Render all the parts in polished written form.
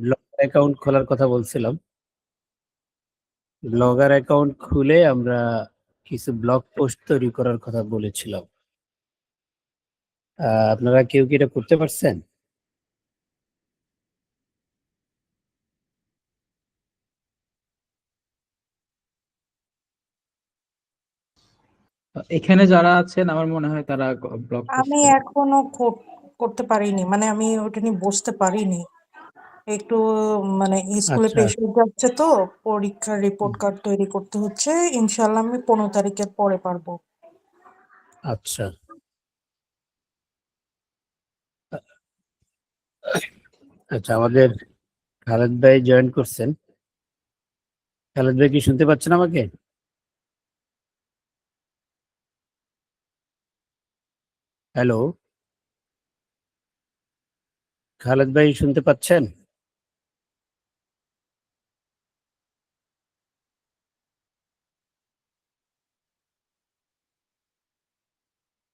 Blogger account খোলার কথা বলছিলাম। ব্লগার অ্যাকাউন্ট খুলে আমরা কিছু ব্লগ পোস্ট তৈরি করার কথা বলেছিলাম। আপনারা কেউ কি এটা করতে পারছেন? এখানে যারা আছেন আমার মনে হয় তারা ব্লগ আমি করছে। এখনো করতে পারিনি, মানে আমি ওটা নিয়ে বসতে পারিনি একটু, মানে স্কুলে আচ্ছা প্রেশার যাচ্ছে তো, পরীক্ষার রিপোর্ট কার্ড তৈরি করতে হচ্ছে। ইনশাল্লাহ আমি 15 তারিখের পরে পারবো। আচ্ছা আচ্ছা, আমাদের খালেদ ভাই জয়েন করছেন। খালেদ ভাই কি শুনতে পাচ্ছেন আমাকে? হ্যালো, খালেদ ভাই শুনতে পাচ্ছেন?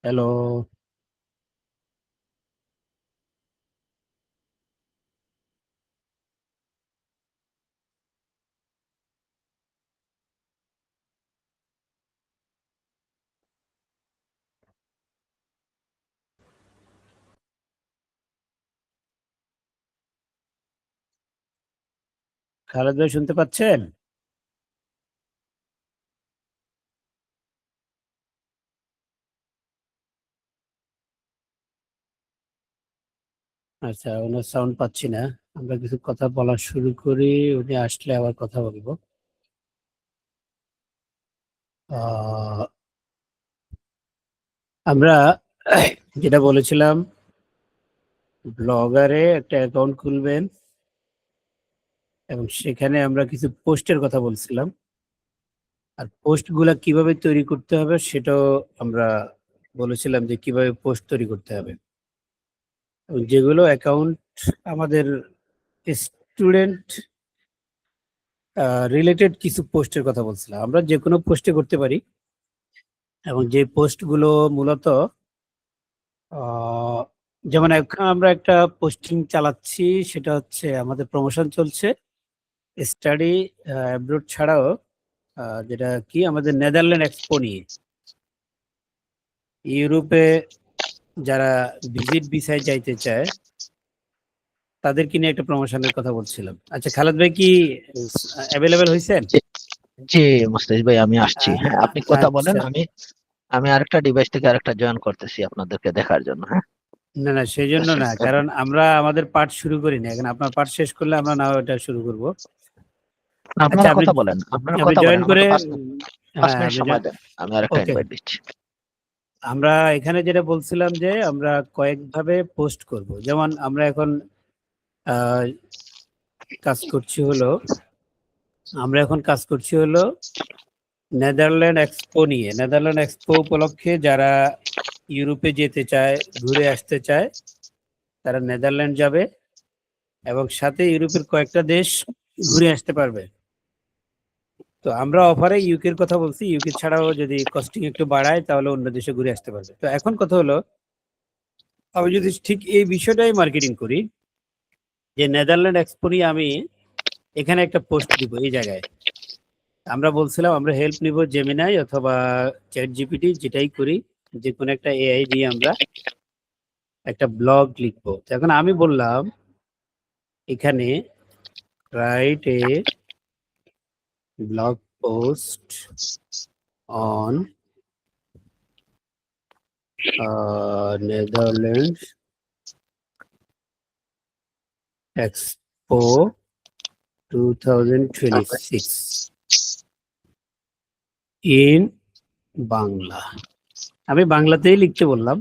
হ্যালো, খালেদ ভাই শুনতে পাচ্ছেন? আচ্ছা, ওনার সাউন্ড পাচ্ছি না। আমরা কিছু কথা বলা শুরু করি, উনি আসলে আবার কথা বলবো। আহ, আমরা যেটা বলেছিলাম, ব্লগারে একটা অ্যাকাউন্ট খুলবেন এবং সেখানে আমরা কিছু পোস্টের কথা বলছিলাম। আর পোস্ট গুলা কিভাবে তৈরি করতে হবে সেটাও আমরা বলেছিলাম, যে কিভাবে পোস্ট তৈরি করতে হবে। এবং যেগুলো অ্যাকাউন্ট আমাদের স্টুডেন্ট রিলেটেড কিছু পোস্টের কথা বলছিলাম। আমরা যে কোনো পোস্টে করতে পারি, এবং যে পোস্টগুলো মূলত আহ, যেমন এখন আমরা একটা পোস্টিং চালাচ্ছি, সেটা হচ্ছে আমাদের প্রমোশন চলছে স্টাডি অ্যাব্রোড ছাড়াও, যেটা কি আমাদের নেদারল্যান্ড এক্সপো নিয়ে ইউরোপে যারা ভিজিট ভিসায় যাইতে চায় তাদেরকে নিয়ে একটা প্রমোশনের কথা বলছিলাম। আচ্ছা, খালেদ ভাই কি অ্যাভেলেবেল হয়েছেন? জি জি, মুস্তাফিজ ভাই আমি আসছি। হ্যাঁ, আপনি কথা বলেন। আচ্ছা, আমি আমি আরেকটা ডিভাইস থেকে আরেকটা জয়েন করতেছি আপনাদেরকে দেখার জন্য। হ্যাঁ, না না, সেই জন্য আসেন। না, কারণ আমরা আমাদের পার্ট শুরু করি না এখন। আপনার পার্ট শেষ করলে আমরা না ওটা শুরু করব। আচ্ছা, আপনারা আপনি কথা বলেন, আপনারা আপনি কথা বলেন, জয়েন করে আমাকে 5 হ্যাঁ মিনিট আপনি সময় দেন, আমি আরেকটা ওকে। ইনভাইট দিচ্ছি। আমরা এখানে যেটা বলছিলাম যে আমরা কয়েকভাবে পোস্ট করব। যেমন আমরা এখন আহ, কাজ করছি হলো নেদারল্যান্ড এক্সপো নিয়ে। নেদারল্যান্ড এক্সপো উপলক্ষে যারা ইউরোপে যেতে চায়, ঘুরে আসতে চায়, তারা নেদারল্যান্ড যাবে এবং সাথে ইউরোপের কয়েকটা দেশ ঘুরে আসতে পারবে। তো আমরা অফারে ইউকের কথা বলছি, ইউকে ছাড়াও যদি কস্টিং একটু বাড়ায় তাহলে অন্য দেশে ঘুরে আসতে পারবে। তো এখন কথা হলো, আমি যদি ঠিক এই বিষয়টাই মার্কেটিং করি, যে নেদারল্যান্ড এক্সপো নিয়ে আমি এখানে একটা পোস্ট দিব এই জায়গায়। আমরা বলছিলাম আমরা হেল্প নিব জেমিনাই অথবা চ্যাট জিপিটি, যেটাই করি, যে কোনো একটা এআই দিয়ে আমরা একটা ব্লগ লিখবো। তো এখন আমি বললাম এখানে right a blog post on Netherland expo 2026 in Bangla. আমি বাংলাতেই লিখতে বললাম।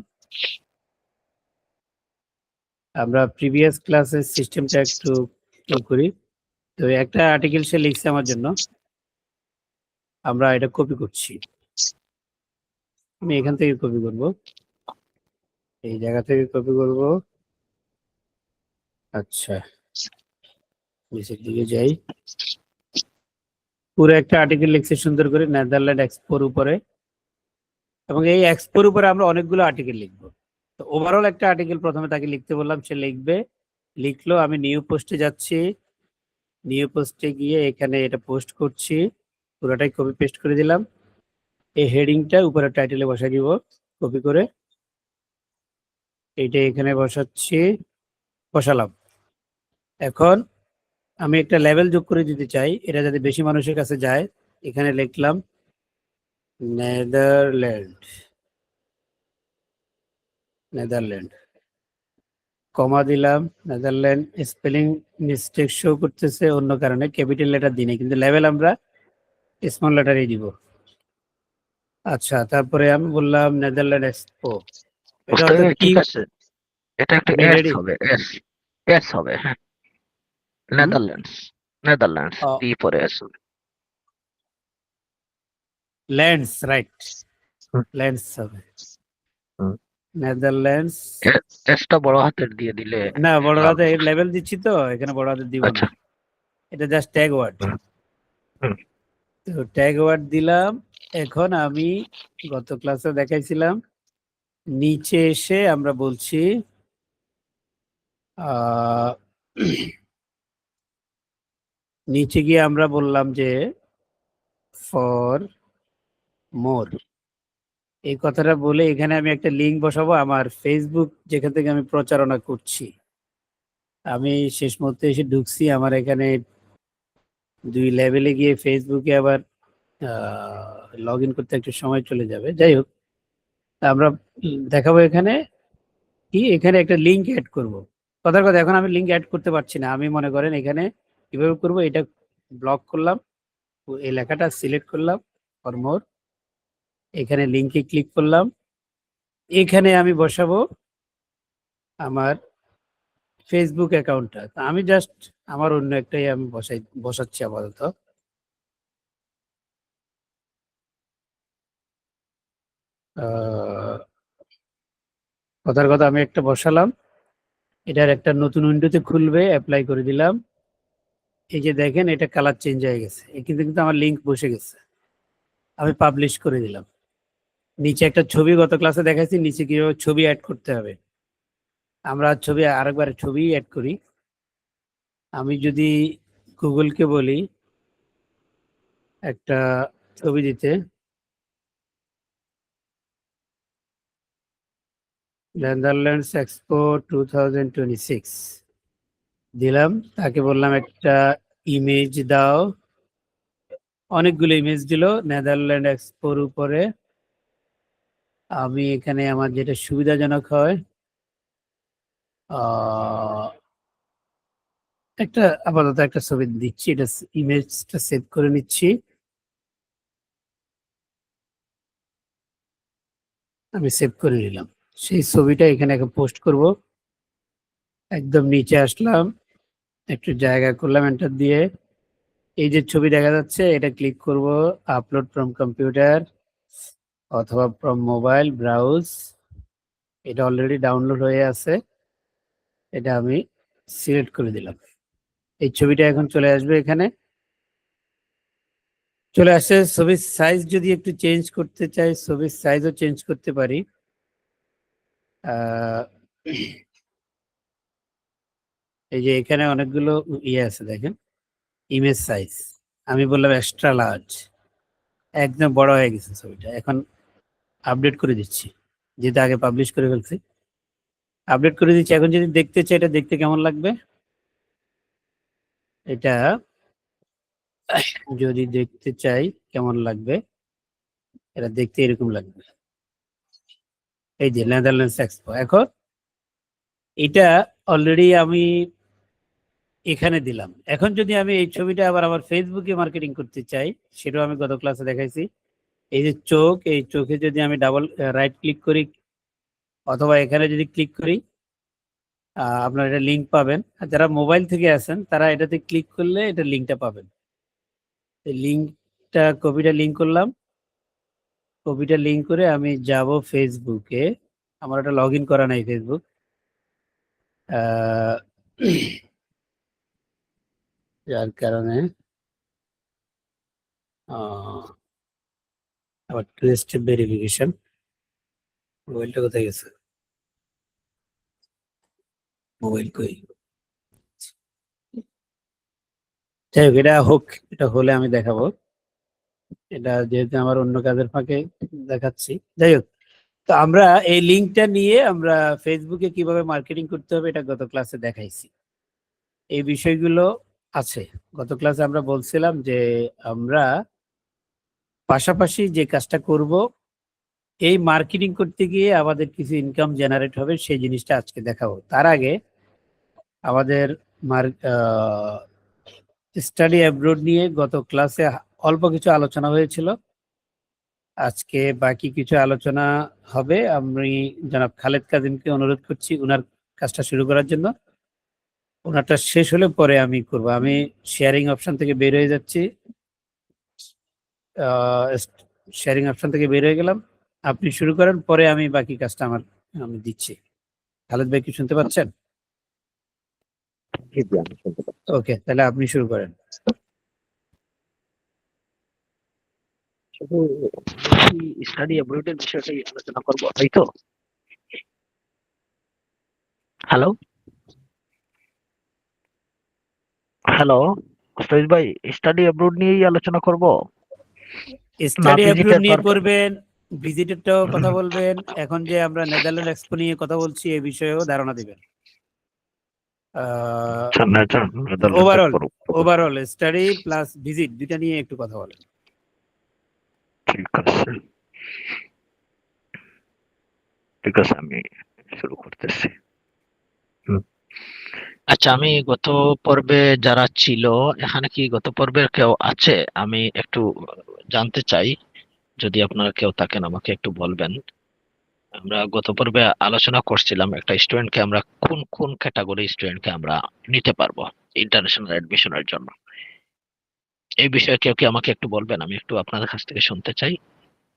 আমরা প্রিভিয়াস ক্লাসের সিস্টেমটা একটু করি। তো একটা আর্টিকেল সে লিখছে আমার জন্য, আমরা এটা কপি করছি। আমি এখান থেকে কপি করব, এই জায়গা থেকে কপি করব। আচ্ছা, নিচের দিকে যাই। পুরো একটা আর্টিকেল লিখছে সুন্দর করে নেদারল্যান্ড এক্সপোর উপরে, এবং এই এক্সপোর উপরে আমরা অনেকগুলো আর্টিকেল লিখবো। তো ওভারঅল একটা আর্টিকেল প্রথমে তাকে লিখতে বললাম, সে লিখবে। লিখলো, আমি নিউ পোস্টে যাচ্ছি, নিউ পোস্টে গিয়ে এখানে এটা পোস্ট করছি, পুরোটাই কপি পেস্ট করে দিলাম। এই হেডিংটা উপরে টাইটেলে বসাই দিব কপি করে, এইটা এখানে বসাচ্ছি, বসালাম। এখন আমি একটা লেভেল যোগ করে দিতে চাই, এটা যাতে বেশি মানুষের কাছে যায়। এখানে লিখলাম নেদারল্যান্ড, নেদারল্যান্ড, কমা দিলাম। নেদারল্যান্ড স্পেলিং মিস্টেক শো করতেছে অন্য কারণে, ক্যাপিটাল লেটার দিই নাই, কিন্তু লেভেল আমরা স্মল লেটারই দিব। আচ্ছা, তারপরে আমি বললাম নেদারল্যান্ড এক্সপো, এটা বুঝতে অর্থাৎ পেরেছি, কি? ঠিক আছে। এটা একটা আপনি এস রেডি? হবে, এস, এস হবে, হ্যাঁ। নেদারল্যান্ডস, নেদারল্যান্ডস টি পরে এস হবে। ল্যান্ডস, রাইট, হুম, ল্যান্ডস হবে, হুম। নেদারল্যান্ডস। এসটা বড় হাতের দিয়ে দিলে না, বড় ভালো হাতে হয়। লেভেল দিচ্ছি তো, এখানে বড় হাতে দিব না, আচ্ছা। এটা জাস্ট ট্যাগ ওয়ার্ড। হুম, হুম। তো ট্যাগ ওয়ার্ড দিলাম। এখন আমি গত ক্লাসে দেখাইছিলাম, নিচে এসে আমরা বলছি আহ নিচে গিয়ে আমরা বললাম যে ফর মোর, এই কথাটা বলে এখানে আমি একটা লিঙ্ক বসাবো আমার ফেসবুক, যেখান থেকে আমি প্রচারণা করছি। আমি শেষ মুহূর্তে এসে ঢুকছি, আমার এখানে 2 লেভেলে গিয়ে ফেসবুকে আবার লগ ইন করতে একটু সময় চলে যাবে। যাই হোক, আমরা দেখাবো এখানে কি, এখানে একটা লিঙ্ক অ্যাড করব। কথার কথা, এখন আমি লিঙ্ক অ্যাড করতে পারছি না। আমি মনে করেন এখানে কিভাবে করব, এটা ব্লক করলাম, এই লেখাটা সিলেক্ট করলাম, ফর মোর, এখানে লিঙ্কে ক্লিক করলাম, এখানে আমি বসাবো আমার ফেসবুক অ্যাকাউন্টটা। আমি জাস্ট আমার অন্য একটাই আমি বসাচ্ছি আপাতত। আহ, কথার কথা, আমি একটা বসালাম, এটার একটা নতুন উইন্ডোতে খুলবে, অ্যাপ্লাই করে দিলাম। এই যে দেখেন, এটা কালার চেঞ্জ হয়ে গেছে, কিন্তু কিন্তু আমার লিঙ্ক বসে গেছে। আমি পাবলিশ করে দিলাম। নিচে একটা ছবি গত ক্লাসে দেখাচ্ছি, নিচে কিভাবে ছবি অ্যাড করতে হবে। আমরা ছবি আরেকবার ছবি অ্যাড করি। আমি যদি গুগলকে বলি একটা ছবি দিতে, নেদারল্যান্ডস এক্সপো 2026 দিলাম, তাকে বললাম একটা ইমেজ দাও, অনেকগুলো ইমেজ দিল নেদারল্যান্ড এক্সপোর উপরে। আমি এখানে আমার যেটা সুবিধাজনক হয়, আহ, একটা আপাতত একটা ছবি দিচ্ছি, এটা ইমেজটা সেভ করে নিচ্ছি। আমি সেভ করে নিলাম, সেই ছবিটা এখানে এখন পোস্ট করব। একদম নিচে আসলাম, একটু জায়গা করলাম এন্টার দিয়ে, এই যে ছবি দেখা যাচ্ছে এটা ক্লিক করব, আপলোড ফ্রম কম্পিউটার অথবা ফ্রম মোবাইল ব্রাউজ। এটা অলরেডি ডাউনলোড হয়ে আছে, এটা আমি সিলেক্ট করে দিলাম। এই ছবিটা এখন চলে আসবে, এখানে চলে আসছে। ছবির সাইজ যদি একটু চেঞ্জ করতে চাই, ছবির সাইজও চেঞ্জ করতে পারি। আহ, এই যে এখানে অনেকগুলো ইয়ে আছে দেখেন, ইমেজ সাইজ, আমি বললাম এক্সট্রা লার্জ, একদম বড় হয়ে গেছে ছবিটা। এখন আপডেট করে দিচ্ছি, যেটা আগে পাবলিশ করে ফেলছি, আপডেট করে দিচ্ছি। এখন যদি দেখতে চাই এটা দেখতে কেমন লাগবে, এটা যদি দেখতে চাই কেমন লাগবে, এটা দেখতে এরকম লাগবে। এই যে নেদারল্যান্ডস এক্সপো, এখন এটা অলরেডি আমি এখানে দিলাম। এখন যদি আমি এই ছবিটা আবার আমার ফেসবুকে মার্কেটিং করতে চাই, সেটাও আমি গত ক্লাসে দেখাইছি। এই যে চোখ, এই চোখে যদি আমি ডাবল রাইট ক্লিক করি অথবা এখানে যদি ক্লিক করি, আপনারা এটা লিঙ্ক পাবেন। আর যারা মোবাইল থেকে আছেন তারা এটাতে ক্লিক করলে এটা লিঙ্কটা পাবেন। এই লিঙ্কটা, কপিটা লিঙ্ক করলাম, কপিটা লিঙ্ক করে আমি যাব ফেসবুকে। আমার এটা লগ ইন করা নাই ফেসবুক, যার কারণে আবার টু স্টেপ ভেরিফিকেশন। মোবাইলটা কোথায় গেছে, মোবাইল কই? যাই হোক, এটা হোক, এটা হলে আমি দেখাবো। এটা যেহেতু আমার অন্য কাজের ফাঁকে দেখাচ্ছি। যাই হোক, তো আমরা এই লিঙ্কটা নিয়ে আমরা ফেসবুকে কিভাবে মার্কেটিং করতে হবে এটা গত ক্লাসে দেখাইছি। এই বিষয়গুলো আছে। গত ক্লাসে আমরা বলছিলাম যে আমরা পাশাপাশি যে কাজটা করব, এই মার্কেটিং করতে গিয়ে আমাদের কিছু ইনকাম জেনারেট হবে, সেই জিনিসটা আজকে দেখাবো। তার আগে আমাদের স্টাডি অ্যাব্রোড নিয়ে গত ক্লাসে অল্প কিছু আলোচনা হয়েছিল। আজকে বাকি কিছু আলোচনা হবে। আমি জনাব খালেদ কাজিমকে অনুরোধ করছি উনার কাজটা শুরু করার জন্য। ওনারটা শেষ হলে পরে আমি করব। আমি শেয়ারিং অপশন থেকে বের হয়ে যাচ্ছি। শেয়ারিং অপশন থেকে বের হয়ে গেলাম। আপনি শুরু করেন, পরে আমি বাকি কাজটা আমি দিচ্ছি। খালেদ ভাই কি শুনতে পাচ্ছেন? জি জি, আমি শুনতে পাচ্ছি। ওকে, তাহলে আপনি শুরু করেন। শুধু স্টাডি অ্যাব্রোডের বিষয়টাই আলোচনা করবো, তাই তো? হ্যালো হ্যালো, মুস্তাফিজ ভাই, স্টাডি অ্যাব্রোড নিয়েই আলোচনা করব না স্টাডি অ্যাব্রোড ভিজিটের নিয়ে পারপাস? করবেন, ভিজিটেরটাও কথা বলবেন। এখন যে আমরা নেদারল্যান্ড এক্সপো নিয়ে কথা বলছি এই বিষয়েও ধারণা দিবেন। Overall overall study plus visit দুইটা নিয়ে একটু কথা বলেন। ঠিক আছে, ঠিক আছে, আমি শুরু করতেছি। আচ্ছা, আমি গত পর্বে যারা ছিল, এখানে কি গত পর্বের কেউ আছে? আমি একটু জানতে চাই, যদি আপনারা কেউ থাকেন আমাকে একটু বলবেন। আমরা গত পর্বে আলোচনা করছিলাম একটা স্টুডেন্টকে আমরা কোন কোন ক্যাটাগরি স্টুডেন্টকে আমরা নিতে পারবো ইন্টারন্যাশনাল অ্যাডমিশনের জন্য। এই বিষয়ে কেউ কি আমাকে একটু বলবেন? আমি একটু আপনাদের কাছ থেকে শুনতে চাই,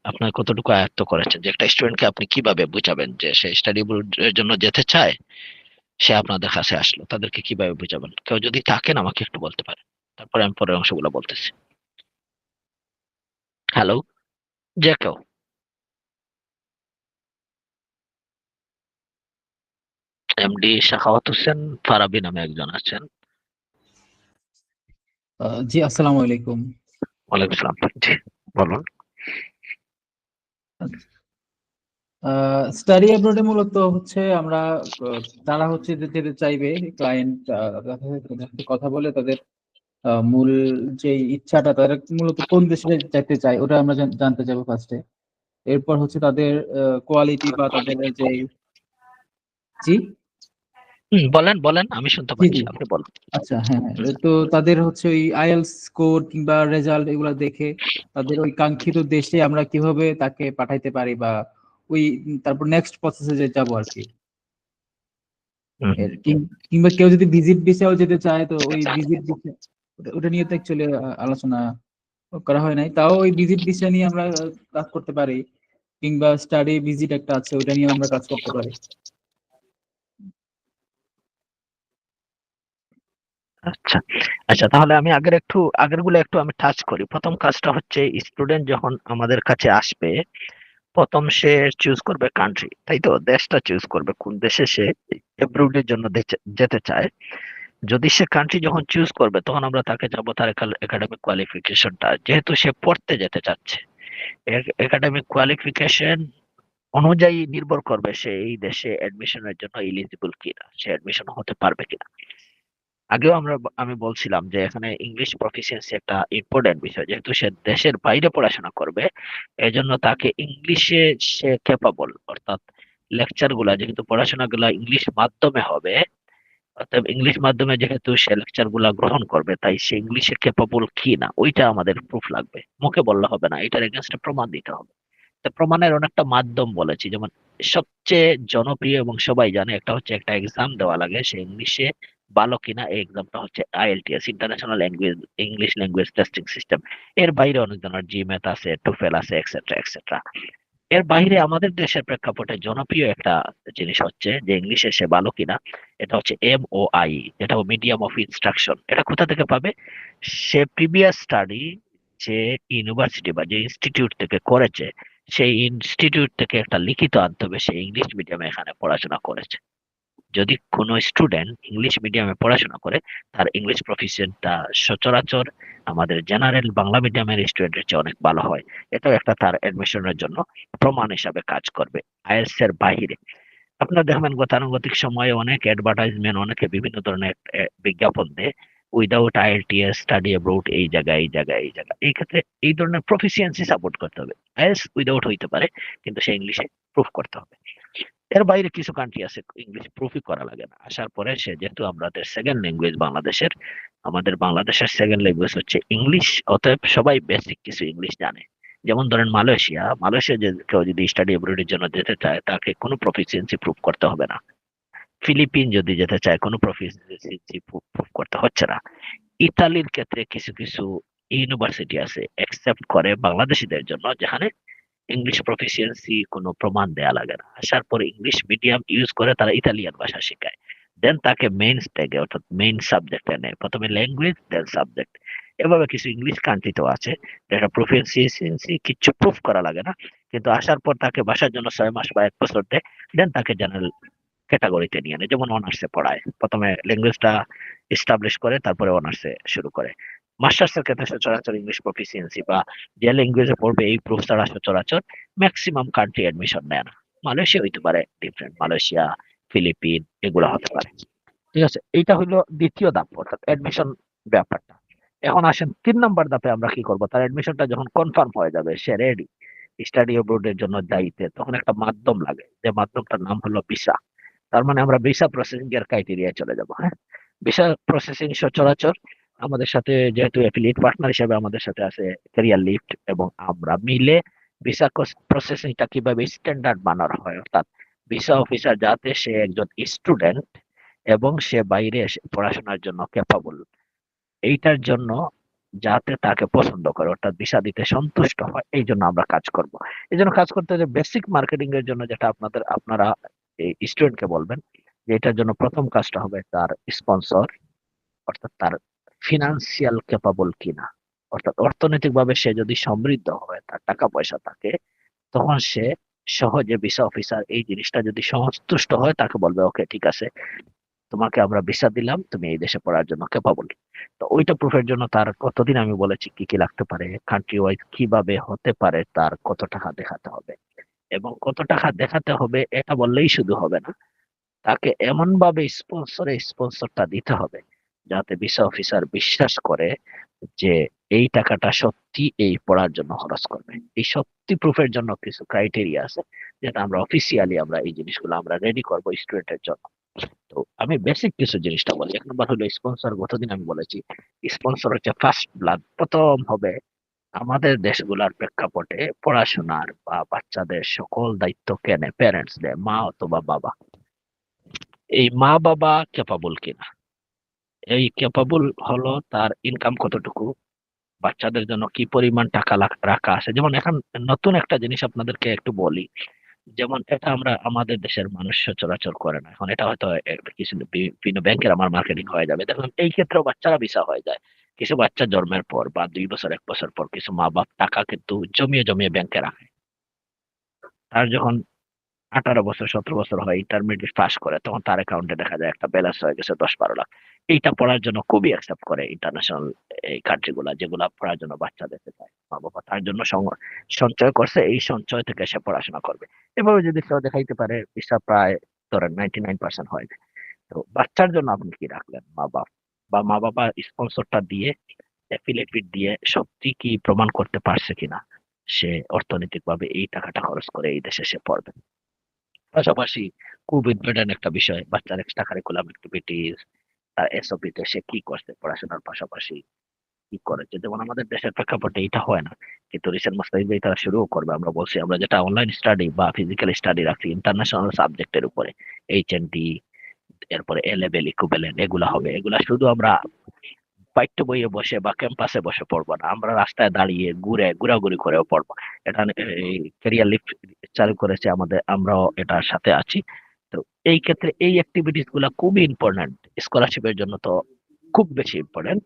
আপনার কতটুকু আয়ত্ত করেছেন যে একটা স্টুডেন্টকে আপনি কিভাবে বুঝাবেন যে সে স্টাডি এর জন্য যেতে চায়, সে আপনাদের কাছে আসলো, তাদেরকে কিভাবে বুঝাবেন? কেউ যদি থাকেন আমাকে একটু বলতে পারেন, তারপরে আমি পরের অংশগুলো বলতেছি। হ্যালো, যে কেউ? এমডি শাখাওয়াত হোসেন ফারাবি নামে একজন আছেন। জি, আসসালামু আলাইকুম। ওয়ালাইকুম আসসালাম, জি বলুন। স্টাডি অ্যাব্রোডে মূলত হচ্ছে আমরা তারা হচ্ছে যে যেতে চাইবে, ক্লায়েন্ট কথা বলে তাদের মূল যে ইচ্ছাটা, তারা মূলত কোন দেশে যেতে চায় ওটা আমরা জানতে চাইবো ফার্স্টে। এরপর হচ্ছে তাদের কোয়ালিটি বা তাদের যে, জি বলেন বলেন, আমি শুনতে জি পাচ্ছি, জি আপনি বলুন। আচ্ছা, হ্যাঁ হ্যাঁ, তো তাদের হচ্ছে ওই আইএলটিএস স্কোর কিংবা রেজাল্ট এগুলো দেখে তাদের ওই কাঙ্ক্ষিত দেশে আমরা কিভাবে তাকে পাঠাইতে পারি, বা ওই তারপর নেক্সট প্রসেসে যে যাবো আর কি। হুম, কিংবা কেউ যদি ভিজিট ভিসাও যেতে চায়, তো ওই ভিজিট ভিসা ওটা নিয়ে তো অ্যাকচুয়ালি আলোচনা করা হয় নাই। তাও ওই ভিজিট ভিসা নিয়ে আমরা কাজ করতে পারি, কিংবা স্টাডি ভিজিট একটা আছে ওটা নিয়ে আমরা কাজ করতে পারি। আচ্ছা আচ্ছা, তাহলে আমি আগেরগুলো একটু আমি টাচ করি। প্রথম কাজটা হচ্ছে স্টুডেন্ট যখন আমাদের কাছে আসবে, প্রথম সে চুজ করবে কান্ট্রি, তাই তো? দেশটা চুজ করবে কোন দেশে সে এব্রোডের জন্য যেতে চায়। যদি সে কান্ট্রি যখন চুজ করবে, তখন আমরা তাকে যাবো তার একাডেমিক কোয়ালিফিকেশনটা, যেহেতু সে পড়তে যেতে চাচ্ছে। একাডেমিক কোয়ালিফিকেশন অনুযায়ী নির্ভর করবে সে এই দেশে এডমিশনের জন্য এলিজিবল কিনা, সে এডমিশন হতে পারবে কিনা। আগেও আমি বলছিলাম যে এখানে ইংলিশ প্রফিসিয়েন্সি একটা ইম্পর্টেন্ট বিষয়, যেহেতু সে দেশের বাইরে পড়াশোনা করবে, এজন্য তাকে ইংলিশে সে ক্যাপাবল, অর্থাৎ লেকচার গুলা যেহেতু পড়াশোনা গুলা ইংলিশ মাধ্যমে হবে, অর্থাৎ ইংলিশ মাধ্যমে যেহেতু সে লেকচার গুলা গ্রহণ করবে, তাই সে ইংলিশে ক্যাপাবল কি না ওইটা আমাদের প্রুফ লাগবে। মুখে বললে হবে না, এটার এগেনস্টে প্রমাণ দিতে হবে। তো প্রমাণের অনেকটা মাধ্যম বলেছি, যেমন সবচেয়ে জনপ্রিয় এবং সবাই জানে একটা হচ্ছে একটা এক্সাম দেওয়া লাগে, সে ইংলিশে ভালো কিনা। এই এক্সামটা হচ্ছে IELTS, international language English language testing system. এর বাইরে অনেক ধরনের জিম্যাথ আছে, টোফেল আছে, এক্সেট্রা এক্সেট্রা। এর বাইরে আমাদের দেশের প্রেক্ষাপটে জনপ্রিয় একটা জিনিস হচ্ছে যে ইংলিশে সে ভালো কিনা, এটা হচ্ছে MOI, যেটা মিডিয়াম অফ ইনস্ট্রাকশন। এটা কোথা থেকে পাবে? সে প্রিভিয়াস স্টাডি যে ইউনিভার্সিটি বা যে ইনস্টিটিউট থেকে করেছে, সেই ইনস্টিটিউট থেকে একটা লিখিত আনতে হবে সে ইংলিশ মিডিয়ামে এখানে পড়াশোনা করেছে। যদি কোনো স্টুডেন্ট ইংলিশ মিডিয়ামে পড়াশোনা করে, তার ইংলিশ প্রফিসিয়েন্টটা সচরাচর আমাদের জেনারেল বাংলা মিডিয়ামের স্টুডেন্টের চেয়ে অনেক ভালো হয়। এটাও একটা তার অ্যাডমিশনের জন্য প্রমাণ হিসাবে কাজ করবে আইএলটিএস এর বাহিরে। আপনারা দেখবেন গতানুগতিক সময়ে অনেক অ্যাডভার্টাইজমেন্ট, অনেকে বিভিন্ন ধরনের বিজ্ঞাপন দেয় উইদাউট আইএলটিএস স্টাডি অ্যাব্রোড এই জায়গায় এই জায়গায় এই জায়গায়। এই ক্ষেত্রে এই ধরনের প্রফিসিয়েন্সি সাপোর্ট করতে হবে। আইএলটিএস উইদাউট হইতে পারে, কিন্তু সে ইংলিশে প্রুফ করতে হবে। এর বাইরে কিছু কান্ট্রি আছে ইংলিশ প্রুফই করা লাগে না, আসার পরে সে যেহেতু আমাদের সেকেন্ড ল্যাঙ্গুয়েজ বাংলাদেশের, আমাদের বাংলাদেশের সেকেন্ড ল্যাঙ্গুয়েজ হচ্ছে ইংলিশ, অতএব সবাই বেসিক কিছু ইংলিশ জানে। যেমন ধরেন মালয়েশিয়া কেউ যদি স্টাডি অ্যাব্রোডের জন্য যেতে চায় তাকে কোনো প্রফিসিয়েন্সি প্রুফ করতে হবে না। ফিলিপিন যদি যেতে চায় কোনো প্রফিসিয়েন্সি প্রুফ করতে হচ্ছে না। ইতালির ক্ষেত্রে কিছু কিছু ইউনিভার্সিটি আছে অ্যাকসেপ্ট করে বাংলাদেশিদের জন্য, যেখানে ইংলিশ প্রফিসিয়েন্সি কোনো প্রমাণ দেয়া লাগে না। আসার পরে ইংলিশ মিডিয়াম ইউজ করে তারা ইতালিয়ান ভাষা শেখায়, দেন তাকে মেইন স্টেগে অর্থাৎ মেইন সাবজেক্টে নেয়, প্রথমে ল্যাঙ্গুয়েজ দেন সাবজেক্ট। এভাবে কিছু ইংলিশ কান্ট্রিতেও আছে যেটা প্রফিসিয়েন্সি কিছু প্রুফ করা লাগে না, কিন্তু আসার পর তাকে ভাষার জন্য 6 মাস বা 1 বছর দেয়, দেন তাকে জেনারেল ক্যাটাগরিতে নিয়ে নেয়। যেমন অনার্সে পড়ায়, প্রথমে ল্যাঙ্গুয়েজটা এস্টাবলিশ করে তারপরে অনার্সে শুরু করে। মাস্টার্স এর ক্ষেত্রে সচরাচর ইংলিশ প্রফিসিয়েন্সি বা যে ল্যাঙ্গুয়েজে পড়বে এই প্রুফ ছাড়া সচরাচর ম্যাক্সিমাম কান্ট্রি অ্যাডমিশন নেয় না। মালয়েশিয়া হইতে পারে ডিফারেন্ট, মালয়েশিয়া, ফিলিপিন এগুলো হতে পারে। ঠিক আছে, এইটা হলো দ্বিতীয় ধাপ অর্থাৎ অ্যাডমিশন ব্যাপারটা। এখন আসেন 3 নম্বর ধাপে আমরা কি করব। তার অ্যাডমিশনটা যখন কনফার্ম হয়ে যাবে, সে রেডি স্টাডি অ্যাব্রোড এর জন্য যাইতে, তখন একটা মাধ্যম লাগে, যে মাধ্যমটার নাম হলো ভিসা। তার মানে আমরা ভিসা প্রসেসিং এর ক্রাইটেরিয়ায় চলে যাব। হ্যাঁ, ভিসা প্রসেসিং সচরাচর আমাদের সাথে যেহেতু অ্যাফিলিয়েট পার্টনার হিসেবে আমাদের সাথে আছে ক্যারিয়ার লিফট, এবং আমরা মিলে ভিসা প্রসেসিংটা কিভাবে স্ট্যান্ডার্ড বানানো হয়, অর্থাৎ ভিসা অফিসার যাতে সে একজন স্টুডেন্ট এবং সে বাইরে এসে পড়াশোনার জন্য ক্যাপাবল, এইটার জন্য যাতে তাকে পছন্দ করে অর্থাৎ ভিসা দিতে সন্তুষ্ট হয়, এই জন্য আমরা কাজ করব। এই জন্য কাজ করতে যে বেসিক মার্কেটিং এর জন্য যেটা আপনারা এই স্টুডেন্টকে বলবেন যে এটার জন্য প্রথম কাজটা হবে তার স্পন্সর, অর্থাৎ তার ফিনান্সিয়াল ক্যাপাবল কিনা, অর্থাৎ অর্থনৈতিকভাবে সে যদি সমৃদ্ধ হয়, তার টাকা পয়সা থাকে, তখন সে সহজে ভিসা অফিসার এই জিনিসটা যদি সন্তুষ্ট হয়, তাকে বলবে ওকে ঠিক আছে, তোমাকে আমরা ভিসা দিলাম, তুমি এই দেশে পড়ার জন্য ক্যাপাবল। তো ওইটা প্রুফের জন্য তার কতদিন, আমি বলেছি কি কি লাগতে পারে, কান্ট্রি ওয়াইজ কিভাবে হতে পারে, তার কত টাকা দেখাতে হবে, এবং কত টাকা দেখাতে হবে এটা বললেই শুধু হবে না, তাকে এমন ভাবে স্পন্সরটা দিতে হবে যাতে ভিসা অফিসার বিশ্বাস করে যে এই টাকাটা সত্যি এই পড়ার জন্য খরচ করবে। এই সত্যি প্রুফের জন্য কিছু ক্রাইটেরিয়া আছে, যেটা আমরা অফিসিয়ালি আমরা এই জিনিসগুলো আমরা রেডি করবো স্টুডেন্টের জন্য। তো আমি বেসিক কিছু জিনিসটা বলি। 1 নম্বর হলো স্পন্সর। গতদিন আমি বলেছি স্পন্সর হচ্ছে ফার্স্ট ব্লাড, প্রথম হবে আমাদের দেশগুলোর প্রেক্ষাপটে পড়াশোনার বা বাচ্চাদের সকল দায়িত্ব কেনে প্যারেন্টস দেয়, মা অথবা বাবা। এই মা বাবা ক্যাপাবল কিনা, এই ক্যাপাবল হলো তার ইনকাম কতটুকু, বাচ্চাদের জন্য কি পরিমাণ টাকা রাখা আছে। যেমন এখন নতুন একটা জিনিস আপনাদেরকে একটু বলি, যেমন এটা আমরা আমাদের দেশের মানুষ সচরাচর করে না। এখন এটা হয়তো কিছু বিভিন্ন ব্যাংকের আমার মার্কেটিং হয়ে যাবে, দেখুন এই ক্ষেত্রেও বাচ্চারা ভিসা হয়ে যায়। কিছু বাচ্চা জন্মের পর বা 2 বছর 1 বছর পর কিছু মা বাপ টাকা কিন্তু জমিয়ে জমিয়ে ব্যাংকে রাখে। তার যখন 18 বছর 17 বছর হয়, ইন্টারমিডিয়েট পাস করে, তখন তার অ্যাকাউন্টে দেখা যায় একটা ব্যালেন্স হয়ে গেছে 10-12 লাখ। এইটা পড়ার জন্য খুবই অ্যাকসেপ্ট করে ইন্টারন্যাশনাল এই কান্ট্রি গুলা, যেগুলা পড়ার জন্য বাচ্চা দেখতে চায়। মা বাবা তার জন্য সঞ্চয় করছে, এই সঞ্চয় থেকে সে পড়াশোনা করবে। এভাবে যদি কেউ দেখাইতে পারে ভিসা প্রায় ধরেন 99% হয় যায়। তো বাচ্চার জন্য আপনি কি রাখলেন, মা বাপ বা মা বাবা স্পন্সরটা দিয়ে এফিলিয়েট দিয়ে সত্যি কি প্রমাণ করতে পারছে কিনা সে অর্থনৈতিক ভাবে এই টাকাটা খরচ করে এই দেশে সে পড়বে। পাশাপাশি খুব ইম্পর্টেন্ট একটা বিষয়, বাচ্চার এক্সট্রা কারিকুলাম অ্যাক্টিভিটিস, তার এসওপি তে সে কি করছে পড়াশোনার পাশাপাশি, কি করেছে। যেমন আমাদের দেশের প্রেক্ষাপটে এটা হয় না, কিন্তু রিসেন্ট মাস্টার্স তারা শুরুও করবে। আমরা বলছি আমরা যেটা অনলাইন স্টাডি বা ফিজিক্যাল স্টাডি রাখছি ইন্টারন্যাশনাল সাবজেক্টের উপরে, HND, এরপরে এ লেভেল ইকুইভ্যালেন্ট, এগুলা হবে। এগুলা শুধু আমরা পাঠ্য বইয়ে বসে বা ক্যাম্পাসে বসে পড়বো না, আমরা রাস্তায় দাঁড়িয়ে ঘোরাঘুরি করেও পড়বো। এটা ক্যারিয়ার লিফট চালু করেছে আমাদের, আমরাও এটার সাথে আছি। তো এই ক্ষেত্রে এই অ্যাক্টিভিটিস গুলা খুবই ইম্পর্টেন্ট, স্কলারশিপের জন্য তো খুব বেশি ইম্পর্টেন্ট,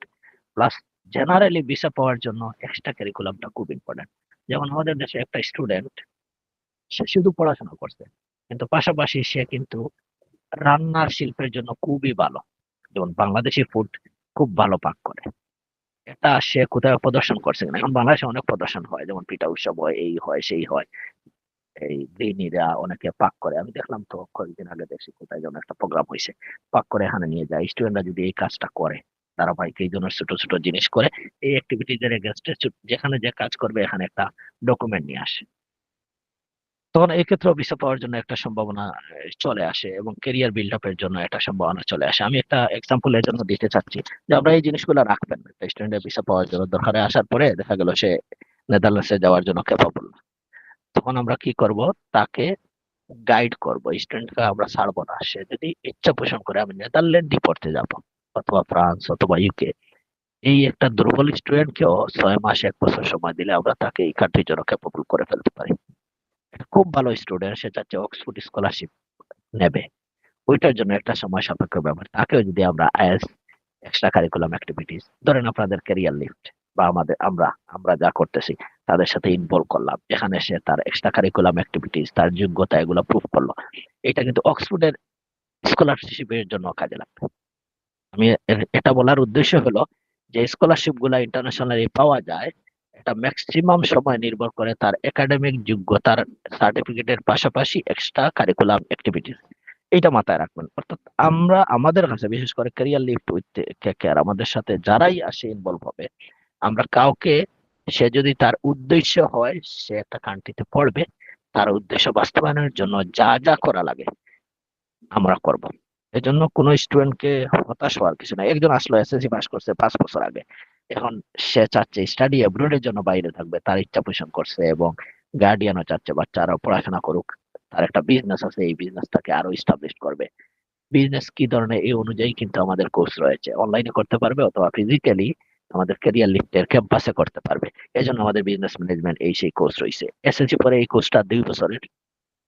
প্লাস জেনারেলি ভিসা পাওয়ার জন্য এক্সট্রা কারিকুলামটা খুব ইম্পর্টেন্ট। যেমন আমাদের দেশে একটা স্টুডেন্ট সে শুধু পড়াশোনা করছে, কিন্তু পাশাপাশি সে কিন্তু রান্নার শিল্পের জন্য খুবই ভালো, যেমন বাংলাদেশি ফুড খুব ভালো পাক করে। এটা সে কোথাও প্রদর্শন করছে কিনা, এখন বাংলাদেশে অনেক প্রদর্শন হয়, যেমন পিঠা উৎসব হয়, এই হয় সেই হয়, এই গৃহিণীরা অনেকে পাক করে। আমি দেখলাম তো কয়েকদিন আগে, দেখছি কোথায় যেন একটা প্রোগ্রাম হয়েছে, পাক করে এখানে নিয়ে যায়। স্টুডেন্টরা যদি এই কাজটা করে, ধারাবাহিক এই ধরনের ছোট ছোট জিনিস করে, এই অ্যাক্টিভিটিজ এর এগেনস্টে যেখানে যে কাজ করবে এখানে একটা ডকুমেন্ট নিয়ে আসে, তখন এই ক্ষেত্রে ভিসা পাওয়ার জন্য একটা সম্ভাবনা চলে আসে, এবং ক্যারিয়ার বিল্ড আপের জন্য একটা সম্ভাবনা চলে আসে। আমি একটা এক্সাম্পল এর জন্য দিতে চাচ্ছি যে আমরা এই জিনিসগুলো রাখবেন। একটা স্টুডেন্টের ভিসা পাওয়ার জন্য দরকারে আসার পরে দেখা গেল সে নেদারল্যান্ডসে যাওয়ার জন্য ক্যাপাবল না, তখন আমরা কি করব, তাকে গাইড করব। স্টুডেন্টকে আমরা ছাড়বো না। সে যদি ইচ্ছা পোষণ করে আমি নেদারল্যান্ডই পড়তে যাব, অথবা ফ্রান্স অথবা ইউকে, এই একটা দুর্বল স্টুডেন্টকেও 6 মাস 1 বছর সময় দিলে আমরা তাকে এই কান্ট্রির জন্য ক্যাপাবল করে ফেলতে পারি। খুব ভালো স্টুডেন্ট, সে চাচ্ছে অক্সফোর্ড স্কলারশিপ নেবে, ওইটার জন্য একটা সময় সাপেক্ষ ব্যাপার। তাকেও যদি আমরা অ্যাজ এক্সট্রা কারিকুলাম অ্যাক্টিভিটিস, ধরেন আপনাদের ক্যারিয়ার লিফট বা আমাদের আমরা আমরা যা করতেছি তাদের সাথে ইনভলভ করলাম, এখানে সে তার এক্সট্রা কারিকুলাম অ্যাক্টিভিটিস, তার যোগ্যতা এগুলো প্রুভ করলো, এটা কিন্তু অক্সফোর্ডের স্কলারশিপের জন্য কাজে লাগবে। আমি এটা বলার উদ্দেশ্য হলো যে স্কলারশিপ গুলা ইন্টারন্যাশনালি পাওয়া যায়, এটা ম্যাক্সিমাম সময় নির্ভর করে তার একাডেমিক যোগ্যতার সার্টিফিকেটের পাশাপাশি এক্সট্রা কারিকুলাম অ্যাক্টিভিটিস। এটা মাথায় রাখবেন। অর্থাৎ আমরা আমাদের কাছে বিশেষ করে ক্যারিয়ার লিফট উইথ কেয়ার আমাদের সাথে যারাই আসে ইনভলভ হবে, আমরা কাউকে, সে যদি তার উদ্দেশ্য হয় সে একটা কান্ট্রিতে পড়বে, তার উদ্দেশ্য বাস্তবায়নের জন্য যা যা করা লাগে আমরা করব। এজন্য কোনো স্টুডেন্টকে হতাশ হওয়ার কিছু নাই। একজন আসলো এসএসসি পাস করছে 5 বছর আগে, এখন সে চাচ্ছে স্টাডি অ্যাব্রোডের জন্য বাইরে থাকবে, তার ইচ্ছা পোষণ করছে, এবং গার্ডিয়ানও চাচ্ছে বাচ্চারাও পড়াশোনা করুক, তার একটা বিজনেস আছে, এই বিজনেসটাকে আরো ইস্টাবলিশ করবে। বিজনেস কি ধরনের এই অনুযায়ী কিন্তু আমাদের কোর্স রয়েছে, অনলাইনে করতে পারবে অথবা ফিজিক্যালি আমাদের ক্যারিয়ার লিফটের ক্যাম্পাসে করতে পারবে। এজন্য আমাদের বিজনেস ম্যানেজমেন্ট এই সেই কোর্স রয়েছে। এসএসসি পরে এই কোর্সটা 2 বছরের,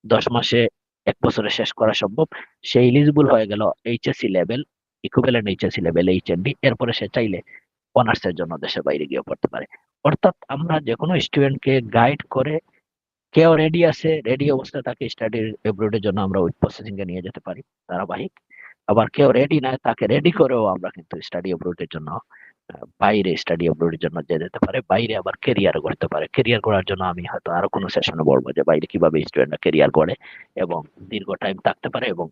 10 মাসে 1 বছরে শেষ করা সম্ভব। সে এলিজিবল হয়ে গেল HSC level, equivalent HSC level এইচএনডি, এরপরে সে চাইলে অনার্স এর জন্য দেশের বাইরে গিয়ে পড়তে পারে। অর্থাৎ আমরা যে কোনো স্টুডেন্টকে গাইড করে, কেউ রেডি আছে, রেডি অবস্থায় তাকে স্টাডি এব্রোডের জন্য আমরা উইথ প্রসেসিং এ নিয়ে যেতে পারি ধারাবাহিক। আবার কেউ রেডি না, তাকে রেডি করেও আমরা কিন্তু স্টাডি এব্রোডের জন্য বাইরে স্টাডি এব্রোডের জন্য যেতে পারে। বাইরে আবার ক্যারিয়ার গড়তে পারে। ক্যারিয়ার গড়ার জন্য আমি হয়তো আরো কোনো সেশনে বলবো যে বাইরে কিভাবে স্টুডেন্টরা ক্যারিয়ার গড়ে এবং দীর্ঘ টাইম থাকতে পারে এবং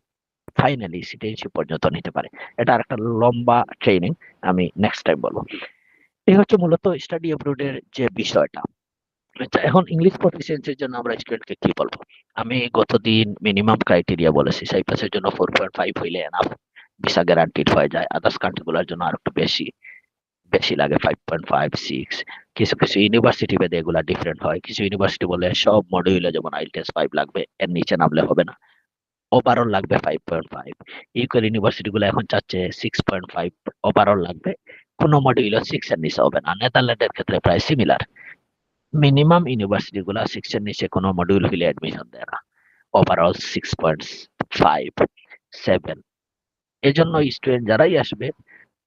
ফাইনালি সিটিজেনশিপ পর্যন্ত নিতে পারে। এটা আর একটা লম্বা ট্রেনিং, আমি নেক্সট টাইম বলবো। এই হচ্ছে মূলত স্টাডি এব্রোডের যে বিষয়টা। আচ্ছা, এখন ইংলিশ প্রফিসিয়েন্সির জন্য আমরা স্টুডেন্টকে কি বলবো? আমি গতদিন মিনিমাম ক্রাইটেরিয়া বলেছি, সাইপ্রাসের জন্য 4.5 হইলে এনাফ, ভিসা গ্যারান্টিড হয়ে যায়। আদার্স কান্ট্রি গুলোর জন্য আর একটু বেশি বেশি লাগে, 5.5 6। কিছু কিছু ইউনিভার্সিটি ভেদে এগুলা ডিফারেন্ট হয়। কিছু ইউনিভার্সিটি বলে সব মডিউলে যেমন আইএলটিএস 5 লাগবে, এর নিচে নামলে হবে না, ওভারঅল লাগবে 5.5। ইউকের ইউনিভার্সিটি গুলো এখন চাচ্ছে 6.5 ওভারঅল লাগবে, কোনো মডিউলে 6 এর নিচে হবে না। নেদারল্যান্ডের ক্ষেত্রে প্রায় সিমিলার, মিনিমাম ইউনিভার্সিটি গুলা 6 এর নিচে কোনো মডিউল হইলে অ্যাডমিশন দেয় না, ওভারঅল 6.5 7। এজন্য স্টুডেন্ট যারাই আসবে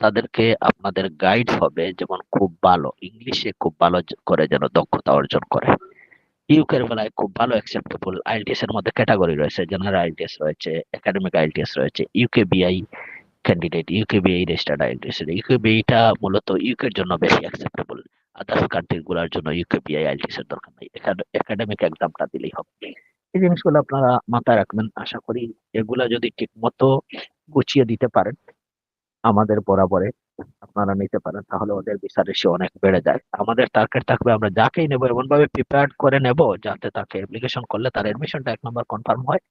তাদেরকে আপনাদের গাইড হবে যেমন খুব ভালো ইংলিশে খুব ভালো করে যেন দক্ষতা অর্জন করে। ইউকের বেলায় খুব ভালো অ্যাকসেপ্টেবল আইএলটিএস এর মধ্যে ক্যাটাগরি রয়েছে, জেনারেল আইএলটিএস রয়েছে, একাডেমিক আইএলটিএস রয়েছে, ইউকেবিআই ক্যান্ডিডেট, ইউকেবিআই রেজিস্টার্ড আইএলটিএস। ইউকেবিআইটা মূলত ইউকের জন্য বেশি অ্যাকসেপ্টেবল, আদার্স কান্ট্রি গুলার জন্য ইউকেবিআই আইএলটিএস এর দরকার নাই, একাডেমিক এক্সামটা দিলেই হবে। এই জিনিসগুলো আপনারা মাথায় রাখবেন। আশা করি এগুলা যদি ঠিক মতো গুছিয়ে দিতে পারেন আমাদের বরাবরে আপনারা নিতে পারেন, তাহলে ওদের ভিসা রেশিও অনেক বেড়ে যায়। আমাদের টার্গেট থাকবে আমরা যাকেই নেবো এমন ভাবে প্রিপেয়ার করে নেব যাতে তাকে অ্যাপ্লিকেশন করলে তার এডমিশনটা 1 নম্বর কনফার্ম হয়।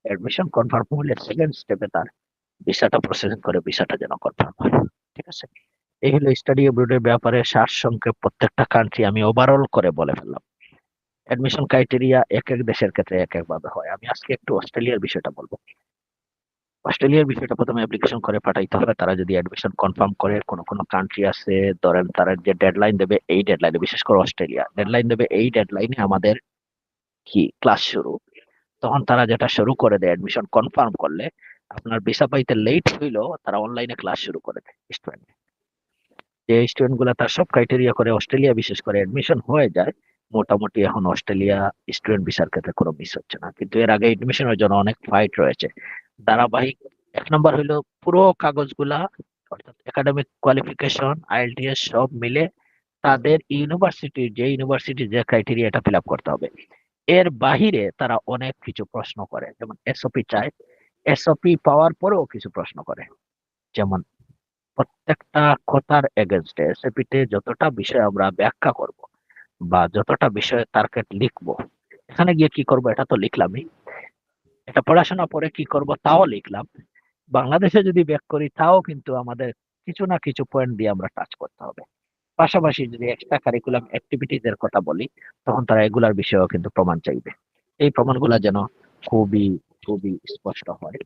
এডমিশন কনফার্ম হলে সেকেন্ড স্টেপে তার ভিসাটা প্রসেসিং করে ভিসাটা যেন কনফার্ম হয়। ঠিক আছে, এই হলো স্টাডি অ্যাব্রোডের ব্যাপারে সারসংক্ষেপ। প্রত্যেকটা কান্ট্রি আমি ওভারঅল করে বলে ফেললাম। অ্যাডমিশন ক্রাইটেরিয়া এক এক দেশের ক্ষেত্রে এক এক ভাবে হয়। আমি আজকে একটু অস্ট্রেলিয়ার বিষয়টা বলবো। অস্ট্রেলিয়ার বিষয়টা প্রথমে অ্যাপ্লিকেশন করে পাঠাইতে হবে। তারা যদি অ্যাডমিশন কনফার্ম করে, কোন কোন কান্ট্রি আছে ধরেন তারা যে ডেডলাইন দেবে এই ডেডলাইনে, বিশেষ করে অস্ট্রেলিয়া ডেডলাইন দেবে এই ডেডলাইনে আমাদের কি ক্লাস শুরু, তখন তারা যেটা শুরু করে দেয় অ্যাডমিশন কনফার্ম করলে, আপনার ভিসা পাইতে লেট হইলেও তারা অনলাইনে ক্লাস শুরু করে দেয়। স্টুডেন্ট যে স্টুডেন্ট গুলা তার সব ক্রাইটেরিয়া করে অস্ট্রেলিয়া বিশেষ করে অ্যাডমিশন হয়ে যায়, মোটামুটি এখন অস্ট্রেলিয়া স্টুডেন্ট ভিসার ক্ষেত্রে কোনো মিস হচ্ছে না, কিন্তু এর আগে এডমিশনের জন্য অনেক ফাইট রয়েছে ধারাবাহিক। এক নম্বর হলো পুরো কাগজগুলা, অর্থাৎ একাডেমিক কোয়ালিফিকেশন, আইএলটিএস সব মিলে তাদের ইউনিভার্সিটি যে ক্রাইটেরিয়া এটা ফিল আপ করতে হবে। এর বাহিরে তারা অনেক কিছু প্রশ্ন করে, যেমন এসওপি চায়, এসওপি পাওয়ার পরেও কিছু প্রশ্ন করে, যেমন প্রত্যেকটা কথার এগেনস্টে এসওপিতে যতটা বিষয় আমরা ব্যাখ্যা করব বা যতটা বিষয়ে টার্গেট লিখবো, এখানে গিয়ে কি করব এটা তো লিখলামই, এটা পড়াশোনা পরে কি করব তাও লিখলাম, বাংলাদেশে যদি ব্যাক করি তাও কিন্তু আমাদের কিছু না কিছু পয়েন্ট দিয়ে আমরা টাচ করতে হবে। পাশাপাশি যদি এক্সট্রা কারিকুলাম অ্যাক্টিভিটিজ এর কথা বলি, তখন তারা এগুলার বিষয়েও কিন্তু প্রমাণ চাইবে। এই প্রমাণগুলা যেন খুবই খুবই স্পষ্ট হয়,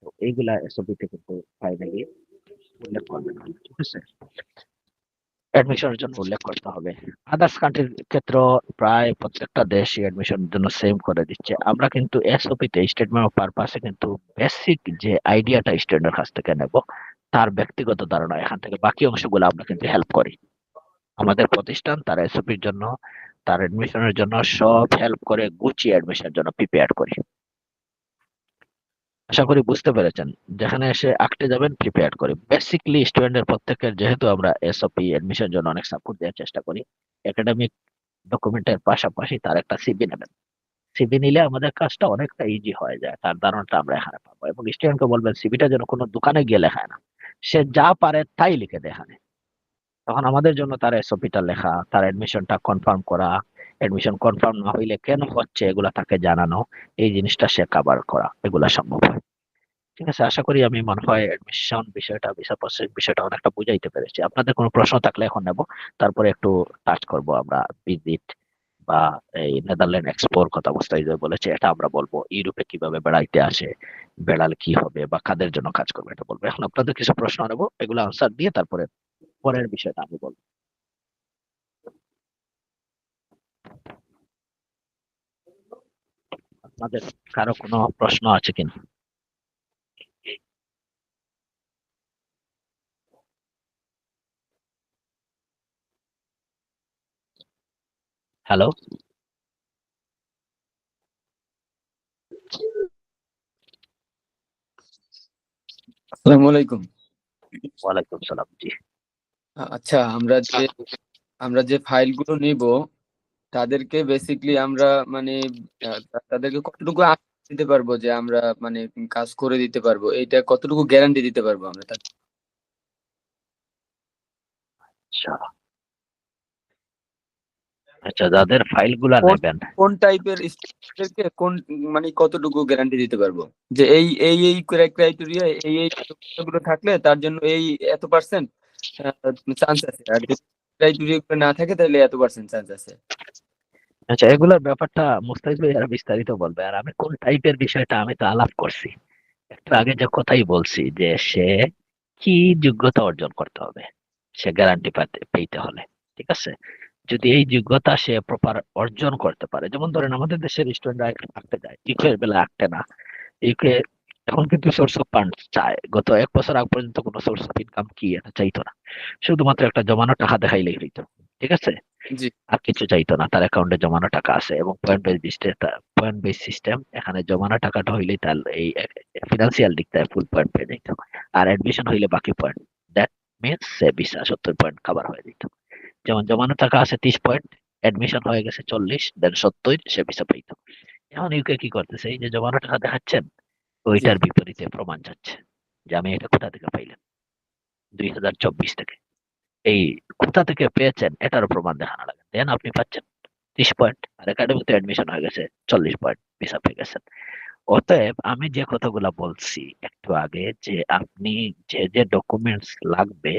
তো এইগুলা এসওপিতে কিন্তু ফাইনালি উল্লেখ করবে না, ঠিক আছে? অ্যাডমিশনের জন্য উল্লেখ করতে হবে। আদার্স কান্ট্রির ক্ষেত্রে প্রায় প্রত্যেকটা দেশই অ্যাডমিশনের জন্য সেম করে দিচ্ছে। আমরা কিন্তু এসওপিতে স্টেটমেন্ট অফ পারপাসে কিন্তু বেসিক যে আইডিয়াটা স্টুডেন্টের কাছ থেকে নেব, তার ব্যক্তিগত ধারণা, এখান থেকে বাকি অংশগুলো আমরা কিন্তু হেল্প করি। আমাদের প্রতিষ্ঠান তার এসওপির জন্য, তার অ্যাডমিশনের জন্য সব হেল্প করে, গুছিয়ে অ্যাডমিশনের জন্য প্রিপেয়ার করি। আশা করি বুঝতে পেরেছেন। যেখানে এসে আঁকতে যাবেন প্রিপেয়ার করি। বেসিকলি স্টুডেন্টের প্রত্যেকের, যেহেতু আমরা এসওপি এডমিশন জন্য অনেক সাপোর্ট দেওয়ার চেষ্টা করি, একাডেমিক ডকুমেন্টের পাশাপাশি তার একটা সিভি নেবেন। সিভি নিলে আমাদের কাজটা অনেকটা ইজি হয়ে যায়, তার ধারণাটা আমরা এখানে পাবো। এবং স্টুডেন্টকে বলবেন সিভিটা যেন কোনো দোকানে গিয়ে লেখায় না, সে যা পারে তাই লিখে দেয় এখানে। তখন আমাদের জন্য তার এসওপিটা লেখা, তার এডমিশনটা কনফার্ম করা, এডমিশন কনফার্ম না হইলে কেন হচ্ছে এগুলা তাকে জানানো, এই জিনিসটা সে কভার করা, এগুলা সম্ভব হয়। ঠিক আছে, আশা করি আমি মনে হয় এডমিশন বিষয়টা, ভিসা প্রসেস বিষয়টা অনেকটা বুঝাইতে পেরেছি। আপনাদের কোনো প্রশ্ন থাকলে এখন নেব, তারপরে একটু টাচ করব আমরা ভিজিট বা এই নেদারল্যান্ড এক্সপোর কথা মুস্তাফিজ ভাই বলেছে, এটা আমরা বলবো। ইউরোপে কিভাবে বেড়াইতে আসে, বেড়ালে কি হবে বা কাদের জন্য কাজ করবে এটা বলবো। এখন আপনাদের কিছু প্রশ্ন নেব, এগুলো আনসার দিয়ে তারপরে পরের বিষয়টা আমি বলবো। আপনাদের কারো কোনো প্রশ্ন আছে কিনা? হ্যালো, আসসালামু আলাইকুম। ওয়ালাইকুম সালাম। জি, আচ্ছা, আমরা যে ফাইলগুলো নিব তাদেরকে বেসিকলি আমরা মানে তাদেরকে কতটুকু আস্থা দিতে পারবো যে আমরা মানে কাজ করে দিতে পারবো, এইটা কতটুকু গ্যারান্টি দিতে পারবো আমরা আচ্ছা আচ্ছা, যাদের ফাইলগুলা কোন নেবেন, কোন টাইপের স্টুডেন্টদেরকে কোন মানে কতটুকু গ্যারান্টি দিতে পারবো যে এই ক্রাইটেরিয়া এই গুলো থাকলে তার জন্য এই এত পার্সেন্ট চান্স আছে, আর যদি ক্রাইটেরিয়া না থাকে তাহলে এত পার্সেন্ট চান্স আছে। আচ্ছা, এগুলোর ব্যাপারটা মুস্তাফিজ ভাই আরো বিস্তারিত বলবে। আর আমি কোন টাইপের বিষয়টা আমি তো আলাপ করছি একটু আগে, যে কথাই বলছি যে সে কি যোগ্যতা অর্জন করতে হবে সে গ্যারান্টি পেতে হলে, ঠিক আছে? যদি এই যোগ্যতা সে প্রপার অর্জন করতে পারে, যেমন ধরেন আমাদের দেশের স্টুডেন্টরা আঁকতে যায়, ইউকে বেলা আঁকতে না। ইউকে এখন কিন্তু সোর্স অফ ফান্ড চায়, গত 1 বছর আগ পর্যন্ত কোনো সোর্স অফ ইনকাম কি এটা চাইতো না, শুধুমাত্র একটা জমানো টাকা দেখাইলেই হইতো, ঠিক আছে? জি আর কিছু চাইতো না, তার অ্যাকাউন্টে জমানো টাকা আছে এবং পয়েন্ট বেস সিস্টেম, এখানে জমানো টাকাটা হইলেই তার এই ফিনান্সিয়াল দিক থেকে ফুল পয়েন্ট পেয়ে যেত, আর অ্যাডমিশন হইলে বাকি point, that means say visa 70 point cover হয়ে যেত। যেমন জমানো টাকা আছে 30 পয়েন্ট, অ্যাডমিশন হয়ে গেছে 40, দেন 70, সে ভিসা পেইতো। এখন ইউকে কি করতেছে, এই যে জমানো টাকা দেখাচ্ছেন জি ওইটার বিপরীতে প্রমাণ চাচ্ছে যে আমি এটা কোথা থেকে পাইলাম, 2024 থেকে এই কোথা থেকে পেয়েছেন এটারও প্রমাণ দেখানো লাগে, দেন আপনি পাচ্ছেন 30 পয়েন্ট, আর একাডেমিতে অ্যাডমিশন হয়ে গেছে 40 পয়েন্ট, ভিসা পেয়ে গেছেন। অতএব আমি যে কথাগুলা বলছি একটু আগে, যে আপনি যে যে ডকুমেন্টস লাগবে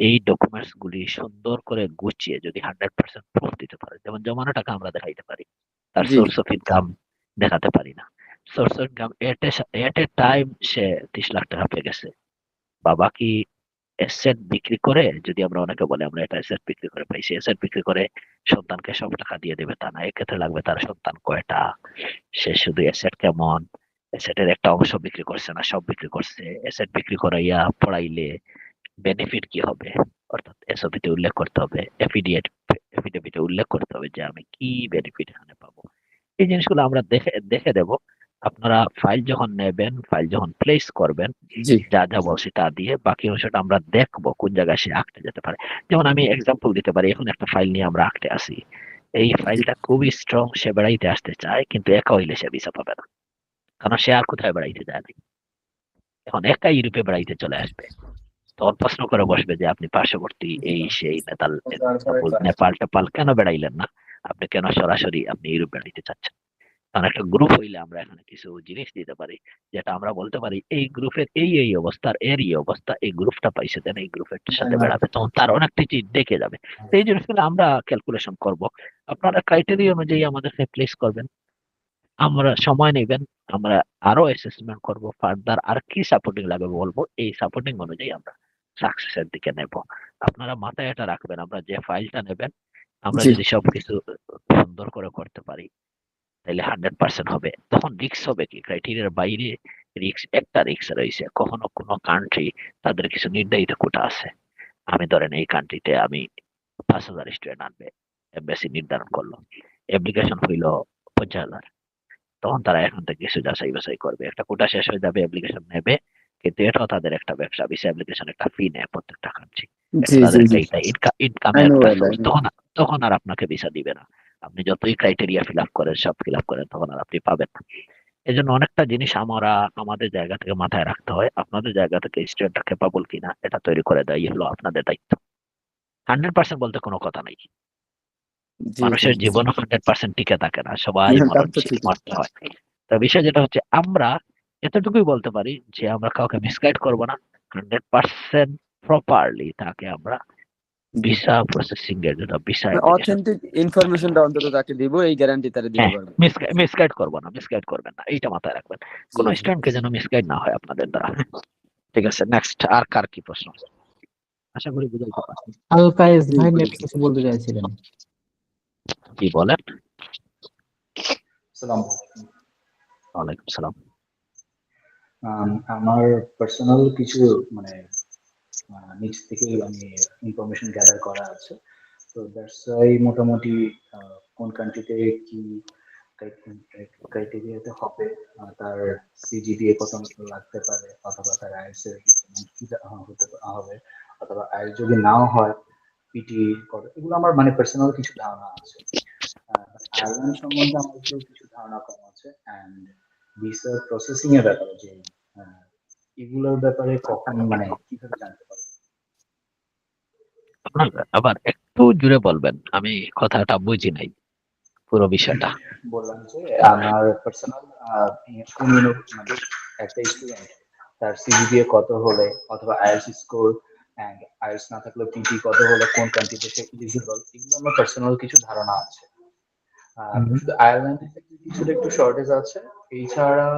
এই ডকুমেন্টস গুলি সুন্দর করে গুছিয়ে যদি 100% প্রুফ দিতে পারে, যেমন জমানো টাকা আমরা দেখাইতে পারি, তার জি সোর্স অফ ইনকাম দেখাতে পারি না, source of income at a time সে 30 লাখ টাকা পেয়ে গেছে, বা বাকি এসেট বিক্রি করে, যদি আমরা অনেকে বলে আমরা এটা এসেট বিক্রি করে পাইছি, এসেট বিক্রি করে সন্তানকে সব টাকা দিয়ে দেবে তা না, এক্ষেত্রে লাগবে তার সন্তান কয়টা, সে শুধু এসেট কেমন, এসেটের একটা অংশ বিক্রি করছে না সব বিক্রি করছে, এসেট বিক্রি করাইয়া পড়াইলে বেনিফিট কি হবে, অর্থাৎ এসওপিতে উল্লেখ করতে হবে, এফিডেভিটে উল্লেখ করতে হবে যে আমি কি বেনিফিট এখানে পাবো। এই জিনিসগুলো আমরা দেখে দেখে দেব। আপনারা ফাইল যখন নেবেন, ফাইল যখন প্লেস করবেন, জি যা যা বলছি তা দিয়ে বাকি অংশটা আমরা দেখবো কোন জায়গায় সে আঁকতে যেতে পারে। যেমন আমি এক্সাম্পল দিতে পারি, এখন একটা ফাইল নিয়ে আমরা আঁকতে আসি, এই ফাইলটা খুবই স্ট্রং, সে বেড়াইতে আসতে চায় কিন্তু একা হইলে সে ভিসা পাবে না, কারণ সে আর কোথায় বেড়াইতে যায় না। এখন একা ইউরোপে বেড়াইতে চলে আসবে, তখন প্রশ্ন করে বসবে যে আপনি পার্শ্ববর্তী এই সেই নেপাল, সাপোজ নেপাল টেপাল কেন বেড়াইলেন না, আপনি কেন সরাসরি আপনি ইউরোপ বেড়াইতে চাচ্ছেন। কারণ একটা গ্রুপ হইলে আমরা এখানে কিছু জিনিস দিতে পারি, যেটা আমরা বলতে পারি এই গ্রুপের এই এই অবস্থার এর এই অবস্থা, এই গ্রুপটা পাইছে দেন এই গ্রুপের সাথে বেড়াবে, তখন তার অনেক কিছু দেখে যাবে। তো এই জিনিসগুলো আমরা ক্যালকুলেশন করব, আপনারা ক্রাইটেরিয়া অনুযায়ী আমাদেরকে প্লেস করবেন, আমরা সময় নেবেন, আমরা আরো অ্যাসেসমেন্ট করব, ফার্দার আর কি সাপোর্টিং লাগবে বলবো, এই সাপোর্টিং অনুযায়ী আমরা সাকসেসের দিকে নেব। আপনারা মাথায় এটা রাখবেন, আমরা যে ফাইলটা নেবেন, আমরা জি যদি সবকিছু সুন্দর করে করতে পারি তাহলে 100% হবে। তখন রিস্ক হবে কি, ক্রাইটেরিয়ার বাইরে রিস্ক, একটা রিস্ক রয়েছে, কখনো কোনো কান্ট্রি তাদের কিছু নির্ধারিত কোটা আছে, আমি ধরেন এই কান্ট্রিতে আমি 5,000 স্টুডেন্ট আনবে, এমবাসি নির্ধারণ করলো, অ্যাপ্লিকেশন হইলো 50,000, তখন তারা এখান থেকে কিছু যাচাই বাছাই করবে, একটা কোটা শেষ হয়ে যাবে, অ্যাপ্লিকেশন নেবে, কিন্তু এটাও তাদের একটা ব্যবসা, ভিসা অ্যাপ্লিকেশন একটা ফি নেয় প্রত্যেকটা কান্ট্রি, এটা জি তাদের জি একটা জি ইনকামের I know একটা that, I সোর্স, know. তখন আর আপনাকে ভিসা দিবে না। আপনি যতই ক্রাইটেরিয়া ফিল আপ করেন, সব ফিল আপ করেন, তখন আর আপনি পাবেন না। এই জন্য অনেকটা জিনিস আমরা আমাদের জায়গা থেকে মাথায় রাখতে হয়, আপনাদের জায়গা থেকে স্টুডেন্টটা ক্যাপাবল কিনা এটা তৈরি করে দেয় হলো আপনাদের দায়িত্ব। 100% বলতে কোনো কথা নাই, জি মানুষের জি জীবনও 100% টিকে থাকে না, সবাই তা মরণ তো ঠিক মরতে হয়। তো বিষয় যেটা হচ্ছে, আমরা এতটুকুই বলতে পারি যে আমরা কাউকে মিসগাইড করব না, 100% প্রপারলি তাকে আমরা ভিসা প্রসেসিং এর জন্য ভিসা অ্যাপ্লিকেশন, অথেন্টিক ইনফরমেশনটা অন্তত তাকে দিব, এই গ্যারান্টি তারা দিতে হ্যাঁ, পারবে। মিসগাইড করবো না, মিসগাইড করবেন না, এইটা মাথায় রাখবেন, জি কোনো জি স্টুডেন্টকে যেন মিসগাইড না হয় আপনাদের দ্বারা। ঠিক আছে, নেক্সট আর কার কি প্রশ্ন? আশা করি বুঝাইতে পারছি। আলকায়েস জি ভাই জি আপনি কিছু বলতে চাইছিলেন? কি বলেন? সালাম। ওয়ালাইকুম সালাম। আমার পার্সোনাল কিছু মানে নিজ থেকে আমি ইনফরমেশন গ্যাদার করা আছে, তো দ্যাটস ওয়াই মোটামুটি কোন কান্ট্রিতে কি ক্রাইটেরিয়াতে হবে, তার সিজিপিএ কত লাগতে পারে, অথবা তার আইএলটিএস এর কি হতে হবে, অথবা আইএলটিএস যদি নাও হয় পিটি কত, এগুলো আমার মানে পার্সোনাল কিছু ধারণা আছে। আয়ারল্যান্ড সম্বন্ধে আমার একটু কিছু ধারণা কম আছে, অ্যান্ড ভিসা প্রসেসিং এর ব্যাপারে যে এগুলোর ব্যাপারে কখন মানে কিভাবে জানতে পারবো। আপনার আবার একটু জুড়ে বলবেন, আমি কথাটা বুঝি নাই পুরো বিষয়টা। বললাম যে আমার পার্সোনাল মানে একটা স্টুডেন্ট তার সিজিপিএ কত হলে, অথবা আইএলটিএস স্কোর এন্ড আইএলটিএস না থাকলে পিটি কত হলে কোন কান্ট্রিতে সে এলিজিবল, এগুলো আমার পার্সোনাল কিছু ধারণা আছে। শুধু আয়ারল্যান্ডের ক্ষেত্রে কিছুটা একটু শর্টেজ আছে, এছাড়া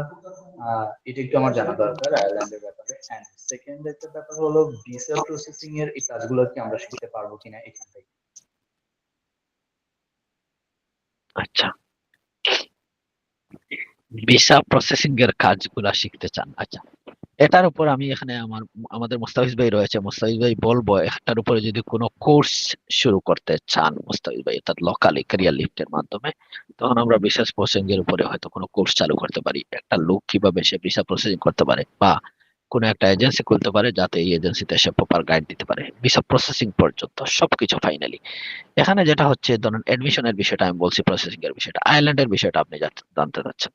এটা একটু আমার জানা দরকার আয়ারল্যান্ডের ব্যাপারে। এন্ড সেকেন্ড একটা ব্যাপার হলো ভিসা প্রসেসিং এর এই কাজগুলো কি আমরা শিখতে পারবো কিনা এখান থেকে। আচ্ছা, ভিসা প্রসেসিং এর কাজগুলা শিখতে চান, আচ্ছা, এটার উপর আমি এখানে আমাদের মুস্তাফিজ ভাই রয়েছে, মুস্তাফিজ ভাই বলবো এটার উপরে যদি কোনো কোর্স শুরু করতে চান মুস্তাফিজ ভাই, অর্থাৎ লোকালি ক্যারিয়ার লিফটের মাধ্যমে, তখন আমরা ভিসা প্রসেসিং এর উপরে হয়তো কোনো কোর্স চালু করতে পারি, একটা লোক কিভাবে সে ভিসা প্রসেসিং করতে পারে, বা কোনো একটা এজেন্সি খুলতে পারে যাতে এই এজেন্সিতে সে প্রপার গাইড দিতে পারে ভিসা প্রসেসিং পর্যন্ত সবকিছু ফাইনালি। এখানে যেটা হচ্ছে ধরুন এডমিশনের বিষয়টা আমি বলছি, প্রসেসিং এর বিষয়টা, আয়ারল্যান্ডের বিষয়টা আপনি জানতে চাচ্ছেন,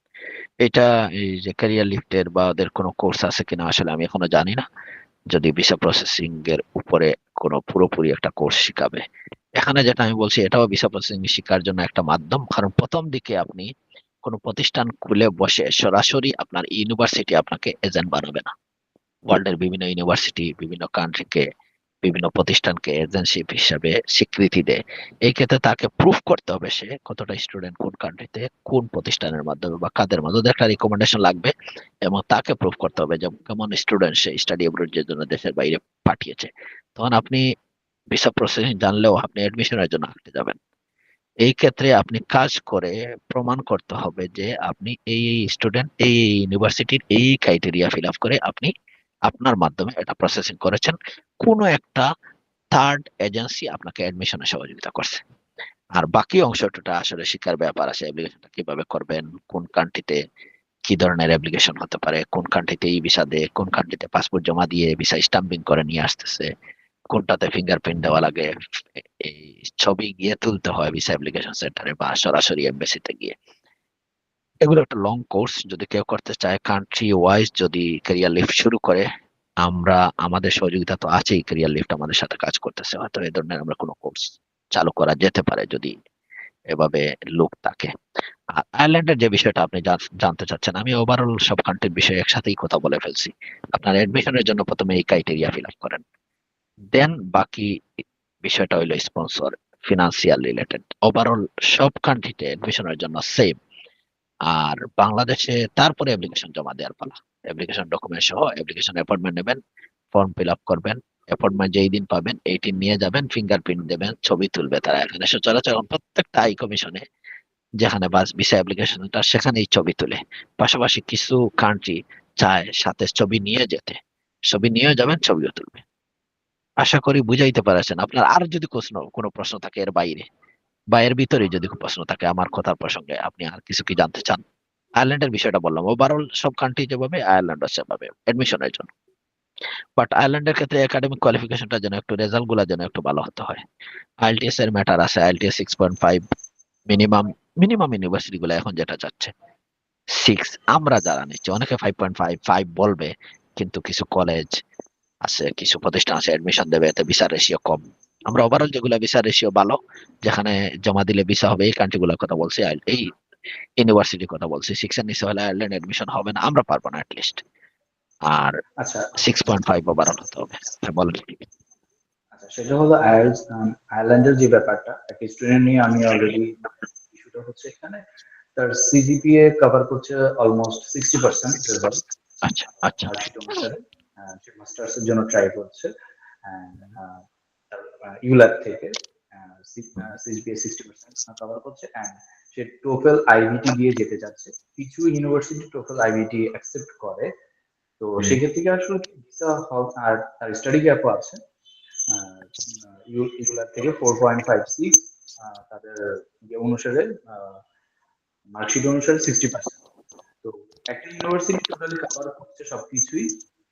এটা এই যে ক্যারিয়ার লিফটের বা ওদের কোনো কোর্স আছে কিনা আসলে আমি এখনো জানি না, যদি ভিসা প্রসেসিং এর উপরে কোনো পুরোপুরি একটা কোর্স শিখাবে। এখানে যেটা আমি বলছি এটাও ভিসা প্রসেসিং শেখার জন্য একটা মাধ্যম, কারণ প্রথম দিকে আপনি কোনো প্রতিষ্ঠান খুলে বসে সরাসরি আপনার ইউনিভার্সিটি আপনাকে এজেন্ট বানাবে না, ওয়ার্ল্ডের বিভিন্ন ইউনিভার্সিটি বিভিন্ন কান্ট্রিকে বিভিন্ন প্রতিষ্ঠানকে এজেন্সিপ হিসাবে স্বীকৃতি দেয়। এই ক্ষেত্রে তাকে প্রুফ করতে হবে সে কতটা স্টুডেন্ট কোন কান্ট্রিতে কোন প্রতিষ্ঠানের মাধ্যমে বা কাদের মাধ্যমে, একটা রিকমেন্ডেশন লাগবে, এবং তাকে প্রুফ করতে হবে যে কেমন স্টুডেন্ট সে স্টাডি অ্যাব্রোড এর জন্য দেশের বাইরে পাঠিয়েছে। তখন আপনি ভিসা প্রসেসিং জানলেও আপনি এডমিশনের জন্য আটকে যাবেন। এই ক্ষেত্রে আপনি কাজ করে প্রমাণ করতে হবে যে আপনি এই স্টুডেন্ট এই ইউনিভার্সিটির এই ক্রাইটেরিয়া ফিল আপ করে আপনি আপনার মাধ্যমে এটা প্রসেসিং করেছেন, কোনো একটা থার্ড এজেন্সি আপনাকে অ্যাডমিশনে সহযোগিতা করছে। আর বাকি অংশটা আসলে শিক্ষার ব্যাপার আছে, অ্যাপ্লিকেশনটা কিভাবে করবেন, কোন কান্ট্রিতে কি ধরনের অ্যাপ্লিকেশন হতে পারে, কোন কান্ট্রিতে ই ভিসা দেয়, কোন কান্ট্রিতে পাসপোর্ট জমা দিয়ে ভিসা স্টাম্পিং করে নিয়ে আসতেছে, কোনটাতে ফিঙ্গারপ্রিন্ট দেওয়া লাগে, এই ছবি গিয়ে তুলতে হয় ভিসা অ্যাপ্লিকেশন সেন্টারে বা সরাসরি এমবাসিতে গিয়ে। এগুলো একটা লং কোর্স, যদি কেউ করতে চায় কান্ট্রি ওয়াইজ যদি ক্যারিয়ার লিফট শুরু করে, আমরা আমাদের সহযোগিতা তো আছেই, ক্যারিয়ার লিফট আমাদের সাথে কাজ করতেছে, হয়তো এই ধরনের আমরা কোনো কোর্স চালু করা যেতে পারে যদি এভাবে লোক থাকে। আর আয়ারল্যান্ডের যে বিষয়টা আপনি জানতে চাচ্ছেন, আমি ওভারঅল সব কান্ট্রির বিষয়ে একসাথেই কথা বলে ফেলছি। আপনার এডমিশনের জন্য প্রথমে এই ক্রাইটেরিয়া ফিল আপ করেন, দেন বাকি বিষয়টা হইলো স্পন্সর, ফিনান্সিয়াল রিলেটেড। ওভারঅল সব কান্ট্রিতে এডমিশনের জন্য সেম। আর বাংলাদেশে তারপরে অ্যাপ্লিকেশন জমা দেওয়ার পালা, অ্যাপ্লিকেশন ডকুমেন্ট সহ অ্যাপ্লিকেশন অ্যাপয়েন্টমেন্ট নেবেন, ফর্ম ফিল আপ করবেন, অ্যাপয়েন্টমেন্ট যেই দিন পাবেন এইদিন নিয়ে যাবেন, ফিঙ্গারপ্রিন্ট দেবেন, ছবি তুলবে তারা। এখানে সচরাচর এখন প্রত্যেকটা হাই কমিশনে যেখানে বাস ভিসা অ্যাপ্লিকেশনটা সেখানেই ছবি তুলে। পাশাপাশি কিছু কান্ট্রি চায় সাথে ছবি নিয়ে যেতে, ছবি নিয়ে যাবেন, ছবিও তুলবে। আশা করি বুঝাইতে পারছেন। আপনার আর যদি কোনো প্রশ্ন থাকে এর বাইরে বা এর ভিতরে যদি কোনো প্রশ্ন থাকে আমার কথার প্রসঙ্গে, আপনি আর কিছু কি জানতে চান? আয়ারল্যান্ডের বিষয়টা বললাম, ওভারঅল সব কান্ট্রি যেভাবে আয়ারল্যান্ডও সেভাবে এডমিশনের জন্য। বাট আয়ারল্যান্ডের ক্ষেত্রে একাডেমিক কোয়ালিফিকেশনটা যেন একটু, রেজাল্ট গুলা যেন একটু ভালো হতে হয়। আইএলটিএস এর ম্যাটার আছে, আইএলটিএস 6.5 মিনিমাম, মিনিমাম ইউনিভার্সিটি গুলো এখন যেটা যাচ্ছে 6। আমরা যারা নিচ্ছি অনেকে 5.5 5 বলবে, কিন্তু কিছু কলেজ আছে, কিছু প্রতিষ্ঠান আছে অ্যাডমিশন দেবে, এতে ভিসা রেশিও কম। আমরা ওভারঅল যেগুলো ভিসা রেশিও ভালো, যেখানে জমা দিলে ভিসা হবে, এই কান্ট্রি গুলোর কথা বলছি, এই ইউনিভার্সিটির কথা বলছি। 6 এর নিচে হলে আয়ারল্যান্ড এডমিশন হবে না, আমরা পারবো না অ্যাটলিস্ট। আর আচ্ছা 6.5 ওভারঅল হতে হবে। হ্যাঁ, বলেন। আচ্ছা, সেটা হলো আয়ারল্যান্ডের যে ব্যাপারটা, একটা স্টুডেন্ট নিয়ে আমি অলরেডি, ইস্যুটা হচ্ছে এখানে তার সিজিপিএ কভার করছে অলমোস্ট 60% রেজাল্ট আচ্ছা আচ্ছা মার্কশিট অনুসারে। সে মাস্টার্স এর জন্য ট্রাই করছে ইউল্যাব থেকে, সিজিপিএ 60% কভার করছে, এন্ড সে টোফেল আইবিটি দিয়ে যেতে চাচ্ছে। কিছু ইউনিভার্সিটি টোফেল আইবিটি অ্যাকসেপ্ট করে, তো সেক্ষেত্রে কি আসলে ভিসা আর তার স্টাডি গ্যাপও আছে। ইউল্যাব থেকে 4.56 তাদের ইয়ে অনুসারে, মার্কশিট অনুসারে 60%। তো একটা ইউনিভার্সিটি টোটালি কভার করছে সবকিছুই।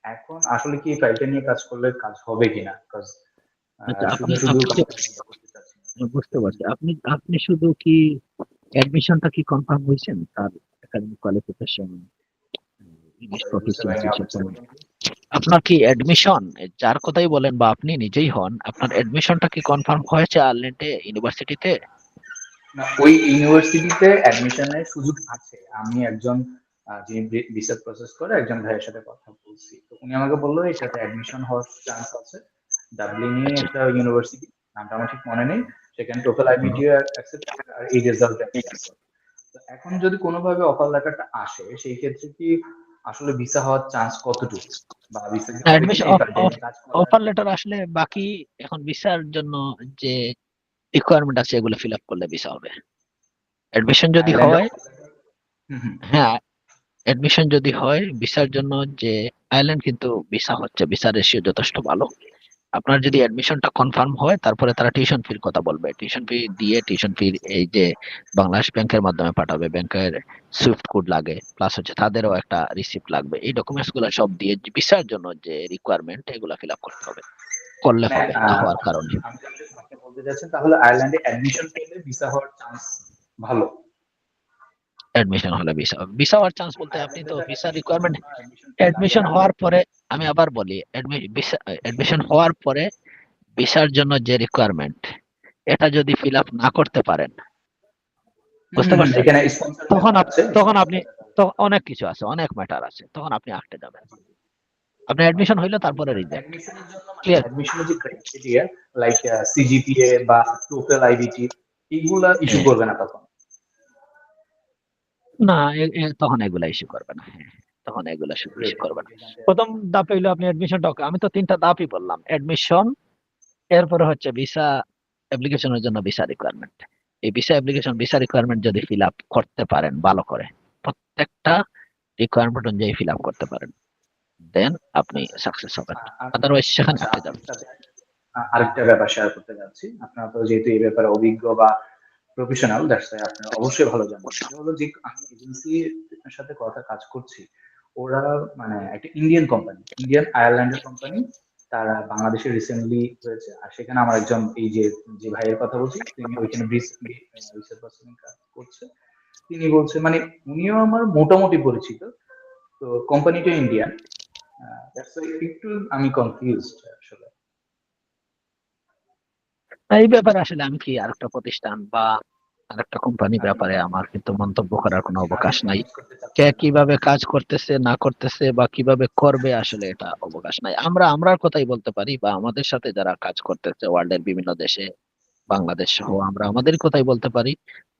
এখন আসলে কি এই ক্রাইটেরিয়া নিয়ে কাজ করলে কাজ হবে কিনা, বিকজ আচ্ছা, শুধু আপনি শুধু আপনি করতে চাচ্ছি না। বুঝতে পারছি, আপনি আপনি শুধু কি অ্যাডমিশনটা কি কনফার্ম হয়েছেন, তার একাডেমিক কোয়ালিফিকেশন, ইংলিশ Sorry, বুঝতে পারিনি, প্রফিসিয়েন্সি আপনি সব? বলবেন কি? আপনার কি অ্যাডমিশন, যার কথাই বলেন বা আপনি নিজেই হন, আপনার অ্যাডমিশনটা কি কনফার্ম হয়েছে আয়ারল্যান্ডে ইউনিভার্সিটিতে? না, ওই ইউনিভার্সিটিতে অ্যাডমিশনের সুযোগ আছে। আমি একজন যিনি ভিসা প্রসেস করে একজন ভাইয়ের সাথে কথা বলছি, তো উনি আমাকে বললো এটাতে অ্যাডমিশন হওয়ার চান্স আছে। ডাবলিনে আচ্ছা। একটা ইউনিভার্সিটি, নামটা আমার ঠিক মনে নেই, সেখানে টোটাল আইবিটি অ্যাকসেপ্ট আর এই রেজাল্ট তো এখন যদি কোনোভাবে অফার লেটারটা আসে, সেই ক্ষেত্রে কি আসলে ভিসা হওয়ার চান্স কতটুকু, বা ভিসা কি হবে কিনা অ্যাডমিশন এই ক্রাইটেরিয়া কাজ করে? অফার লেটার আসলে বাকি এখন ভিসার জন্য যে রিকোয়ারমেন্ট আছে এগুলো ফিল আপ করলে ভিসা হবে। অ্যাডমিশন যদি আয়ারল্যান্ডে হয়, হ্যাঁ, অ্যাডমিশন যদি হয় ভিসার জন্য, যে আয়ারল্যান্ড কিন্তু ভিসা হচ্ছে, ভিসা রেশিও যথেষ্ট ভালো। আপনার যদি অ্যাডমিশনটা কনফার্ম হয়, তারপরে তারা টিউশন ফির কথা বলবে, টিউশন ফি দিয়ে, টিউশন ফি এই যে বাংলাদেশ ব্যাংকের মাধ্যমে পাঠাবে, ব্যাংকের সুইফট কোড লাগে, প্লাস হচ্ছে তাদেরও একটা রিসিপ্ট লাগবে। এই ডকুমেন্টস গুলো সব দিয়ে ভিসার জন্য যে রিকোয়ারমেন্ট এগুলা ফিল আপ করতে হবে, করলে মানে হবে, না হওয়ার কারণে। আমি আপনি বলতে চাচ্ছেন তাহলে আয়ারল্যান্ডে অ্যাডমিশন পেলে ভিসা হওয়ার চান্স ভালো? অ্যাডমিশন হলে ভিসা, ভিসা হওয়ার চান্স বলতে আপনি আয়ারল্যান্ডে তো তো ভিসা অ্যাডমিশনের রিকোয়ারমেন্ট, জন্য অ্যাডমিশন ফি লাগে অ্যাডমিশন না? হওয়ার পরে, আমি আবার বলি, অ্যাডমিশন হওয়ার পরে ভিসার জন্য যে রিকোয়ারমেন্ট, এটা যদি ফিল আপ না করতে পারেন, বুঝতে পারছেন, এখানে স্পন্সর তখন ব্যাপার আছে, তখন আপনি, স্পন্সর ব্যাপার তো আছে। অনেক কিছু আছে, অনেক ম্যাটার আছে, তখন আপনি আটকে যাবেন। আপনি অ্যাডমিশন হইলো তারপরে রিজেক্ট। অ্যাডমিশনের জন্য মানে ক্লিয়ার? অ্যাডমিশনের যে ক্রাইটেরিয়া, লাইক সিজিপিএ বা টোটাল আইবিটি, এগুলা ইস্যু করবে না তখন? না, তখন এগুলা ইস্যু করবে না। হ্যাঁ, তখন এগুলা ইস্যু করবে না। প্রথম ধাপ হইলো আপনি অ্যাডমিশন আমি তো 3টা ধাপই বললাম, অ্যাডমিশন, এরপরে হচ্ছে ভিসা অ্যাপ্লিকেশনের জন্য ভিসা রিকোয়ারমেন্ট। এই ভিসা অ্যাপ্লিকেশন, ভিসা রিকোয়ারমেন্ট যদি ফিল আপ করতে পারেন ভালো করে, প্রত্যেকটা রিকোয়ারমেন্ট অনুযায়ী ফিল আপ করতে পারেন, দেন আপনি সাকসেস হবেন, আদারওয়াইজ সেখানে আচ্ছা, আটকে আপনার যাবেন। সাথে আরেকটা ব্যাপার শেয়ার করতে যাচ্ছি। আপনারা তো যেহেতু এই ব্যাপারে অভিজ্ঞ বা প্রফেশনাল, দ্যাটস ওয়াই আপনারা অবশ্যই ভালো জানেন। সেটা হলো যে আমি এজেন্সির সাথে কাজ করছি, ওরা মানে একটা ইন্ডিয়ান কোম্পানি, ইন্ডিয়ান আয়ারল্যান্ডের কোম্পানি, তারা বাংলাদেশে রিসেন্টলি হয়েছে। আর সেখানে আমার একজন এই যে যে ভাইয়ের কথা বলছি, তিনি ওইখানে রিসার্চ পার্সন করছে। তিনি বলছে মানে উনিও আমার মোটামুটি পরিচিত, তো কোম্পানিটা ইন্ডিয়ান, দ্যাটস ওয়াই একটু আমি কনফিউজড আসলে। এই ব্যাপারে আসলে আমি কি আরেকটা প্রতিষ্ঠান বা আরেকটা কোম্পানি ব্যাপারে আমার কিন্তু মন্তব্য করার কোনো অবকাশ নাই। কে কিভাবে কাজ করতেছে না করতেছে বা কিভাবে করবে আসলে এটা অবকাশ নাই। আমরার কথাই বলতে পারি, বা আমাদের সাথে যারা কাজ করতেছে ওয়ার্ল্ডের বিভিন্ন দেশে, বাংলাদেশ সহ আমরা আমাদের কথাই বলতে পারি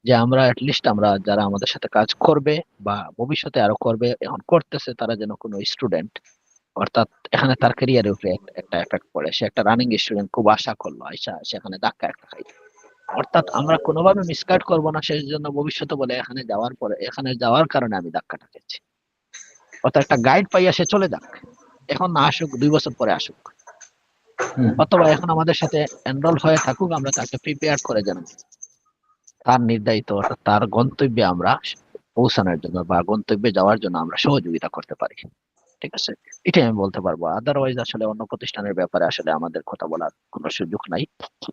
যে আমরা অ্যাটলিস্ট আমরা যারা আমাদের সাথে কাজ করবে বা ভবিষ্যতে আরো করবে, এখন করতেছে, তারা যেন কোনো স্টুডেন্ট, অর্থাৎ এখানে তার ক্যারিয়ারের উপরে একটা এফেক্ট পড়ে। সে একটা রানিং স্টুডেন্ট খুব আশা করলো, আইসা সেখানে ধাক্কা একটা খাই। অর্থাৎ আমরা কোনোভাবে মিসগাইড করবো না, সেই জন্য ভবিষ্যতে বলে এখানে যাওয়ার কারণে আমি ধাক্কাটা খেয়েছি। অর্থাৎ একটা গাইড পাইয়া সে চলে যাক, এখন না আসুক, 2 বছর পরে আসুক, অথবা এখন আমাদের সাথে এনরোল হয়ে থাকুক, আমরা তাকে প্রিপেয়ার করে যেন তার নির্ধারিত অর্থাৎ তার গন্তব্যে আমরা পৌঁছানোর জন্য বা গন্তব্যে যাওয়ার জন্য আমরা সহযোগিতা করতে পারি। ঠিক আছে, এটাই আমি বলতে পারবো। আদারওয়াইজ আসলে অন্য প্রতিষ্ঠানের ব্যাপারে আসলে আমাদের কথা বলার কোনো সুযোগ নাই,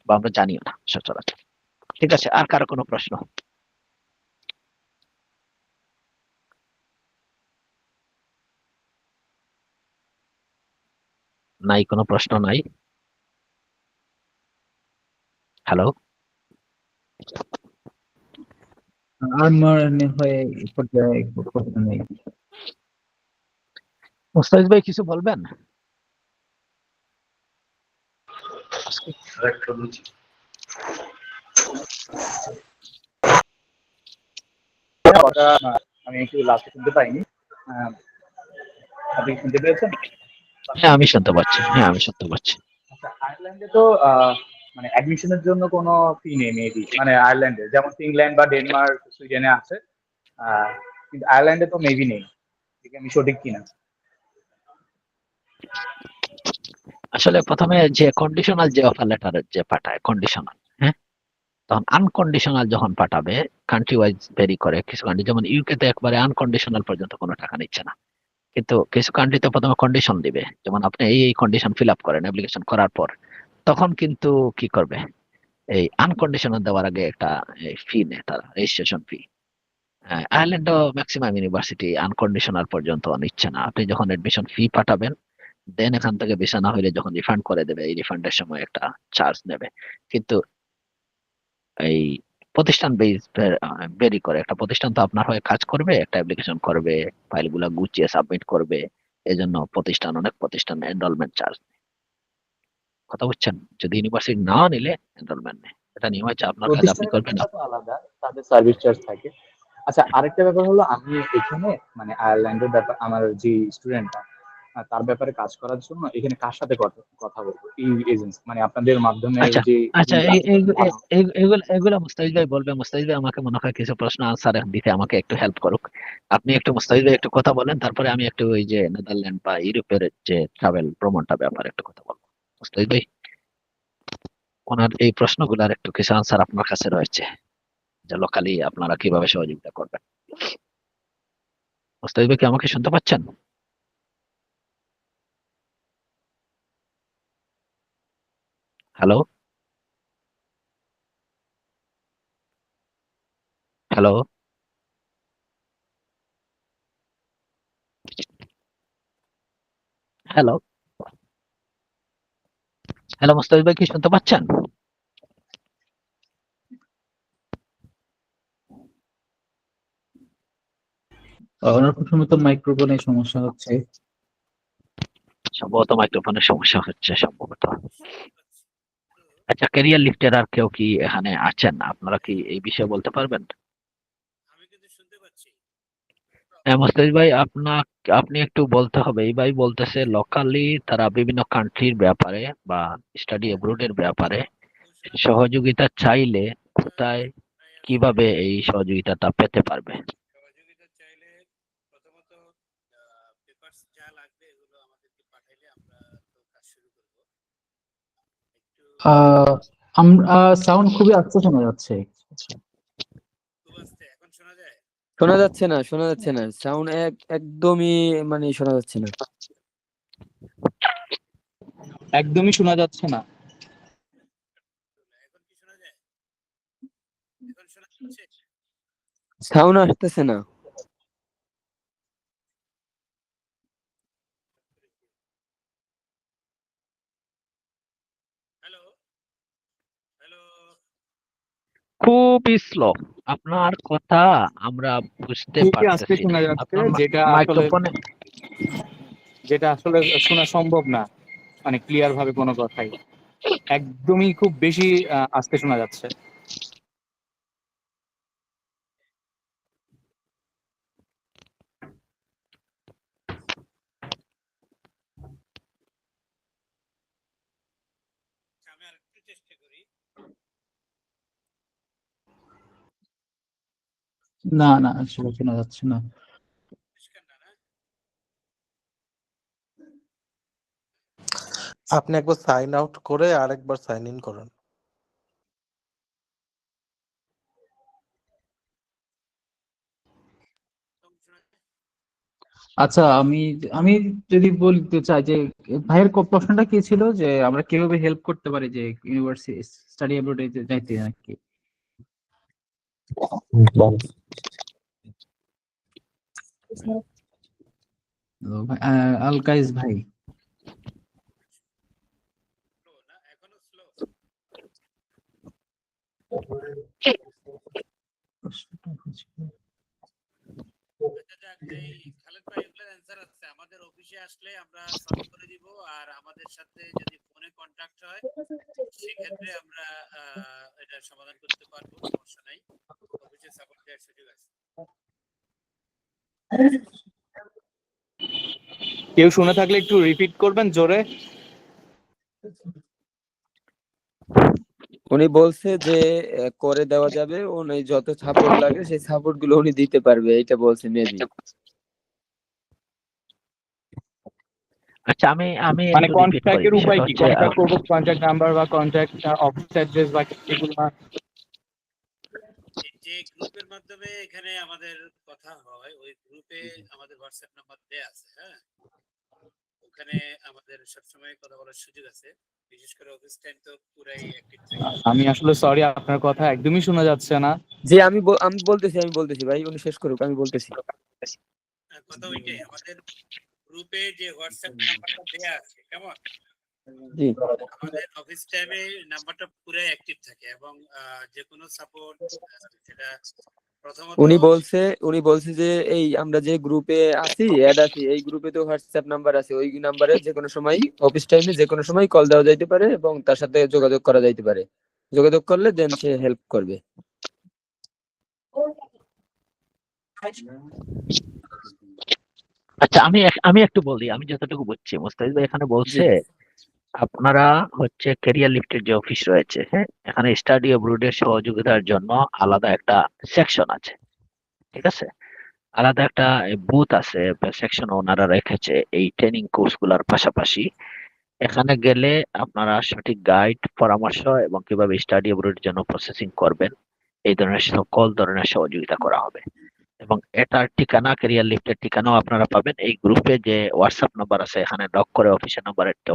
বা আমরা জানিও না সচরাচর। ঠিক আছে, আর কারো কোনো প্রশ্ন? নাই, কোনো প্রশ্ন নাই। হ্যালো, আর মনে হয় এই পর্যায়ে প্রশ্ন নেই। মুস্তাফিজ ভাই কিছু বলবেন? আমি একটু লাস্টে শুনতে পাইনি, আপনি শুনতে পেরেছেন? হ্যাঁ আমি শুনতে পাচ্ছি, হ্যাঁ আমি শুনতে পাচ্ছি। আচ্ছা, আয়ারল্যান্ডে তো মানে অ্যাডমিশনের জন্য কোনো ফি নেই মেবি, মানে আয়ারল্যান্ডে যেমন ফিনল্যান্ড বা ডেনমার্ক সুইডেনে আছে, কিন্তু আয়ারল্যান্ডে তো মেবি নেই, ঠিক আমি সঠিক কিনা? আসলে প্রথমে যে কন্ডিশনাল যে অফার লেটার যে পাঠায় কন্ডিশনাল, হ্যাঁ, তখন আনকন্ডিশনাল যখন পাঠাবে, কান্ট্রি ওয়াইজ ভেরি করে। কিছু কান্ট্রি যেমন ইউকে তে একবারে আনকন্ডিশনাল পর্যন্ত কোনো টাকা নিচ্ছে না, কিন্তু কিছু কান্ট্রিতে প্রথমে কন্ডিশন দিবে, যেমন আপনি এই কন্ডিশন ফিল আপ করেন অ্যাপ্লিকেশন করার পর, তখন কিন্তু কি করবে, এই আনকন্ডিশনাল দেওয়ার আগে একটা ফি নেয় তারা, রেজিস্ট্রেশন ফি। আয়ারল্যান্ডও ম্যাক্সিমাম ইউনিভার্সিটি আনকন্ডিশনাল পর্যন্ত নিচ্ছে না। আপনি যখন এডমিশন ফি পাঠাবেন, দেন এখান থেকে ভিসা না হইলে যখন রিফান্ড করে দেবে, এই রিফান্ডের সময় একটা চার্জ নেবে। কিন্তু এই প্রতিষ্ঠান বেস বেরি করে, একটা প্রতিষ্ঠান তো আপনার হয়ে কাজ করবে, একটা অ্যাপ্লিকেশন করবে, ফাইলগুলো গুছিয়ে সাবমিট করবে, এজন্য অনেক প্রতিষ্ঠান এনরোলমেন্ট চার্জ। কথা বুঝছেন? যদি ইউনিভার্সিটি না নিলে এনরোলমেন্ট নেই, এটা নিয়ম হচ্ছে, আপনার কাজ আপনি প্রতিষ্ঠানের করবেন না। ব্যাপারটা তো আলাদা, তাদের সার্ভিস চার্জ থাকে। আচ্ছা, আরেকটা ব্যাপার হলো আমি এখানে মানে আয়ারল্যান্ডের ব্যাপার আমার যে স্টুডেন্টটা, তার ব্যাপারে কাজ করার জন্য এখানে কার সাথে কথা বলবো, এই এজেন্সি মানে আপনাদের মাধ্যমে আচ্ছা যে আচ্ছা, এগুলো মুস্তাফিজ ভাই বলবে। মুস্তাফিজ ভাই আমাকে মনে হয় কিছু প্রশ্ন আনসার দিতে আমাকে একটু হেল্প করুক। আপনি একটু মুস্তাফিজ ভাই একটু কথা বলেন, তারপরে আমি একটু ওই যে নেদারল্যান্ড বা ইউরোপের যে ট্রাভেল ভ্রমণটা ব্যাপারে একটু কথা বলবো। মুস্তাফিজ ভাই, ওনার এই প্রশ্নগুলার একটু কিছু আনসার আপনার কাছে রয়েছে, যে লোকালি আপনারা কিভাবে সহযোগিতা করবেন। মুস্তাফিজ ভাই কি আমাকে শুনতে পাচ্ছেন? Hello, hello, hello, hello, Mustafiz ভাই কি শুনতে পাচ্ছেন? ওনার প্রথমত মাইক্রোফোনের সমস্যা হচ্ছে। সম্ভবত মাইক্রোফোনের সমস্যা হচ্ছে সম্ভবত। আচ্ছা, ক্যারিয়ার লিফটের আর কেউ কি এখানে আছেন? আপনারা কি এই বিষয়ে বলতে পারবেন? আমি কিন্তু শুনতে পাচ্ছি। হ্যাঁ মুস্তাফিজ ভাই, আপনি একটু বলতে হবে। এই ভাই বলতেছে লোকালি তারা বিভিন্ন কান্ট্রির ব্যাপারে বা স্টাডি অ্যাব্রোড এর ব্যাপারে সহযোগিতা চাইলে কোথায় কিভাবে এই সহযোগিতাটা পেতে পারবে। সহযোগিতা চাইলে প্রথমত পেপারস যা লাগবে এগুলো আমাদেরকে পাঠাইলে আমরা তো কাজ শুরু করব। একটু আমরা সাউন্ড খুবই আস্তে শোনা যাচ্ছে। শোনা যাচ্ছে না, শোনা যাচ্ছে না, সাউন্ড একদমই মানে শোনা যাচ্ছে না। একদমই শোনা যাচ্ছে না। এখন কি শোনা যায়? এখন শোনা যাচ্ছে? সাউন্ড আসতেছে না। Hello, hello. খুবই স্লো আপনার কথা, আমরা বুঝতে খুবই আস্তে পারতেছি না। শোনা যাচ্ছে, আপনার মাইক্রোফোনে যেটা আসলে শোনা সম্ভব না, মানে ক্লিয়ার ভাবে কোনো কথাই। একদমই খুব বেশি আস্তে শোনা যাচ্ছে। আমি আরেকটু চেষ্টা করি। না না, আসলে শোনা যাচ্ছে না। পরিষ্কার না, না? আপনি একবার সাইন আউট করে আরেকবার সাইন ইন করেন। এখন শোনা যায়? আচ্ছা, আমি আমি যদি বলতে চাই যে ভাইয়ের প্রশ্নটা কি ছিল, যে আমরা কিভাবে হেল্প করতে পারি যে ইউনিভার্সিটি স্টাডি অ্যাব্রোডে যাইতে নাকি? আলকাইজ ভাই, স্লো না? এখনো স্লো? আচ্ছা যাক, এই খালেদ ভাই এগুলোর অ্যান্সার আছে। আমাদের অফিসে আসলে আমরা সলভ করে দিব, আর আমাদের সাথে যদি ফোনে কন্টাক্ট হয় সেক্ষেত্রে আমরা এটা সমাধান করতে পারবো, সমস্যা নাই। অফিসে সাপোর্ট দেওয়ার সুযোগ আছে। কেউ শুনে থাকলে একটু রিপিট করবেন জোরে। উনি বলছে যে করে দেওয়া যাবে, উনি যত সাপোর্ট লাগে সেই সাপোর্ট গুলো উনি দিতে পারবে, এটা বলছে মেবি। আচ্ছা, আমি আমি মানে একটু রিপিট করি। কন্ট্যাক্টের বিষয়টা উপায় কি? হচ্ছে কন্ট্যাক্ট করবো কন্ট্যাক্ট নাম্বার বা কন্ট্যাক্ট অফিস অ্যাড্রেস বা এগুলো? এই যে গ্রুপের মাধ্যমে এখানে আমাদের কথা হয়, ওই গ্রুপে আমাদের হোয়াটসঅ্যাপ নাম্বার দেয়া আছে। হ্যাঁ, ওখানে আমাদের সবসময় কথা বলার সুযোগ আছে। বিশেষ করে অফিস টাইম তো পুরাই অ্যাক্টিভ থাকে। আমি আসলে সরি, আপনার কথা একদমই শোনা যাচ্ছে না। যে আমি বলতেছি ভাই, উনি শেষ করুক, আমি বলতেছি। কথা ওইটাই, আমাদের গ্রুপে যে হোয়াটসঅ্যাপ নাম্বারটা দেয়া আছে, কেমন? জি, আমাদের অফিস টাইমে নাম্বারটা পুরাই অ্যাক্টিভ থাকে, এবং যে কোনো সাপোর্ট সেটা প্রথমত উনি বলছে যে এই আমরা যে গ্রুপে আছি, অ্যাড আছি, এই গ্রুপে তো হোয়াটসঅ্যাপ নাম্বার আছে, ওই নাম্বারে যে কোনো সময় অফিস টাইমে যে কোনো সময় কল দেওয়া যাইতে পারে এবং তার সাথে যোগাযোগ করা যাইতে পারে। যোগাযোগ করলে দেন সে হেল্প করবে। আচ্ছা, আমি একটু বলি, আমি যতটুকু বুঝছি মুস্তাফিজ ভাই এখানে জি, বলছে আপনারা হচ্ছে ক্যারিয়ার লিফটের যে অফিস রয়েছে, হ্যাঁ, এখানে স্টাডি অ্যাব্রোডের সহযোগিতার জন্য আলাদা একটা সেকশন আছে, ঠিক আছে? আলাদা একটা বুথ আছে, সেকশন ওনারা রেখেছে এই ট্রেনিং কোর্স গুলার পাশাপাশি। এখানে গেলে আপনারা সঠিক গাইড, পরামর্শ এবং কিভাবে স্টাডি অ্যাব্রোডের জন্য প্রসেসিং করবেন এই ধরনের সকল ধরনের সহযোগিতা করা হবে। এবং এটার ঠিকানা, ক্যারিয়ার লিফটের ঠিকানাও আপনারা পাবেন এই গ্রুপে। যে হোয়াটসঅ্যাপ নাম্বার আছে এখানে নক করে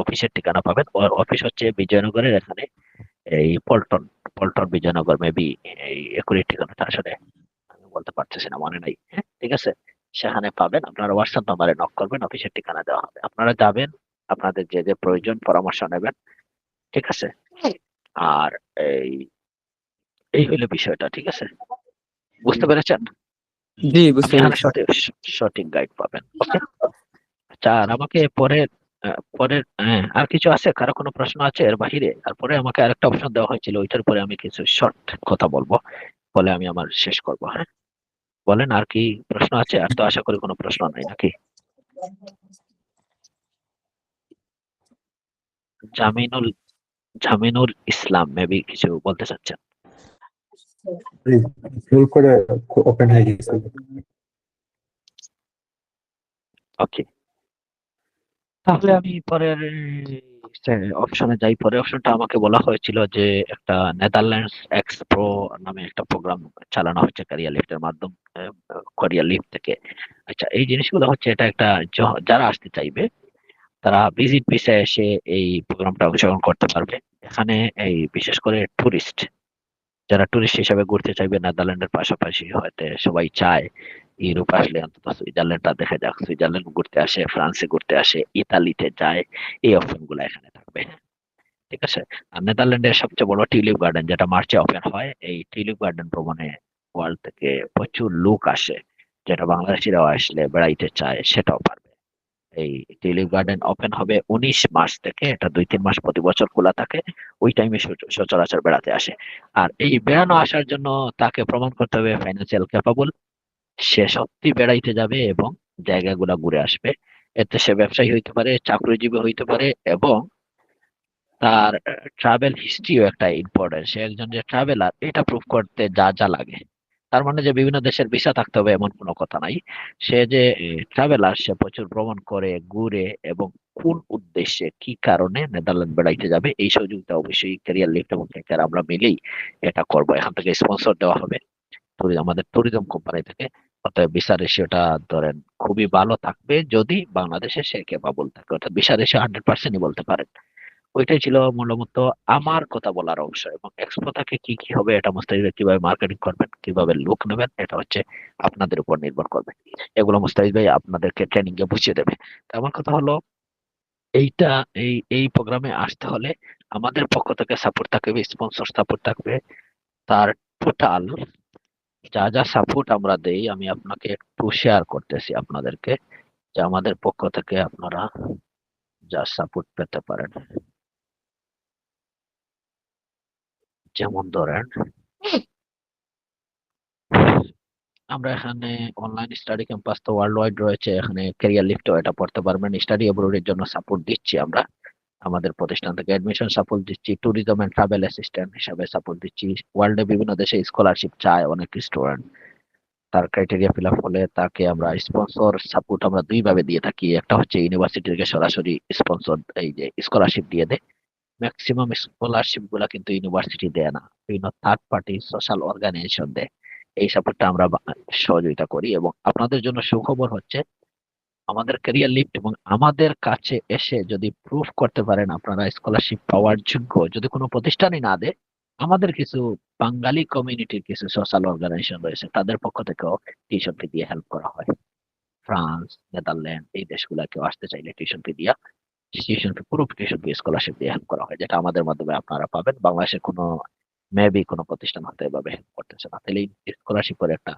অফিসের ঠিকানা পাবেন। অফিস হচ্ছে বিজয়নগরের এখানে, এই পল্টন, বিজয়নগর মেবি। এই একুরেট ঠিকানাটা আসলে আমি বলতে পারতেছি না, মনে নাই। হ্যাঁ, ঠিক আছে, সেখানে পাবেন। আপনারা হোয়াটসঅ্যাপ নাম্বারে নক করবেন, অফিসের ঠিকানা দেওয়া হবে। আপনারা যাবেন, আপনাদের যে যে প্রয়োজন পরামর্শ নেবেন, ঠিক আছে? আর এই এই হইলো বিষয়টা, ঠিক আছে? বুঝতে পেরেছেন? জি, বুঝতে আপনি এখানে পেরেছি। সঠিক গাইড পাবেন। ওকে। আচ্ছা, আর আমাকে পরের আর কিছু আছে? কারো কোনো প্রশ্ন আছে এর বাহিরে? তারপরে আমাকে আরেকটা অপশন দেওয়া হয়েছিল, ওইটার পরে আমি কিছু শর্ট কথা বলবো, বলে আমি আমার শেষ করব। হ্যাঁ, বলেন, আর কি প্রশ্ন আছে? আর তো আশা করি কোনো প্রশ্ন নাই, নাকি? জামিনুল জামিনুল ইসলাম মেবি কিছু বলতে চাচ্ছেন। ভুল করে ওপেন হয়ে গেছে। ওকে। তাহলে আমি পরের অপশনে যাই। পরের অপশনটা আমাকে বলা হয়েছিল যে একটা নেদারল্যান্ডস এক্সপ্রো নামে একটা প্রোগ্রাম চালানো হচ্ছে ক্যারিয়ার লিফটের মাধ্যমে, ক্যারিয়ার লিফট থেকে। আচ্ছা, এই জিনিসগুলো হচ্ছে এটা একটা যারা আসতে চাইবে তারা ভিজিট ভিসায় এসে এই প্রোগ্রামটা অংশগ্রহণ করতে পারবে। এখানে এই বিশেষ করে টুরিস্ট, যারা টুরিস্ট হিসেবে ঘুরতে চাইবে নেদারল্যান্ডের পাশাপাশি, হয়তো সবাই চায় ইউরোপ আসলে অন্তত সুইজারল্যান্ডটা দেখা যাক, সুইজারল্যান্ড ঘুরতে আসে, ফ্রান্সে ঘুরতে আসে, ইতালিতে যায়, এই অপশন গুলো এখানে থাকবে। ঠিক আছে। আর নেদারল্যান্ডের সবচেয়ে বড় টিউলিপ গার্ডেন, যেটা মার্চে ওপেন হয়, এই টিউলিপ গার্ডেন ভ্রমণে ওয়ার্ল্ড থেকে প্রচুর লোক আসে, যেটা বাংলাদেশিরাও আসলে বেড়াইতে চায় সেটাও পারবে। এই টিউলিপ গার্ডেন ওপেন হবে 19 মার্চ থেকে, এটা 2-3 মাস প্রতি বছর খোলা থাকে। ওই টাইমে সচরাচর বেড়াতে আসে। আর এই বেড়ানো আসার জন্য তাকে প্রমাণ করতে হবে ফাইন্যান্সিয়াল ক্যাপাবল, সে সত্যি বেড়াইতে যাবে এবং জায়গাগুলা ঘুরে আসবে। এতে সে ব্যবসায়ী হইতে পারে, চাকরিজীবী হইতে পারে, এবং তার ট্রাভেল হিস্ট্রিও একটা ইম্পর্টেন্ট। সে একজন যে ট্রাভেলার এটা প্রুভ করতে যা যা লাগে, তার মানে যে বিভিন্ন দেশের ভিসা থাকতে হবে এমন কোনো কথা নাই। সে যে ট্রাভেলার, সে প্রচুর ভ্রমণ করে, ঘুরে, এবং কোন উদ্দেশ্যে কি কারণে নেদারল্যান্ড বেড়াইতে যাবে, এই সহযোগিতা অবশ্যই ক্যারিয়ার লিফট এবং ক্যারিয়ার আমরা মিলেই এটা করবো। এখান থেকে স্পন্সর দেওয়া হবে আমাদের ট্যুরিজম কোম্পানি থেকে। অতএব ভিসা রেশিওটা ধরেন খুবই ভালো থাকবে যদি বাংলাদেশে সে কেপাবল থাকে, অর্থাৎ ভিসা রেশিও 100%ই বলতে পারেন। ওইটাই ছিল মূলত আমার কথা বলার অংশ। এবং এক্সপো থেকে কি কি হবে, এটা মুস্তাফিজ কিভাবে মার্কেটিং করবেন, কিভাবে লোক নেবেন, এটা হচ্ছে আপনাদের উপর নির্ভর করবে। এগুলো মুস্তাফিজ ভাই আপনাদেরকে ট্রেনিং এ বুঝিয়ে দেবে। তো আমার কথা হলো, এইটা এই প্রোগ্রামে আসতে হলে আমাদের পক্ষ থেকে সাপোর্ট থাকবে, স্পন্সর সাপোর্ট থাকবে। তার টোটাল যা যা সাপোর্ট আমরা দেই, আমি আপনাকে একটু শেয়ার করতেছি আপনাদেরকে, যে আমাদের পক্ষ থেকে আপনারা যা সাপোর্ট পেতে পারেন। যেমন ধরেন, আমরা এখানে অনলাইন স্টাডি ক্যাম্পাস তো ওয়ার্ল্ড ওয়াইড রয়েছে, এখানে ক্যারিয়ার লিফটও এটা পড়তে পারবেন। স্টাডি অ্যাব্রোডের জন্য সাপোর্ট দিচ্ছি আমরা আমাদের প্রতিষ্ঠান থেকে, অ্যাডমিশন সাপোর্ট দিচ্ছি, ট্যুরিজম এন্ড ট্রাভেল অ্যাসিস্ট্যান্ট হিসাবে সাপোর্ট দিচ্ছি। ওয়ার্ল্ডে বিভিন্ন দেশে স্কলারশিপ চায় অনেক স্টুডেন্ট, তার ক্রাইটেরিয়া ফিল আপ হলে তাকে আমরা স্পন্সর সাপোর্ট আমরা দুই ভাবে দিয়ে থাকি। একটা হচ্ছে ইউনিভার্সিটি থেকে সরাসরি স্পন্সর, এই যে স্কলারশিপ দিয়ে দেয়। ম্যাক্সিমাম স্কলারশিপ গুলা কিন্তু ইউনিভার্সিটি দেয় না, বিভিন্ন থার্ড পার্টি সোশ্যাল অর্গানাইজেশন দেয়। এই সাপোর্টটা আমরা সহযোগিতা করি। এবং আপনাদের জন্য সুখবর হচ্ছে, আমাদের ক্যারিয়ার লিফট এবং আমাদের কাছে এসে যদি প্রুফ করতে পারেন আপনারা স্কলারশিপ পাওয়ার যোগ্য, যদি কোনো প্রতিষ্ঠানই না দেয়, আমাদের কিছু বাঙালি কমিউনিটির কিছু সোশ্যাল অর্গানাইজেশন রয়েছে, তাদের পক্ষ থেকেও টিউশন ফি দিয়ে হেল্প করা হয়। ফ্রান্স, নেদারল্যান্ড এই দেশগুলা কেউ আসতে চাইলে টিউশন ফি দিয়া, টিউশন ফি পুরো টিউশন ফি স্কলারশিপ দিয়ে হেল্প করা হয়, যেটা আমাদের মাধ্যমে আপনারা পাবেন। বাংলাদেশের কোনো মেবি কোনো প্রতিষ্ঠান হতে এভাবে হেল্প করতেছে না। তাহলে স্কলারশিপ করে একটা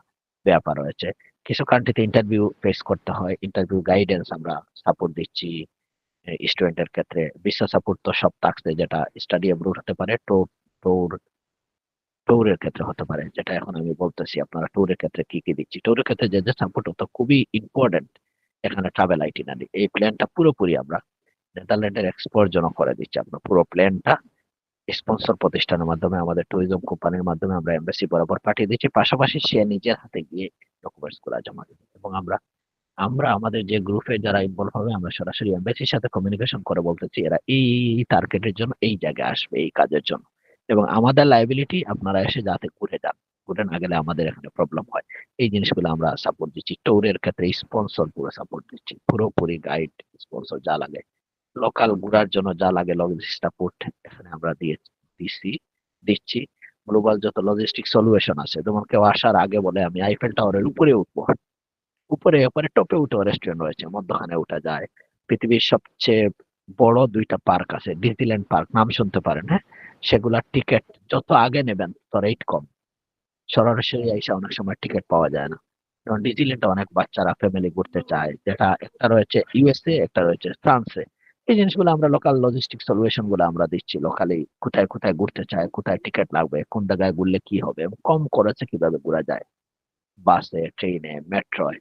ব্যাপার রয়েছে। কিছু কান্ট্রিতে ইন্টারভিউ ফেস করতে হয়, ইন্টারভিউ গাইডেন্স আমরা সাপোর্ট দিচ্ছি স্টুডেন্টের ক্ষেত্রে। ভিসা সাপোর্ট তো সব থাকছে, যেটা স্টাডি অ্যাব্রোড হতে পারে, ট্যুর ট্যুরের ক্ষেত্রে হতে পারে, যেটা এখন আমি বলতেছি আপনারা ট্যুরের ক্ষেত্রে কি কি দিচ্ছি। ট্যুরের ক্ষেত্রে যে যে সাপোর্ট হতো খুবই ইম্পর্টেন্ট, এখানে ট্রাভেল আইটিনারি, এই প্ল্যানটা পুরোপুরি আমরা নেদারল্যান্ডের এক্সপোর্ট জন্য করে দিচ্ছি। আপনার পুরো প্ল্যানটা স্পন্সর প্রতিষ্ঠানের মাধ্যমে, আমাদের ট্যুরিজম কোম্পানির মাধ্যমে আমরা এমবাসি বরাবর পাঠিয়ে দিচ্ছি। পাশাপাশি সে নিজের হাতে গিয়ে ডকুমেন্টস গুলা জমা দিবে। এবং আমরা আমরা আমাদের যে গ্রুপে যারা ইনভলভ হবে, আমরা সরাসরি এমবাসির সাথে কমিউনিকেশন করে বলতেছি এরা এই টার্গেটের জন্য এই জায়গায় আসবে এই কাজের জন্য। এবং আমাদের লাইবিলিটি আপনারা এসে যাতে ঘুরে যান, ঘুরে না গেলে আমাদের এখানে প্রবলেম হয়। এই জিনিসগুলো আমরা সাপোর্ট দিচ্ছি। ট্যুরের ক্ষেত্রে স্পন্সর পুরো সাপোর্ট দিচ্ছি, পুরোপুরি গাইড স্পন্সর যা লাগে, লোকাল ঘোরার জন্য যা লাগে লজিস্টিক সাপোর্ট এখানে আমরা দিচ্ছি। গ্লোবাল যত লজিস্টিক সলিউশন আছে, যেমন কেউ আসার আগে বলে আমি আইফেল টাওয়ারের উপরে উঠবো, উপরে উপরে টপে উঠে রেস্টুরেন্ট রয়েছে, মধ্যখানে উঠা যায়। পৃথিবীর সবচেয়ে বড় 2টা পার্ক আছে, ডিজনিল্যান্ড পার্ক নাম শুনতে পারেন, হ্যাঁ? সেগুলার টিকিট যত আগে নেবেন তত রেট কম, সরাসরি এসে অনেক সময় টিকিট পাওয়া যায় না। যেমন ডিজনিল্যান্ডে অনেক বাচ্চারা ফ্যামিলি ঘুরতে চায়, যেটা একটা রয়েছে ইউএসএ, একটা রয়েছে ফ্রান্সে। এই জিনিসগুলো আমরা লোকাল লজিস্টিক সলিউশন গুলো আমরা দিচ্ছি, লোকালি কোথায় কোথায় ঘুরতে চায়, কোথায় টিকিট লাগবে, কোন জায়গায় ঘুরলে কি হবে, এবং কম খরচে কিভাবে ঘোরা যায়, বাসে, ট্রেনে, মেট্রোয়।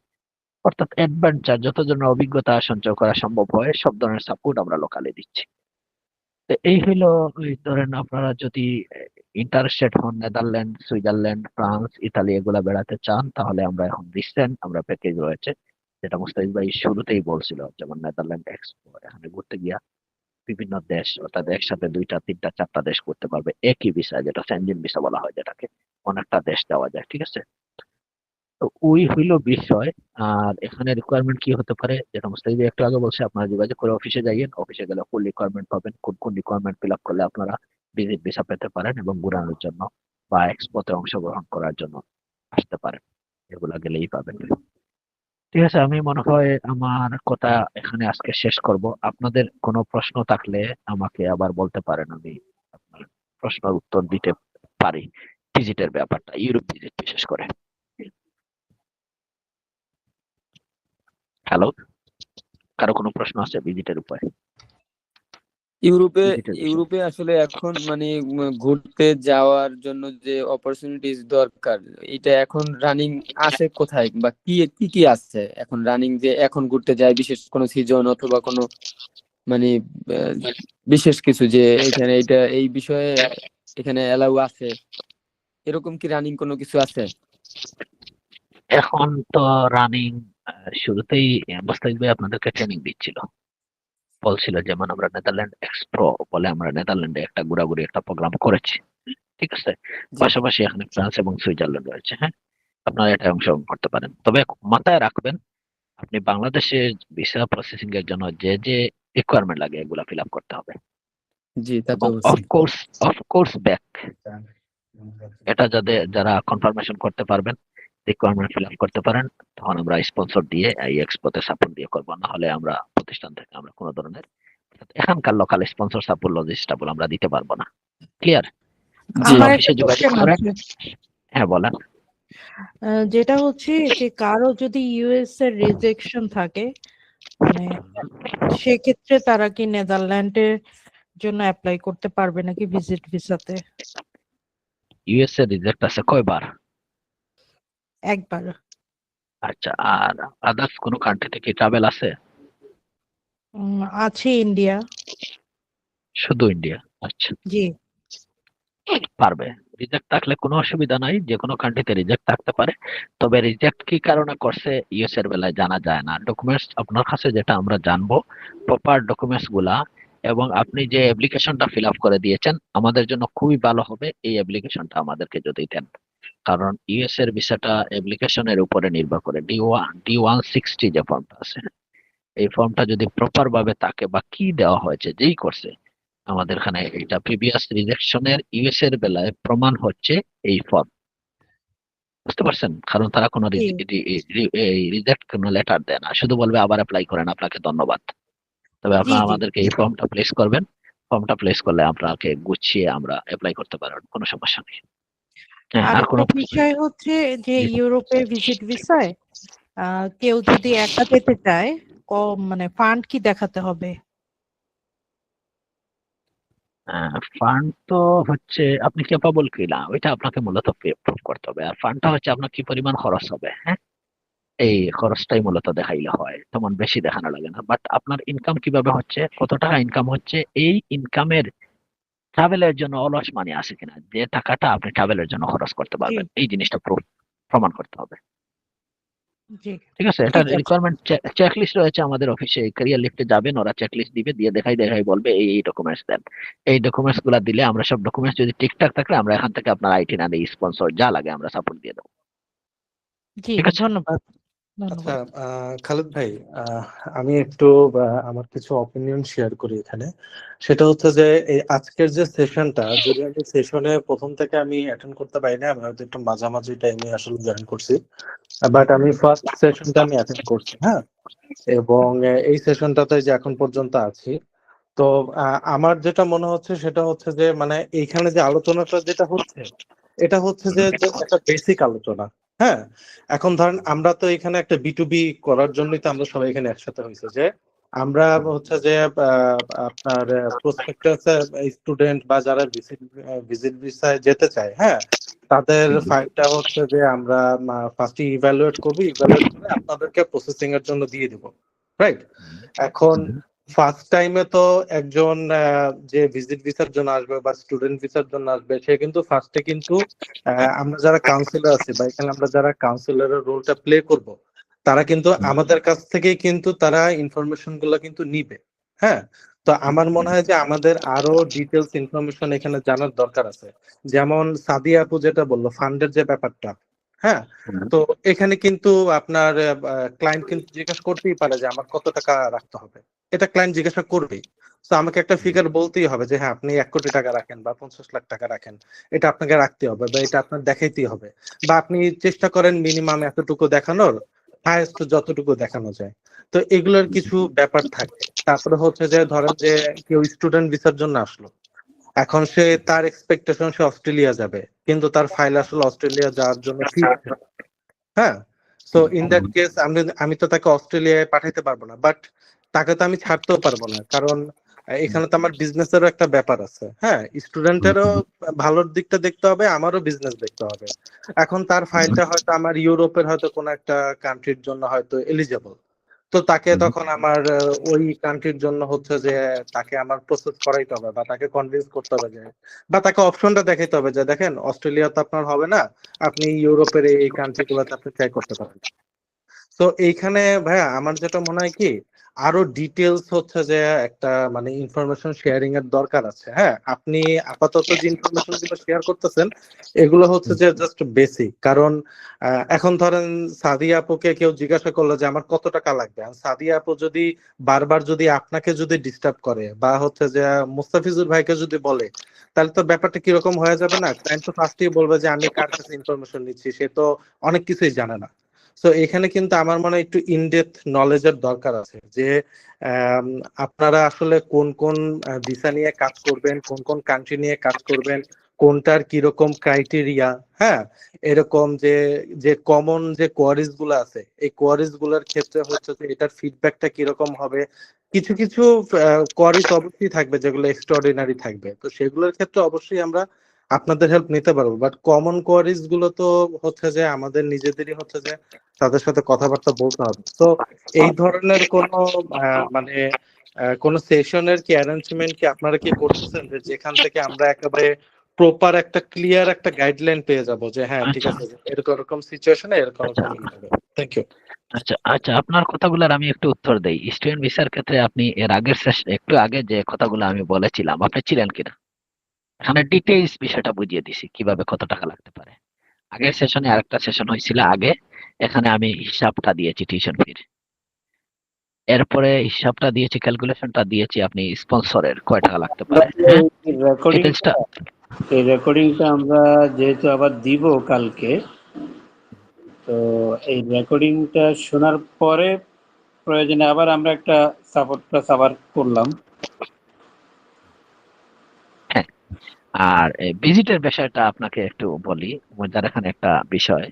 অর্থাৎ অ্যাডভেঞ্চার যত ধরনের অভিজ্ঞতা সঞ্চয় করা সম্ভব হয়, সব ধরনের সাপোর্ট আমরা লোকালে দিচ্ছি। তো এই হলো, ওই ধরেন আপনারা যদি ইন্টারেস্টেড হন, নেদারল্যান্ড, সুইজারল্যান্ড, ফ্রান্স, ইতালি এগুলা বেড়াতে চান, তাহলে আমরা এখন রিসেন্ট আমরা প্যাকেজ রয়েছে যেটা মুস্তাফিজ ভাই শুরুতেই বলছিল, যেমন নেদারল্যান্ড এক্সপো, এখানে ঘুরতে গিয়া বিভিন্ন দেশ অর্থাৎ একসাথে 2টা 3টা 4টা দেশ করতে পারবে একই ভিসা, যেটা সেনজেন ভিসা বলা হয়, যেটাকে অনেকটা দেশ যাওয়া যায়। ঠিক আছে, তো ওই হইলো বিষয়। আর এখানে রিকোয়ারমেন্ট কি হতে পারে, যেটা মুস্তাফিজ ভাই একটু আগে বলছে, আপনারা যোগাযোগ করে অফিসে যাইয়েন, অফিসে গেলে ফুল রিকোয়ারমেন্ট পাবেন, কোন কোন রিকোয়ারমেন্ট ফিল আপ করলে আপনারা ভিজিট ভিসা পেতে পারেন এবং ঘুরানোর জন্য বা এক্সপোতে অংশগ্রহণ করার জন্য আসতে পারেন, এগুলা গেলেই পাবেন। ঠিক আছে, আমি মনে হয় আমার কথা এখানে আজকে শেষ করব। আপনাদের কোনো প্রশ্ন থাকলে আমাকে আবার বলতে পারেন, আমি আপনার প্রশ্নের উত্তর দিতে পারি। ভিজিটের ব্যাপারটা, ইউরোপ ভিজিট বিশেষ করে। হ্যালো, কারো কোনো প্রশ্ন আছে ভিজিটের উপরে? ইউরোপে ভিজিটের বিষয়ে। ইউরোপে আসলে এখন মানে ঘুরতে যাওয়ার জন্য যে অপরচুনিটিস দরকার, এটা এখন রানিং আছে কোথায়, বা কি কি কি আছে এখন রানিং, যে এখন ঘুরতে যায় বিশেষ কোনো সিজন অথবা কোনো মানে আহ, বিশেষ কিছু, যে এখানে এটা এই বিষয়ে এখানে অ্যালাউ আছে, এরকম কি রানিং কোনো কিছু আছে? এখন তো রানিং, শুরুতেই মুস্তাফিজ ভাই আপনাদেরকে ট্রেনিং দিচ্ছিল, বলছিল যেমন আমরা নেদারল্যান্ড এক্সপ্রো বলে আমরা নেদারল্যান্ডে একটা ঘোরাঘুরি একটা প্রোগ্রাম করেছি। ঠিক আছে, জি পাশাপাশি এখানে ফ্রান্স এবং সুইজারল্যান্ড রয়েছে। হ্যাঁ, আপনারা এটা অংশগ্রহণ করতে পারেন, তবে মাথায় রাখবেন আপনি বাংলাদেশে ভিসা প্রসেসিং এর জন্য যে যে রিকোয়ারমেন্ট লাগে এগুলা ফিল আপ করতে হবে, জি, তা তো এবং অবশ্যই। অফকোর্স ব্যাক, এটা যারা কনফার্মেশন করতে পারবেন, রিকোয়ারমেন্ট ফিল আপ করতে পারেন, তখন আমরা স্পন্সর দিয়ে এই এক্সপোতে সাপোর্ট দিয়ে করবো। না হলে আমরা প্রতিষ্ঠান থেকে আমরা কোনো ধরনের এখানকার লোকাল স্পন্সর সাপোর্ট লজিস্টিক আমরা দিতে পারবো না। ক্লিয়ার? জি আমার অফিসে একটা যোগাযোগ কোশ্চেন করেন। আছে, হ্যাঁ বলেন। যেটা হচ্ছে যে কারো যদি ইউএস এর রিজেকশন থাকে, মানে সেক্ষেত্রে তারা কি নেদারল্যান্ডের জন্য অ্যাপ্লাই করতে পারবে নাকি ভিজিট ভিসাতে? ইউএসএ রিজেক্ট আছে কয়বার? একবার। আচ্ছা, আর আদার্স কোনো কান্ট্রি থেকে ট্রাভেল আছে? আছে ইন্ডিয়া। শুধু ইন্ডিয়া? আচ্ছা, জি। পারবে। রিজেক্ট থাকলে কোনো অসুবিধা নাই, যে কোনো কান্ট্রিতে রিজেক্ট থাকতে পারে, তবে রিজেক্ট কি কারণে করছে ইউএস এর বেলায় জানা যায় না। ডকুমেন্টস আপনার কাছে যেটা আমরা জানবো, প্রপার ডকুমেন্টস গুলা, এবং আপনি যে অ্যাপ্লিকেশনটা ফিল আপ করে দিয়েছেন, আমাদের জন্য খুবই ভালো হবে এই অ্যাপ্লিকেশনটা আমাদেরকে যদি দেন, কারণ ইউএস এর ভিসাটা অ্যাপ্লিকেশনের উপরে নির্ভর করে। D160 যে ফর্মটা আছে, এই ফর্মটা যদি প্রপার ভাবে থাকে বা কি দেওয়া হয়েছে যেই করছে, আমাদের এখানে এটা প্রিভিয়াস রিজেকশনের ইউএস এর বেলায় প্রমাণ হচ্ছে এই ফর্ম। বুঝতে পারছেন? কারণ তারা কোনো জি। রিজেক্ট কোনো লেটার দেয় না, শুধু বলবে আবার অ্যাপ্লাই করেন, আপনাকে ধন্যবাদ। তবে জি। আপনারা জি। আমাদেরকে এই ফর্মটা প্লেস করবেন, ফর্মটা প্লেস করলে আপনাকে গুছিয়ে আমরা অ্যাপ্লাই করতে পারবেন, কোনো সমস্যা নেই। হ্যাঁ, আর আরেকটা কোনো বিষয় হচ্ছে যে জি। ইউরোপে ভিজিট ভিসায় কেউ যদি একা যেতে চায়, মানে ফান্ড কি দেখাতে হবে? ফান্ড তো হচ্ছে আপনি ক্যাপাবল কিনা ওইটা আপনাকে মূলত প্রুভ করতে হবে, আর ফান্ডটা হচ্ছে আপনার কি পরিমাণ খরচ হবে। হ্যাঁ, এই খরচটাই মূলত দেখাইলে হয়, তেমন বেশি দেখানো লাগে না। বাট আপনার ইনকাম কিভাবে হচ্ছে, কত টাকা ইনকাম হচ্ছে, এই ইনকামের ট্রাভেলের জন্য অলস মানি আছে কিনা, যে টাকাটা আপনি ট্রাভেলের জন্য খরচ করতে জি। পারবেন, এই জিনিসটা প্রমাণ করতে হবে। জি। ঠিক আছে, এটা ঠিক আছে। রিকোয়ারমেন্ট চেকলিস্ট রয়েছে আমাদের অফিসে, ক্যারিয়ার লিফটে যাবেন, ওরা চেকলিস্ট দিবে, দিয়ে দেখাই বলবে এই এই ডকুমেন্টস দেন। এই ডকুমেন্টস গুলা দিলে আমরা সব ডকুমেন্টস যদি ঠিকঠাক থাকে, আমরা এখান থেকে আপনার আইটি না দিয়ে স্পন্সর যা লাগে আমরা সাপোর্ট দিয়ে দেবো। জি, ঠিক আছে। ধন্যবাদ। আচ্ছা, ধন্যবাদ। খালেদ ভাই, আমি একটু আমার কিছু অপিনিয়ন শেয়ার করি এখানে। সেটা হচ্ছে যে এই আজকের যে সেশনটা, যদি আমি সেশনে প্রথম থেকে আমি অ্যাটেন্ড করতে পারি না, আমি হয়তো একটু মাঝামাঝি টাইমে আসলে জয়েন করছি, বাট আমি ফার্স্ট সেশনটা আমি অ্যাটেন্ড করছি। হ্যাঁ, এবং এই সেশনটাতে যে এখন পর্যন্ত আছি, তো আমার যেটা মনে হচ্ছে সেটা হচ্ছে যে মানে এইখানে যে আলোচনাটা যেটা হচ্ছে, এটা হচ্ছে যে যে একটা বেসিক আলোচনা। হ্যাঁ, এখন ধরেন আমরা তো এখানে একটা B2B করার জন্যই তো আমরা সবাই এখানে একসাথে হয়েছে, যে আমরা হচ্ছে যে আপনার প্রসপেক্টাস স্টুডেন্ট বা যারা ভিজিট ভিসায় যেতে চায়, হ্যাঁ, তাদের ফাইলটা হচ্ছে যে আমরা ফার্স্টে ইভ্যালুয়েট করবো, ইভ্যালুয়েট করে আপনাদেরকে প্রসেসিং এর জন্য দিয়ে দিব, রাইট? এখন ফার্স্ট টাইমে তো একজন যে ভিজিট ভিসার জন্য আসবে বা স্টুডেন্ট ভিসার জন্য আসবে, সে কিন্তু ফার্স্টে কিন্তু আমরা যারা কাউন্সিলর আছি বা এখানে আমরা যারা কাউন্সিলরের রোলটা প্লে করব, তারা কিন্তু আমাদের কাছ থেকেই কিন্তু তারা ইনফরমেশন গুলো কিন্তু নিবে। হ্যাঁ, তো আমার মনে হয় যে আমাদের আরো ডিটেলস ইনফরমেশন এখানে জানার দরকার আছে। যেমন সাদিয়া আপু যেটা বললো ফান্ডের যে ব্যাপারটা, হ্যাঁ, তো এখানে কিন্তু আপনার ক্লায়েন্ট কিন্তু জিজ্ঞাসা করতেই পারে যে আমার কত টাকা রাখতে হবে, এটা ক্লায়েন্ট জিজ্ঞাসা করবেই। তো আমাকে একটা ফিগার বলতেই হবে যে হ্যাঁ আপনি 1 কোটি টাকা রাখেন বা 50 লাখ টাকা রাখেন, এটা আপনাকে রাখতে হবে বা এটা আপনার দেখাইতেই হবে, বা আপনি চেষ্টা করেন মিনিমাম এতটুকু দেখানোর, হাইয়েস্ট যতটুকু দেখানো যায়। তো এগুলোর কিছু ব্যাপার থাকে। তারপরে হচ্ছে যে ধরেন যে কেউ স্টুডেন্ট ভিসার জন্য আসলো, এখন সে তার এক্সপেকটেশন সে অস্ট্রেলিয়া যাবে, কিন্তু তার ফাইল আসলে অস্ট্রেলিয়া যাওয়ার জন্য ফিক্সড। হ্যাঁ, সো ইন দ্যাট কেস আমি তো তাকে অস্ট্রেলিয়ায় পাঠাইতে পারবো না, বাট তাকে তো আমি ছাড়তেও পারবো না, কারণ এখানে তো আমার বিজনেসেরও একটা ব্যাপার আছে। হ্যাঁ, স্টুডেন্টেরও ভালোর দিকটা দেখতে হবে, আমারও বিজনেস দেখতে হবে। এখন তার ফাইলটা হয়তো আমার ইউরোপের হয়তো কোনো একটা কান্ট্রির জন্য হয়তো এলিজেবল, তো তাকে তখন আমার ওই কান্ট্রির জন্য হচ্ছে যে তাকে আমার প্রসেস করাইতে হবে বা তাকে কনভিন্স করতে হবে যে, বা তাকে অপশনটা দেখাইতে হবে যে দেখেন অস্ট্রেলিয়া তো আপনার হবে না, আপনি ইউরোপের এই কান্ট্রি গুলোতে আপনি ট্রাই করতে পারেন। তো এইখানে ভাইয়া আমার যেটা মনে হয় কি, আরো ডিটেলস হচ্ছে যে একটা মানে ইনফরমেশন শেয়ারিং এর দরকার আছে। হ্যাঁ, আপনি আপাতত যে ইনফরমেশন গুলো শেয়ার করতেছেন এগুলো হচ্ছে যে জাস্ট বেসিক। কারণ এখন ধরেন সাদিয়া আপুকে কেউ জিজ্ঞাসা করলো যে আমার কত টাকা লাগবে, আর সাদিয়া আপু যদি বারবার যদি আপনাকে যদি ডিস্টার্ব করে বা হচ্ছে যে মুস্তাফিজুর ভাইকে যদি বলে, তাহলে তো ব্যাপারটা কিরকম হয়ে যাবে না, ক্লায়েন্ট তো ফার্স্টেই বলবে যে আমি কার কাছে ইনফরমেশন নিচ্ছি, সে তো অনেক কিছুই জানে না। তো এখানে কিন্তু আমার মনে হয় একটু ইনডেপথ নলেজের দরকার আছে যে আম, আপনারা আসলে কোন কোন ভিসা নিয়ে কাজ করবেন, কোন কোন কান্ট্রি নিয়ে কাজ করবেন, কোনটার কিরকম ক্রাইটেরিয়া। হ্যাঁ, এরকম যে যে কমন যে কোয়ারিজ গুলো আছে, এই কোয়ারিজ গুলোর ক্ষেত্রে হচ্ছে যে এটার ফিডব্যাকটা কিরকম হবে। কিছু কিছু কোয়ারিজ অবশ্যই থাকবে যেগুলো এক্সট্রাঅর্ডিনারি থাকবে, তো সেগুলোর ক্ষেত্রে অবশ্যই আমরা আপনাদের হেল্প নিতে পারবো, বাট কমন কোয়ারিজ গুলো তো হচ্ছে যে আমাদের নিজেদেরই হচ্ছে যে তাদের সাথে কথাবার্তা বলতে হবে। তো এই ধরনের কোনো মানে কোনো সেশনের কি অ্যারেঞ্জমেন্ট কি আপনারা কি করতেছেন, যে যেখান থেকে আমরা একেবারে প্রপার একটা ক্লিয়ার একটা গাইডলাইন পেয়ে যাব যে হ্যাঁ ঠিক আচ্ছা আছে এরকম এরকম সিচুয়েশনে এরকম আচ্ছা এরকম ই হবে। Thank you. আচ্ছা আচ্ছা, আপনার কথাগুলোর আমি একটু উত্তর দেই। স্টুডেন্ট ভিসার ক্ষেত্রে আপনি এর আগের একটু আগে যে কথাগুলো আমি বলেছিলাম আপনি ছিলেন কিনা, এখানে ডিটেইলস বিষয়টা বুঝিয়ে দিছি কিভাবে কত টাকা লাগতে পারে। আগের সেশনে আরেকটা সেশন হয়েছিল আগে, এখানে আমি হিসাবটা দিয়েছি টিউশন ফির, এরপরে হিসাবটা দিয়েছি, ক্যালকুলেশনটা দিয়েছি আপনি স্পন্সরের কয় টাকা লাগতে পারে। হ্যাঁ, ডিটেইলসটা এই রেকর্ডিংটা আমরা যেহেতু আবার দিব কালকে, তো এই রেকর্ডিংটা শোনার পরে প্রয়োজনে আবার আমরা একটা সাপোর্ট ক্লাস আবার করলাম। হ্যাঁ, আর ভিজিটের বিষয়টা আপনাকে একটু বলি, মজার এখানে একটা বিষয়।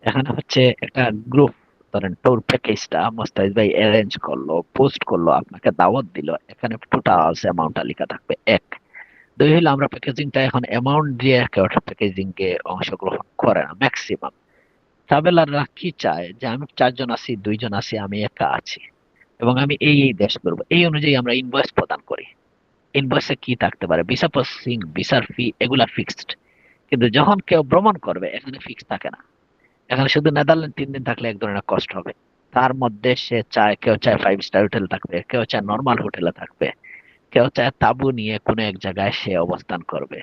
এখানে হচ্ছে একটা গ্রুপ, ধরেন ট্যুর প্যাকেজটা মোস্তাফিজ ভাই অ্যারেঞ্জ করলো, পোস্ট করলো, আপনাকে দাওয়াত দিল, এখানে টোটাল অ্যামাউন্টটা লেখা থাকবে এক। দুই হলো আমরা প্যাকেজিংটা এখন অ্যামাউন্ট দিয়ে কেউ প্যাকেজিং এ অংশগ্রহণ করে না ম্যাক্সিমাম। ট্রাভেলাররা কি চায় যে আমি 4 জন আছি, 2 জন আছি, আমি একা আছি এবং আমি এই এই দেশ করবো, এই অনুযায়ী আমরা ইনভয়েস প্রদান করি। ইনভয়েসে কি থাকতে পারে, ভিসা প্রসেসিং, ভিসার ফি, এগুলা ফিক্সড। কিন্তু যখন কেউ ভ্রমণ করবে এখানে ফিক্স থাকে না। এখানে শুধু নেদারল্যান্ড 3 দিন থাকলে এক ধরনের কষ্ট হবে। তার মধ্যে সে চায়, কেউ চায় 5 স্টার হোটেল থাকবে, কেউ চায় নর্মাল হোটেলে থাকবে, কেউ চায় তাঁবু নিয়ে কোনো এক জায়গায় সে অবস্থান করবে,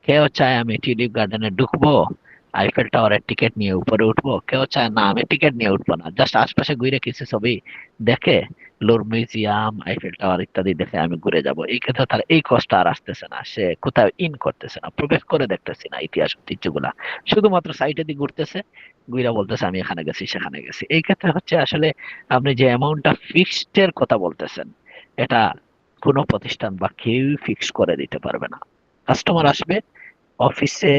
কেউ চায় আমি টিউলিপ গার্ডেনে ঢুকবো, আইফেল টাওয়ারের টিকিট নিয়ে উপরে উঠবো, কেউ চায় না আমি টিকিট নিয়ে উঠবো না, জাস্ট আশপাশে ঘুরে কিছু ছবি দেখে লোর মিউজিয়াম, আইফেল টাওয়ার ইত্যাদি দেখে আমি ঘুরে যাব। এই ক্ষেত্রে তার এই কষ্ট আর আসতেছে না, সে কোথাও ইন করতেছে না, প্রবেশ করে দেখতেছে না ইতিহাস ঐতিহ্যগুলা, শুধুমাত্র সাইটে দিয়ে ঘুরতেছে, ঘুরা বলতেছে আমি এখানে গেছি সেখানে গেছি। এই ক্ষেত্রে হচ্ছে আসলে আপনি যে অ্যামাউন্টটা ফিক্সড এর কথা বলতেছেন, এটা কোনো প্রতিষ্ঠান বা কেউ ফিক্স করে দিতে পারবে না। কাস্টমার আসবে অফিসে,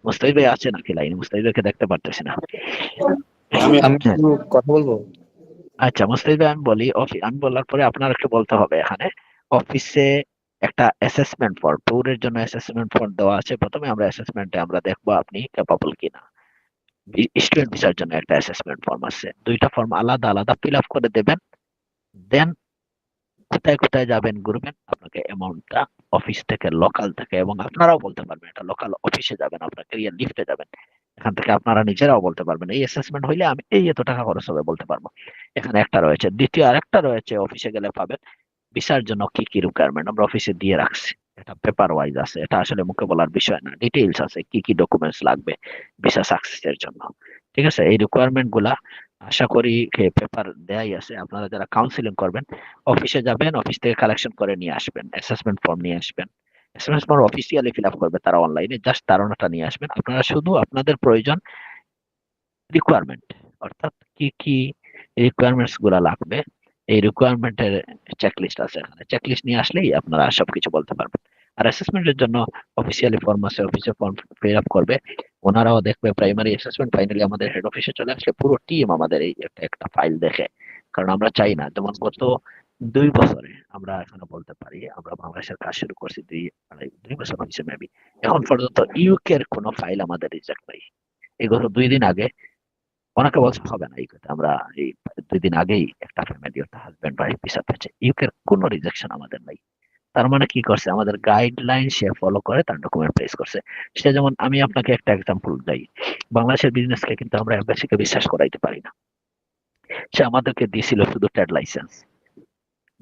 মুস্তাফিজ ভাই আছে নাকি লাইনে? মুস্তাফিজ ভাইকে দেখতে পারতেছি না। আমি হ্যাঁ, একটু কথা বলবো। আচ্ছা মুস্তাফিজ ভাই, আমি বলি আমি বলার পরে আপনার একটু বলতে হবে। এখানে অফিসে একটা অ্যাসেসমেন্ট ফর ট্যুরের জন্য অ্যাসেসমেন্ট ফর দেওয়া আছে। প্রথমে আমরা অ্যাসেসমেন্টে আমরা দেখবো আপনি ক্যাপাবল কিনা। স্টুডেন্ট ভিসার জন্য একটা অ্যাসেসমেন্ট ফর্ম আছে, 2টা ফর্ম আলাদা আলাদা ফিল আপ করে দেবেন। দেন কোথায় কোথায় যাবেন ঘুরবেন, আপনাকে অ্যামাউন্টটা অফিস থেকে, লোকাল থেকে, এবং আপনারাও বলতে পারবেন এটা লোকাল অফিসে যাবেন, আপনার ক্যারিয়ার লিফটে যাবেন, এখান থেকে আপনারা নিজেরাও বলতে পারবেন এই অ্যাসেসমেন্ট হইলে আমি এই এত টাকা খরচ হবে বলতে পারবো। এখানে একটা রয়েছে, দ্বিতীয় আরেকটা রয়েছে, অফিসে গেলে পাবেন ভিসার জন্য কি কি রিকোয়ারমেন্ট আমরা অফিসে দিয়ে রাখছি। এটা পেপার ওয়াইজ আছে, এটা আসলে মুখে বলার বিষয় না, ডিটেইলস আছে কি কি ডকুমেন্টস লাগবে ভিসা সাকসেসের জন্য। ঠিক আছে, এই রিকোয়ারমেন্ট গুলা আশা করি পেপার দেয়াই আছে। আপনারা যারা কাউন্সিলিং করবেন অফিসে যাবেন, অফিস থেকে কালেকশন করে নিয়ে আসবেন, অ্যাসেসমেন্ট ফর্ম নিয়ে আসবেন। Assessment form officially fill up করবে তারা অনলাইনে, জাস্ট ধারণাটা নিয়ে আসবেন। আপনারা শুধু আপনাদের প্রয়োজন রিকোয়ারমেন্ট, অর্থাৎ কি কি রিকোয়ারমেন্টস গুলা লাগবে এই রিকোয়ারমেন্টের চেকলিস্ট আছে, এখানে চেকলিস্ট নিয়ে আসলেই আপনারা সবকিছু বলতে পারবেন। আর অ্যাসেসমেন্টের জন্য অফিসিয়ালি ফর্ম আছে, অফিসে ফর্ম ফিল আপ করবে, ওনারাও দেখবে প্রাইমারি অ্যাসেসমেন্ট ফাইনালি আমাদের হেড অফিসে চলে আসলে পুরো টিম আমাদের এই একটা ফাইল দেখে। কারণ আমরা চাই না, যেমন গত 2 বছরে আমরা এখনো বলতে পারি আমরা বাংলাদেশের কাজ শুরু করছি 2 বছর হয়েছে মেবি, এখন পর্যন্ত ইউকে এর কোনো ফাইল আমাদের রিজেক্ট নাই। এই গত 2 দিন আগে অনেকে বলছে হবে না এই কথা, আমরা এই 2 দিন আগেই একটা ফ্যামিলি একটা হাজবেন্ড ওয়াইফ ভিসা পেয়েছে, ইউকে কোনো রিজেকশন আমাদের নাই। তার মানে কি করছে, আমাদের গাইডলাইন সে ফলো করে তার ডকুমেন্ট প্লেস করছে। সে যেমন, আমি আপনাকে একটা এক্সাম্পল দেই, বাংলাদেশের বিজনেসকে কিন্তু আমরা এমবাসিকে বিশ্বাস করাইতে পারি না। সে আমাদেরকে দিয়েছিল শুধু ট্রেড লাইসেন্স,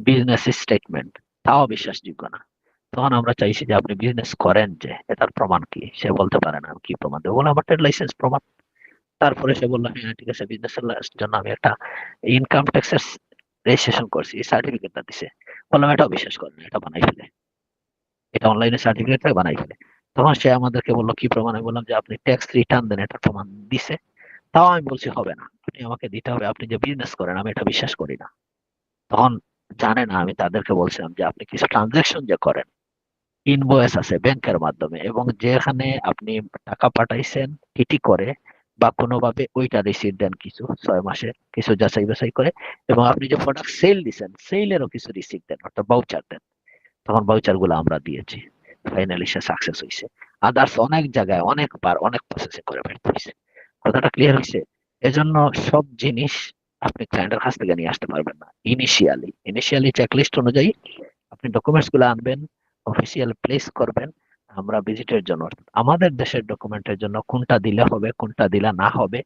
বিজনেস স্টেটমেন্ট, তাও বিশ্বাসযোগ্য না। তখন আমরা চাইছি যে আপনি বিজনেস করেন, যে এটার প্রমাণ কি, সে বলতে পারে না, আমি কি প্রমাণ দেবো, বলে আমার ট্রেড লাইসেন্স প্রমাণ। তারপরে সে বললো হ্যাঁ ঠিক আছে, বিজনেসের জন্য আমি একটা ইনকাম ট্যাক্সের রেজিস্ট্রেশন করছি, সার্টিফিকেটটা দিছে। বললাম এটাও বিশ্বাস করে না, এটা বানাই ফেলে, এটা অনলাইনে সার্টিফিকেট বানাই ফেলে। তখন সে আমাদেরকে বললো কি প্রমাণ, আমি বললাম যে আপনি ট্যাক্স রিটার্ন দেন, এটা প্রমাণ দিছে। তাও আমি বলছি হবে না, আপনি আমাকে দিতে হবে, আপনি যে বিজনেস করেন আমি এটা বিশ্বাস করি না। তখন জানে না, আমি তাদেরকে বলছিলাম যে আপনি কিছু ট্রানজাকশন যে করেন, ইনভয়েস আছে ব্যাংকের মাধ্যমে, এবং যেখানে আপনি টাকা পাঠাইছেন টিটি করে বা কোনোভাবে ওইটা রিসিট দেন কিছু 6 মাসে কিছু যাচাই বাছাই করে, এবং আপনি যে প্রোডাক্ট সেল দিচ্ছেন সেলেরও কিছু রিসিট দেন, অর্থাৎ ভাউচার দেন। তখন ভাউচার গুলো আমরা দিয়েছি, ফাইনালি সে সাকসেস হয়েছে। আদার্স অনেক জায়গায় অনেকবার অনেক প্রসেসে করে ব্যর্থ হয়েছে। কথাটা ক্লিয়ার হয়েছে? এজন্য সব জিনিস আপনি ক্লায়েন্টের কাছ থেকে নিয়ে আসতে পারবেন না। ইনিশিয়ালি চেকলিস্ট অনুযায়ী আপনি ডকুমেন্টস গুলো আনবেন, অফিসিয়াল প্লেস করবেন। আমরা ভিজিটের জন্য, আমাদের দেশের ডকুমেন্টের জন্য কোনটা দিলে হবে কোনটা দিলে না হবে,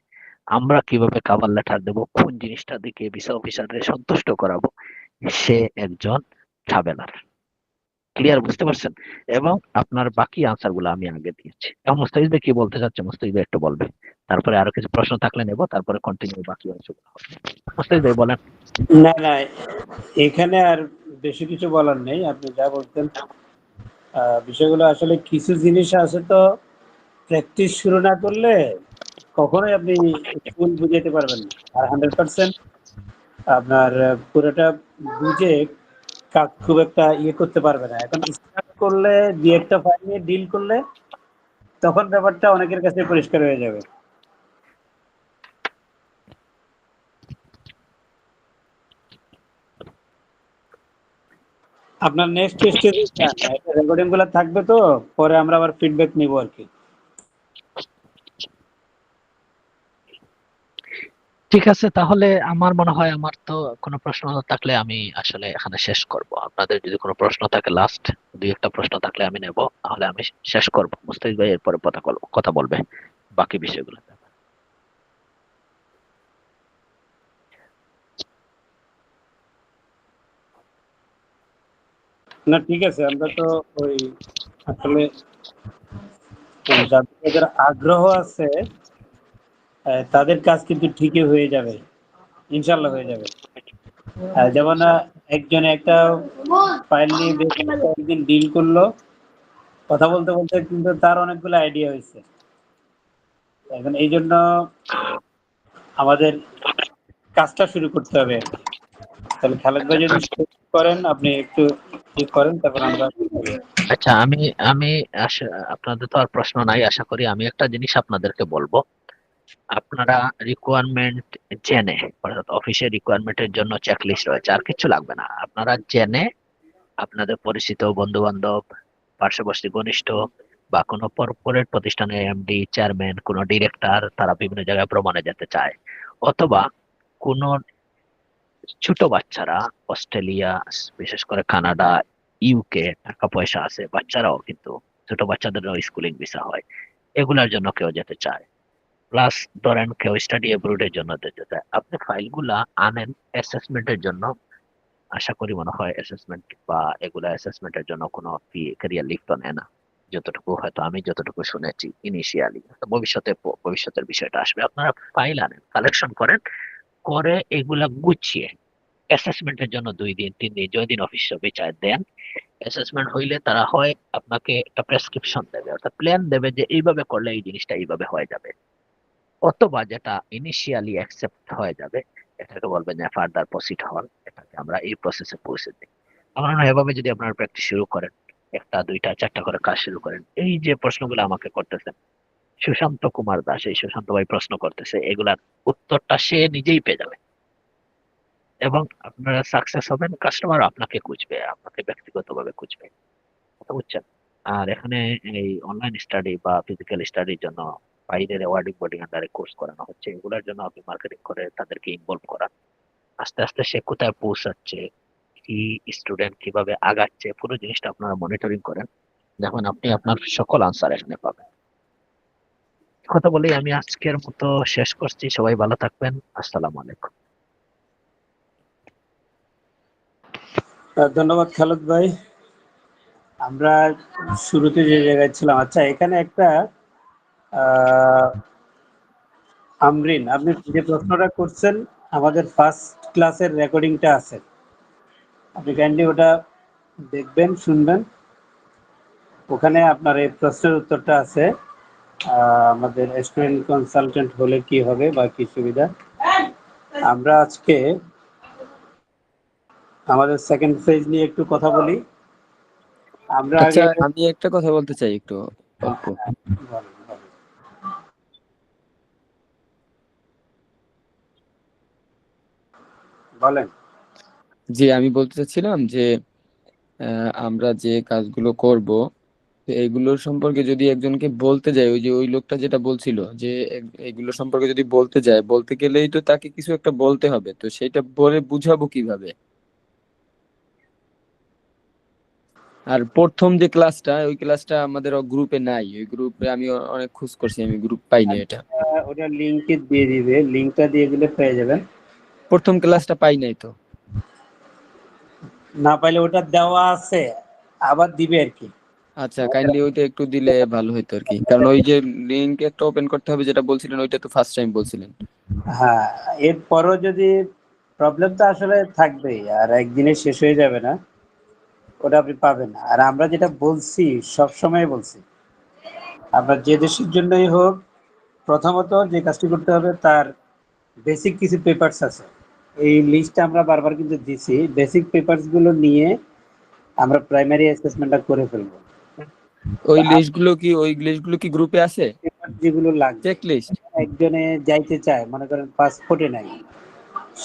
আমরা কিভাবে কভার লেটার দেবো, কোন জিনিসটা দিকে ভিসা অফিসারদের সন্তুষ্ট করাবো, সে একজন ট্রাভেলার। ক্লিয়ার, বুঝতে পারছেন? এবং আপনার বাকি আনসার গুলো আমি আগে দিয়েছি। এখন মুস্তাফিজ ভাই কি বলতে চাচ্ছে, মুস্তাফিজ ভাই একটু বলবে, তারপরে আরো কিছু প্রশ্ন থাকলে নেব, তারপরে কন্টিনিউ বাকি অংশগুলো হবে। মুস্তাফিজ ভাই বলেন। না না, এখানে আর বেশি কিছু বলার নেই, আপনি যা বলতেন বিষয়গুলো আসলে কিছু জিনিস আছে তো প্র্যাকটিস শুরু না করলে কখনোই আপনি ফুল বুঝাইতে পারবেন না। আর 100% আপনার পুরোটা বুঝে কাজ খুব একটা করতে পারবে না। এখন স্টার্ট করলে দুই একটা ফাইল নিয়ে ডিল করলে তখন ব্যাপারটা অনেকের কাছে পরিষ্কার হয়ে যাবে। আপনার নেক্সট স্টেজে রেকর্ডিং গুলো থাকবে, তো পরে আমরা আবার ফিডব্যাক নিব আর কি। ঠিক আছে, তাহলে আমার মনে হয় আমার তো কোনো প্রশ্ন থাকলে আমি আসলে এখানে শেষ করব। আপনাদের যদি কোনো প্রশ্ন থাকে, লাস্ট 2-1টা প্রশ্ন থাকলে আমি নেব, তাহলে আমি শেষ করব। মুস্তাফিজ ভাই এরপরে কথা বলবে বাকি বিষয়গুলো। না ঠিক আছে, আমরা তো ওই আসলে যাদের আগ্রহ আছে তাদের কাজ কিন্তু ঠিকই হয়ে যাবে, ইনশাল্লাহ হয়ে যাবে। যেমন একজনে একটা ফাইল নিয়ে বেশ কয়েকদিন ডিল করলো, কথা বলতে বলতে কিন্তু তার অনেকগুলো আইডিয়া হয়েছে। এখন এই জন্য আমাদের কাজটা শুরু করতে হবে। তাহলে খালেদ ভাই যদি করেন, আপনি একটু করেন, তারপর আমরা। আচ্ছা, আমি আমি আপনাদের তো আর প্রশ্ন নাই আশা করি। আমি একটা জিনিস আপনাদেরকে বলবো, আপনারা রিকোয়ারমেন্ট জেনে, অর্থাৎ অফিসের রিকোয়ারমেন্টের জন্য চেকলিস্ট রয়েছে, আর কিছু লাগবে না। আপনারা জেনে আপনাদের পরিচিত বন্ধু বান্ধব, পার্শ্ববর্তী ঘনিষ্ঠ বা কোনো কর্পোরেট প্রতিষ্ঠানের এমডি, চেয়ারম্যান, কোনো ডিরেক্টর, তারা বিভিন্ন জায়গায় ভ্রমণে যেতে চায়, অথবা কোনো ছোট বাচ্চারা অস্ট্রেলিয়া, বিশেষ করে কানাডা, ইউকে টাকা পয়সা আছে, বাচ্চারাও কিন্তু ছোট বাচ্চাদেরও স্কুলিং ভিসা হয়, এগুলার জন্য কেউ যেতে চায়, প্লাস ধরেন কেউ স্টাডি অ্যাব্রোডের জন্য যেতে চায়, আপনি ফাইলগুলা আনেন অ্যাসেসমেন্টের জন্য। আশা করি মনে হয় অ্যাসেসমেন্ট বা এগুলা অ্যাসেসমেন্টের জন্য কোনো ফি ক্যারিয়ার লিখ তো নেয় না, যতটুকু হয়তো আমি যতটুকু শুনেছি ইনিশিয়ালি। ভবিষ্যতের বিষয়টা আসবে। আপনারা ফাইল আনেন, কালেকশন করেন, করে এগুলা গুছিয়ে অ্যাসেসমেন্টের জন্য 2 দিন 3 দিন যতদিন অফিস চায় দেন। অ্যাসেসমেন্ট হইলে তারা হয় আপনাকে একটা প্রেসক্রিপশন দেবে, অর্থাৎ প্ল্যান দেবে যে এইভাবে করলে এই জিনিসটা এইভাবে হয়ে যাবে, অথবা যেটা ইনিশিয়ালি অ্যাকসেপ্ট হয়ে যাবে এটাকে বলবেন যে ফার্দার প্রসিড হন, এটাকে আমরা এই প্রসেসে পৌঁছে দিই। আমার মনে হয় এভাবে যদি আপনারা প্র্যাকটিস শুরু করেন, 1টা 2টা 4টা করে কাজ শুরু করেন, এই যে প্রশ্নগুলো আমাকে করতেছেন সুশান্ত কুমার দাস, এই সুশান্ত ভাই প্রশ্ন করতেছে, এগুলার উত্তরটা সে নিজেই পেয়ে যাবে এবং আপনারা সাকসেস হবেন। কাস্টমার আপনাকে খুঁজবে, আপনাকে ব্যক্তিগতভাবে খুঁজবে, কথা বুঝছেন? আর এখানে এই অনলাইন স্টাডি বা ফিজিক্যাল স্টাডির জন্য বাইরের অ্যাওয়ার্ডিং বডি আন্ডারে কোর্স করানো হচ্ছে, এগুলোর জন্য আপনি মার্কেটিং করে তাদেরকে ইনভলভ করান। আস্তে আস্তে সে কোথায় পৌঁছাচ্ছে, কি স্টুডেন্ট কিভাবে আগাচ্ছে, পুরো জিনিসটা আপনারা মনিটরিং করেন, দেখুন আপনি আপনার সকল আনসার এখানে পাবেন। কথা বলেই আমি আজকের মতো শেষ করছি। সবাই ভালো থাকবেন। আসসালামু আলাইকুম। ধন্যবাদ খালেদ ভাই। আমরা শুরুতে যে জায়গায় ছিলাম, আচ্ছা এখানে একটা আমরিন, আপনি যে প্রশ্নটা করছেন আমাদের ফার্স্ট ক্লাসের রেকর্ডিংটা আছে, আপনি কাইন্ডলি ওটা দেখবেন, শুনবেন। ওখানে আপনার এই প্রশ্নের উত্তরটা আছে, আমাদের স্টুডেন্ট কনসালটেন্ট হলে কি হবে বা কি সুবিধা। আমরা আজকে আমাদের সেকেন্ড ফেজ নিয়ে একটু কথা বলি। আমরা আচ্ছা, আগে আমি একটা কথা বলতে চাই একটু অল্প। বলেন, বলেন। বলেন। জি, আমি বলতে চাচ্ছিলাম যে আমরা যে কাজগুলো করব তো এইগুলোর সম্পর্কে যদি একজনকে বলতে যায়, ওই যে ওই লোকটা যেটা বলছিল যে এইগুলো সম্পর্কে যদি বলতে যায়, বলতে গেলেই তো তাকে কিছু একটা বলতে হবে, তো সেটা বলে বুঝাবো কিভাবে? আর প্রথম যে ক্লাসটা, ওই ক্লাসটা আমাদের গ্রুপে নাই, ওই গ্রুপে আমি অনেক খোঁজ করছি, আমি গ্রুপ পাইনি এটা। ওটা লিঙ্কে দিয়ে দিবে, লিঙ্কটা দিয়ে দিলে পেয়ে যাবেন। প্রথম ক্লাসটা পাই নাই তো। না পাইলে ওটা দেওয়া আছে, আবার দিবে আর কি। আচ্ছা, কাইন্ডলি ওইটা একটু দিলে ভালো হতো আর কি, কারণ ওই যে লিংক একটা ওপেন করতে হবে যেটা বলছিলেন, ওইটা তো ফার্স্ট টাইম বলছিলেন। হ্যাঁ, এরপরও যদি প্রবলেম তো আসলে থাকবেই, আর একদিনে শেষ হয়ে যাবে না, ওটা আপনি পাবেন না। আর আমরা যেটা বলছি, সব সময় বলছি, আপনার যে দেশের জন্যই হোক, প্রথমত যে কাজটি করতে হবে তার বেসিক কিছু পেপারস আছে, এই লিস্টটা আমরা বারবার কিন্তু দিছি। বেসিক পেপারস গুলো নিয়ে আমরা প্রাইমারি অ্যাসেসমেন্টটা করে ফেলবো। ওই লিস্টগুলো কি গ্রুপে আছে? পেপার যেগুলো লাগবে, চেক লিস্ট? একজনে যাইতে চায়, মনে করেন পাসপোর্টে নাই,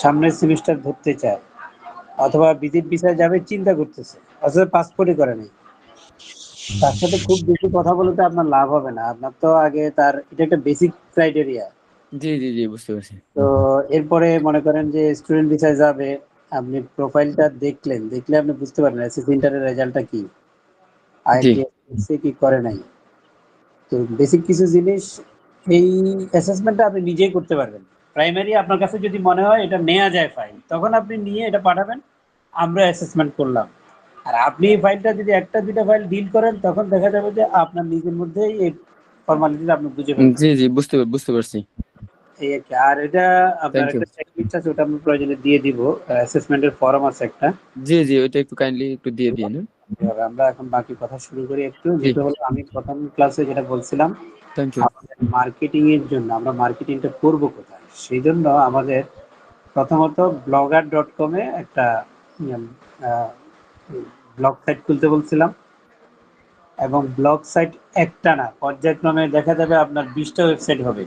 সামনের সেমিস্টার ধরতে চায়, অথবা ভিজিট ভিসায় যাবে চিন্তা করতেছে, অথবা পাসপোর্টই করে নাই, তার সাথে খুব বেশি কথা বলে তো আপনার লাভ হবে না। আপনার তো আগে তার, এটা একটা বেসিক ক্রাইটেরিয়া। জি জি জি, বুঝতে পারছি। তো এরপরে মনে করেন যে স্টুডেন্ট ভিসায় যাবে, আপনি প্রোফাইলটা দেখলেন, দেখলে আপনি বুঝতে পারবেন এসএসসি ইন্টারের রেজাল্টটা কি, জি আইএলটিএস কি করে নাই। তো বেসিক কিছু জিনিস এই অ্যাসেসমেন্টটা আপনি নিজেই করতে পারবেন। প্রাইমারি আপনার কাছে যদি মনে হয় এটা নেওয়া যায় ফাইল, তখন আপনি নিয়ে এটা পাঠাবেন, আমরা অ্যাসেসমেন্ট করলাম। আর আপনি এই ফাইলটা যদি 1টা 2টা ফাইল ডিল করেন, তখন দেখা যাবে যে আপনার নিজের মধ্যেই এই ফর্মালিটিটা আপনি বুঝে ফেলবেন। জি জি, বুঝতে পারছি। এই আর কি। আর এটা আপনার থ্যাংক ইউ। একটা চেকলিস্ট আছে, ওটা আমি প্রয়োজনে দিয়ে দিব। অ্যাসেসমেন্টের ফর্ম আছে একটা। জি জি, ওইটা একটু কাইন্ডলি একটু দিয়ে দিন। এবার আমরা এখন বাকি কথা শুরু করি একটু, জি, যেটা হলো আমি প্রথম ক্লাসে যেটা বলছিলাম, থ্যাংক ইউ। আমাদের মার্কেটিং এর জন্য আমরা মার্কেটিংটা করব কোথায়, সেই জন্য আমাদের প্রথমত blogger.com এ একটা ব্লগ সাইট খুলতে বলছিলাম। এবং ব্লগ সাইট একটা না, পর্যায়ক্রমে দেখা যাবে আপনার 20টা ওয়েবসাইট হবে,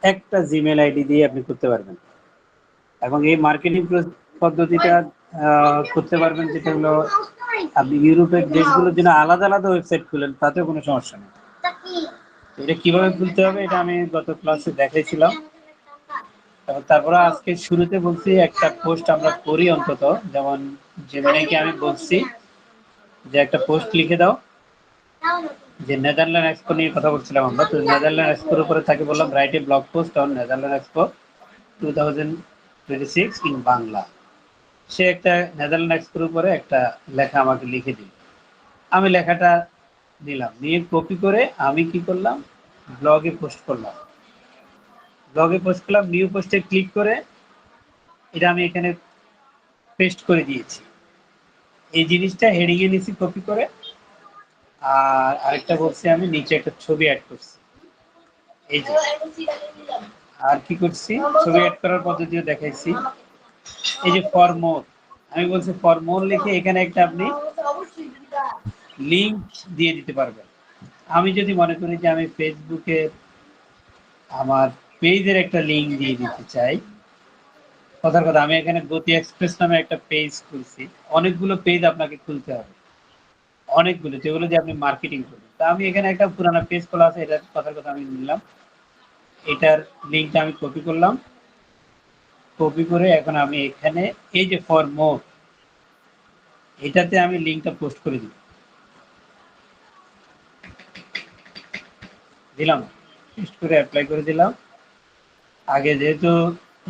একটা জিমেল আইডি দিয়ে আপনি করতে পারবেন। এবং এই মার্কেটিং পদ্ধতিটা করতে পারবেন, যেটা হলো আপনি ইউরোপের দেশগুলোর জন্য আলাদা আলাদা ওয়েবসাইট খুলেন, তাতেও কোনো সমস্যা নেই। এটা কিভাবে খুলতে হবে এটা আমি গত ক্লাসে দেখাইছিলাম। এবং তারপরে আজকে শুরুতে বলছি একটা পোস্ট আমরা করি অন্তত, যেমন জেমিনাইকে আমি বলছি যে একটা পোস্ট লিখে দাও, যে নেদারল্যান্ড এক্সপো নিয়ে কথা বলছিলাম আমরা, তো নেদারল্যান্ড এক্সপোর উপরে তাকে বললাম write a blog post on Netherland expo 2026 in Bangla. সে একটা নেদারল্যান্ড এক্সপোর উপরে একটা লেখা আমাকে লিখে দিল। আমি লেখাটা নিলাম, নিয়ে কপি করে আমি কি করলাম, ব্লগে পোস্ট করলাম। ব্লগে পোস্ট করলাম, নিউ পোস্টে ক্লিক করে এটা আমি এখানে পেস্ট করে দিয়েছি। এই জিনিসটা হেডিং এ নিয়েছি কপি করে, আর আরেকটা বলছি আমি নিচে একটা ছবি অ্যাড করছি, এই যে। আর কি করছি, ছবি অ্যাড করার পদ্ধতিও দেখাইছি। এই যে ফর মোর, আমি বলছি ফর মোর লিখে এখানে একটা আপনি লিংক দিয়ে দিতে পারবেন। আমি যদি মনে করি যে আমি ফেসবুকে আমার পেজের একটা লিংক দিয়ে দিতে চাই, কথার কথা আমি এখানে গতি এক্সপ্রেস নামে একটা পেজ খুলছি। অনেকগুলো পেজ আপনাকে খুলতে হবে, অনেকগুলো, যেগুলো দিয়ে আপনি মার্কেটিং করবেন। তা আমি এখানে একটা পুরানো পেজ খোলা আছে, এটার কথার কথা আমি নিলাম, এটার লিঙ্কটা আমি কপি করলাম। কপি করে এখন আমি এখানে এই যে ফর মোর, এটাতে আমি লিঙ্কটা পোস্ট করে দিলাম, পোস্ট করে অ্যাপ্লাই করে দিলাম। আগে যেহেতু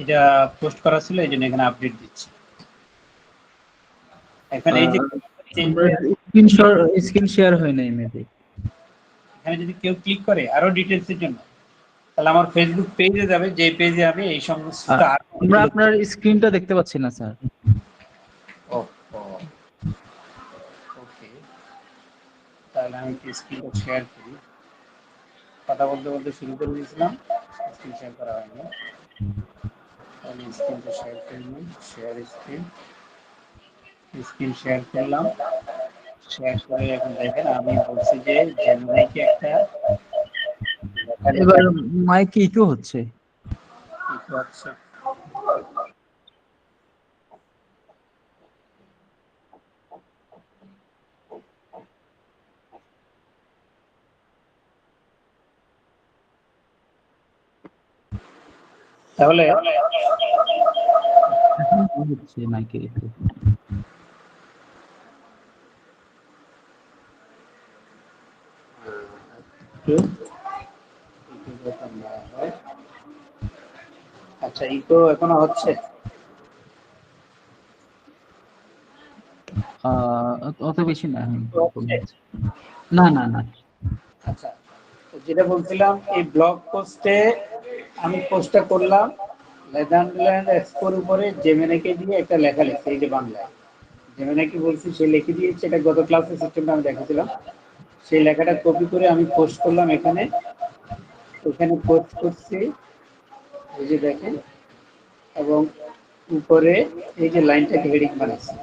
এটা পোস্ট করা ছিল এই জন্য এখানে আপডেট দিচ্ছি। এখন এই যে স্ক্রিন শেয়ার হয় নাই মেবি। এখানে যদি কেউ ক্লিক করে আরো ডিটেলস এর জন্য, তাহলে আমার ফেসবুক পেজে যাবে, যে পেজে আমি এই সমস্ত আমরা আপনার স্ক্রিনটা দেখতে পাচ্ছি না স্যার। ওকে, তাহলে আমি কি স্ক্রিনটা শেয়ার করি। কথা বলতে বলতে শুরু করে দিয়েছিলাম, স্ক্রিন শেয়ার করা হয়নি। আমি স্ক্রিনটা শেয়ার করলাম, শেয়ার স্ক্রিন, স্ক্রিন শেয়ার করলাম। শেয়ার করে এখন দেখেন আমি বলছি যে জেমিনাইকে একটা লেখা এবার লিখে মাইকে ইকো হচ্ছে। দিতে হচ্ছে। তাহলে এখন হচ্ছে মাইকে ইকো। আচ্ছা, ইকো এখনো হচ্ছে? অত বেশি না। হচ্ছে? না না না। আচ্ছা, তো যেটা বলছিলাম, এই ব্লগ পোস্টে আমি পোস্টটা করলাম নেদারল্যান্ড এক্সপোর উপরে জেমিনাইকে দিয়ে একটা লেখা লিখছে, এই যে বাংলায় জেমিনাইকে বলছি সে লিখে দিয়েছে, এটা গত ক্লাসে সিস্টেমটা আমি দেখাছিলাম। সেই লেখাটা কপি করে আমি পোস্ট করলাম এখানে, এখানে পোস্ট করছি, এই যে দেখেন, এবং উপরে এই যে লাইনটাকে হেডিং বানাচ্ছি।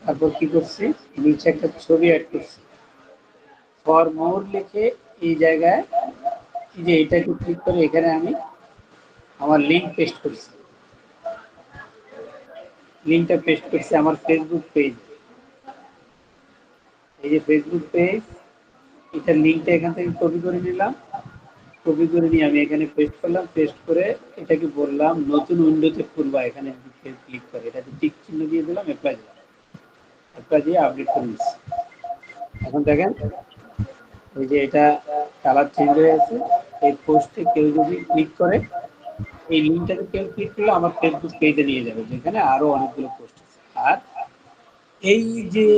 তারপর কি করছি, নিচে একটা ছবি অ্যাড করছি, ফর মোর লিখে এই জায়গায় এই যে এটাকে ক্লিক করে এখানে আমি আমার লিঙ্ক পেস্ট করছি। লিঙ্কটা পেস্ট করছি আমার ফেসবুক পেজ, এই যে ফেসবুক পেজ, এটার লিঙ্কটা এখান থেকে কপি করে নিলাম। কপি করে নিয়ে আমি এখানে পেস্ট করলাম, পেস্ট করে এটাকে বললাম নতুন উইন্ডোতে খুলবা, এখানে ক্লিক করে এটাতে টিক চিহ্ন দিয়ে দিলাম, অ্যাপ্লাই দিলাম, অ্যাপ্লাই দিয়ে আপডেট করে দিচ্ছি। এখন দেখেন এই যে এটা কালার চেঞ্জ হয়ে আছে। এই পোস্টে কেউ যদি ক্লিক করে, এই লিঙ্কটাতে কেউ ক্লিক করলে আমার ফেসবুক পেজে নিয়ে যাবে, যেখানে আরো অনেকগুলো পোস্ট আছে। আর এই যে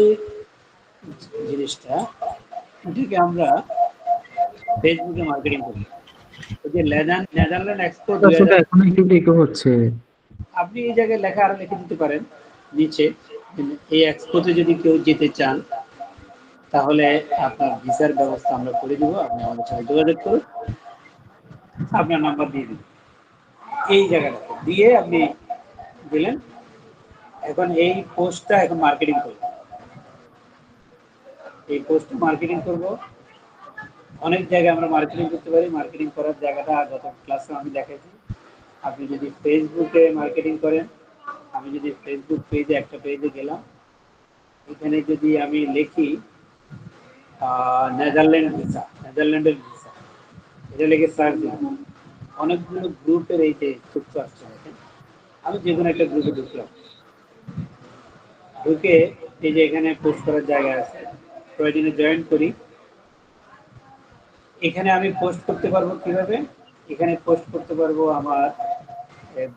জিনিসটা, এটাকে আমরা ফেসবুকে মার্কেটিং করি। ওই যে নেদারল্যান্ড এক্সপো আসলে এখন একটু ইকো হচ্ছে। আপনি এই জায়গায় লেখা আরো লিখে দিতে পারেন নিচে, এই এক্সপোতে যদি কেউ যেতে চান তাহলে আপনার ভিসার ব্যবস্থা আমরা করে দিব, আপনি আমাদের সাথে যোগাযোগ করুন, আপনার নাম্বার দিয়ে দিন, এই জায়গাটাতে দিয়ে আপনি দিলেন। এখন এই পোস্টটা এখন মার্কেটিং করব, এই পোস্টটা মার্কেটিং করব। অনেক জায়গায় আমরা মার্কেটিং করতে পারি, মার্কেটিং করার জায়গাটা গত ক্লাসে আমি দেখাইছি। আপনি যদি ফেসবুকে মার্কেটিং করেন, আমি যদি ফেসবুক পেজে একটা পেজে গেলাম, এখানে যদি আমি লিখি নেদারল্যান্ডের ভিসা, এটা লিখে সার্চ দিলাম, অনেকগুলো গ্রুপের এই যে তথ্য আসছে দেখেন। আমি যে কোনো একটা গ্রুপে ঢুকলাম, ঢুকে এই যে এখানে পোস্ট করার জায়গা আছে, প্রয়োজনে জয়েন করি, এখানে আমি পোস্ট করতে পারবো কিভাবে? এখানে পোস্ট করতে পারবো আমার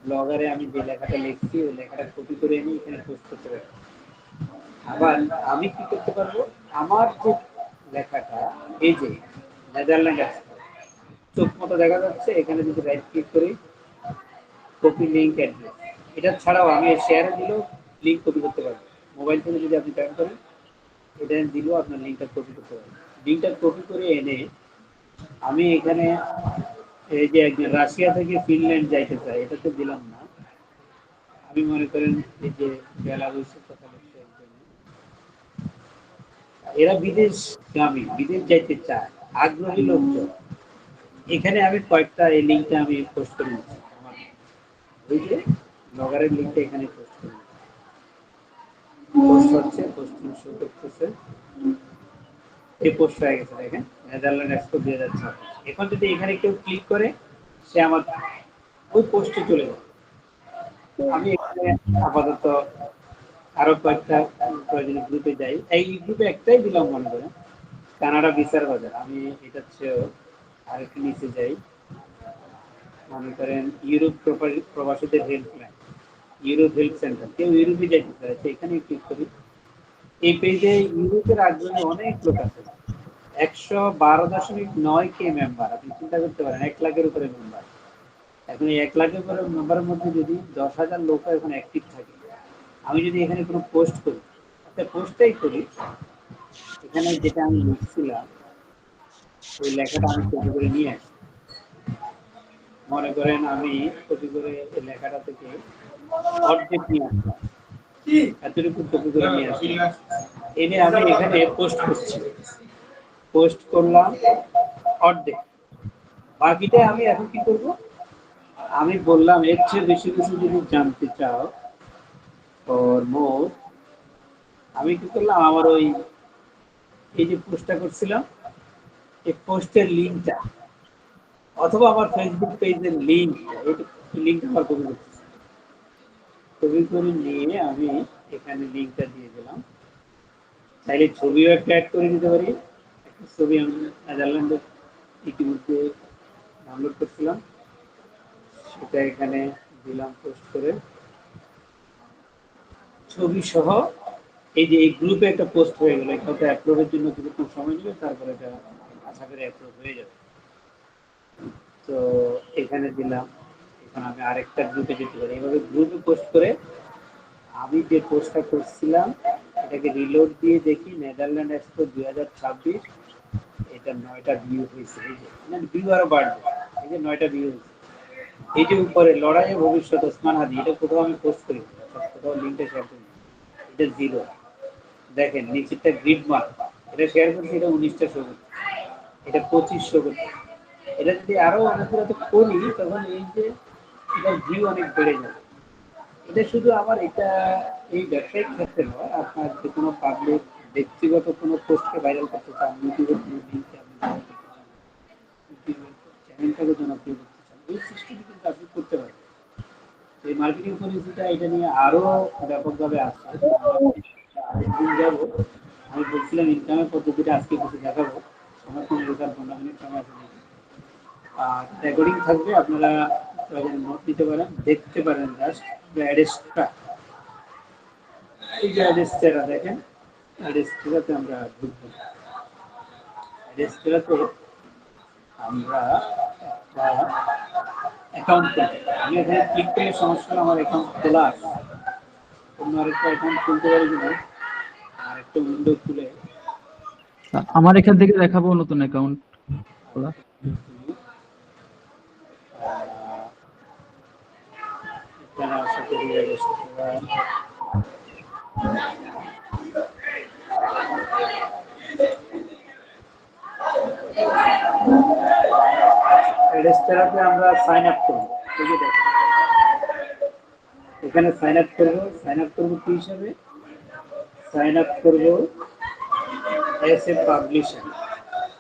ব্লগারে আমি যে লেখাটা লিখছি ওই লেখাটা কপি করে এনে এখানে পোস্ট করতে পারবো। আবার আমি কি করতে পারবো, আমার যে লেখাটা এই যে নেদারল্যান্ড আছে চোখ মতো দেখা যাচ্ছে, এখানে যদি রাইট ক্লিক করি কপি লিঙ্ক অ্যাড্রেস, এটা ছাড়াও আমি শেয়ারে দিলেও লিঙ্ক কপি করতে পারবো। মোবাইল ফোনে যদি আপনি টাইপ করেন এটা দিলেও আপনার লিঙ্কটা কপি করতে পারবেন। লিঙ্কটা কপি করে এনে আমি এখানে এই যে একজন রাশিয়া থেকে ফিনল্যান্ড যাইতে চাই, এটা তো দিলাম না। আমি মনে করেন এই যে বেলারুশের কথা বলছি একজন, এরা বিদেশগামী, বিদেশ যাইতে চায়, আগ্রহী লোকজন। এখানে আমি কয়েকটা এই লিঙ্কটা আমি পোস্ট করে নিচ্ছি, আমার ওই যে ব্লগারের লিঙ্কটা এখানে পোস্ট করে নিচ্ছি। পোস্ট হচ্ছে, পোস্টিং শো করতেছে, এই পোস্ট হয়ে গেছে দেখেন, নেদারল্যান্ড এক্সপো 2026। এখন যদি এখানে কেউ ক্লিক করে সে আমার ওই পোস্টে চলে যাবে। আমি এখানে আপাতত আরো কয়েকটা প্রয়োজনীয় গ্রুপে যাই, এই গ্রুপে একটাই দিলাম মনে করেন কানাডা বিচার বাজার। আমি এটা চেয়েও আরেকটু নিচে যাই, মনে করেন ইউরোপ প্রবাসীদের হেল্পলাইন, ইউরোপ হেল্প সেন্টার, কেউ ইউরোপে যাইতে চায় সেখানে ক্লিক করি। এই পেজে ইউরোপের আগ্রহী অনেক লোক আছে, 112.9K মেম্বার। আপনি চিন্তা করতে পারেন 1 লাখের উপরে মেম্বার। এখন এই 1 লাখের উপরে মেম্বারের মধ্যে যদি 10,000 লোক এখন অ্যাক্টিভ থাকে, আমি যদি এখানে কোনো পোস্ট করি, একটা পোস্টটাই করি, এখানে যেটা আমি লিখছিলাম ওই লেখাটা আমি কপি করে নিয়ে আসি। মনে করেন আমি কপি করে এই লেখাটা থেকে অর্ধেক নিয়ে আসলাম, এতটুকু কপি করে নিয়ে আসলাম, এনে আমি এখানে পোস্ট করছি। পোস্ট করলাম অর্ধেক, বাকিটা আমি এখন কি করব, আমি বললাম এর চেয়ে বেশি কিছু যদি জানতে চাও ওর মোট, আমি কি করলাম আমার ওই এই যে পোস্টটা করছিলাম এই পোস্টের লিঙ্কটা অথবা আমার ফেসবুক পেজের লিঙ্কটা, এই লিঙ্কটা আমার কপি করতেছি, কপি করে নিয়ে আমি এখানে লিঙ্কটা দিয়ে দিলাম। চাইলে ছবিও একটা অ্যাড করে দিতে পারি, একটা ছবি আমি নেদারল্যান্ডের ইতিমধ্যে ডাউনলোড করছিলাম, সেটা এখানে দিলাম পোস্ট করে ছবি সহ। এই যে এই গ্রুপে একটা পোস্ট হয়ে গেল, এটা তো অ্যাপ্রুভের জন্য কিছুক্ষণ সময় নেবে, তারপরে এটা আশা করি অ্যাপ্রুভ হয়ে যাবে। তো এখানে দিলাম, এখন আমি আরেকটা গ্রুপে যেতে পারি। এইভাবে গ্রুপে পোস্ট করে আমি যে পোস্টটা করছিলাম এটাকে রিলোড দিয়ে দেখি নেদারল্যান্ড এক্সপো 2026, এটা 9টা ভিউ হয়েছে। এই যে মানে ভিউ আরো বাড়বে, এই যে 9টা ভিউ হয়েছে। এই যে উপরে লড়াইয়ে ভবিষ্যৎ ওসমান হাদি, এটা কোথাও আমি পোস্ট করি, কোথাও লিঙ্কটা শেয়ার করি, এটা 0। দেখেন নিচেরটা গ্রিড মার্ক, এটা শেয়ার করছি, এটা 19টা শো করছে, এটা 25 শো করছে। এটা যদি আরো অনেকগুলো করি তখন এই যে এটার ভিউ অনেক বেড়ে যাবে। এটা শুধু আমার এটা এই ব্যবসায়িক ক্ষেত্রে নয়, আপনার যে কোনো পাবলিক ব্যক্তিগত কোনো পোস্টকে ভাইরাল করতে চান, ইউটিউবের কোনো লিঙ্ককে আপনি ভাইরাল করতে চান, ইউটিউবের চ্যানেলটাকে জনপ্রিয় করতে চান, এই সিস্টেমে কিন্তু আপনি করতে পারেন। এই মার্কেটিং পলিসিটা এটা নিয়ে আরো ব্যাপকভাবে আসছে। আরেকদিন যাবো, আমি বলছিলাম ইনকামের পদ্ধতিটা আজকে কিছু দেখাবো, আমার কোনো রেজাল্ট 15 মিনিট সময় আছে, আর রেকর্ডিং থাকবে, আপনারা নোট দিতে পারেন, দেখতে পারেন। জাস্ট অ্যাড্রেসটা, এই যে অ্যাড্রেসটা দেখেন, অ্যাড্রেসটাতে আমরা ঢুকবো, অ্যাড্রেসটাতে আমরা একটা অ্যাকাউন্ট করবো। আমি এখানে ক্লিক করে সমস্যা হলে আমার অ্যাকাউন্ট খোলা আছে, অন্য আরেকটা অ্যাকাউন্ট খুলতে পারি কিনা, আর একটা উইন্ডো খুলে আমার এখান থেকে দেখাবো নতুন অ্যাকাউন্ট খোলা। এখানে আশা করি অ্যাড্রেসটা অ্যাড্রেসটাতে আমরা সাইন আপ করবো। ঠিক আছে, এখানে সাইন আপ করবো। সাইন আপ করবো কি হিসাবে? সাইন আপ করবো এস এ পাবলিশার,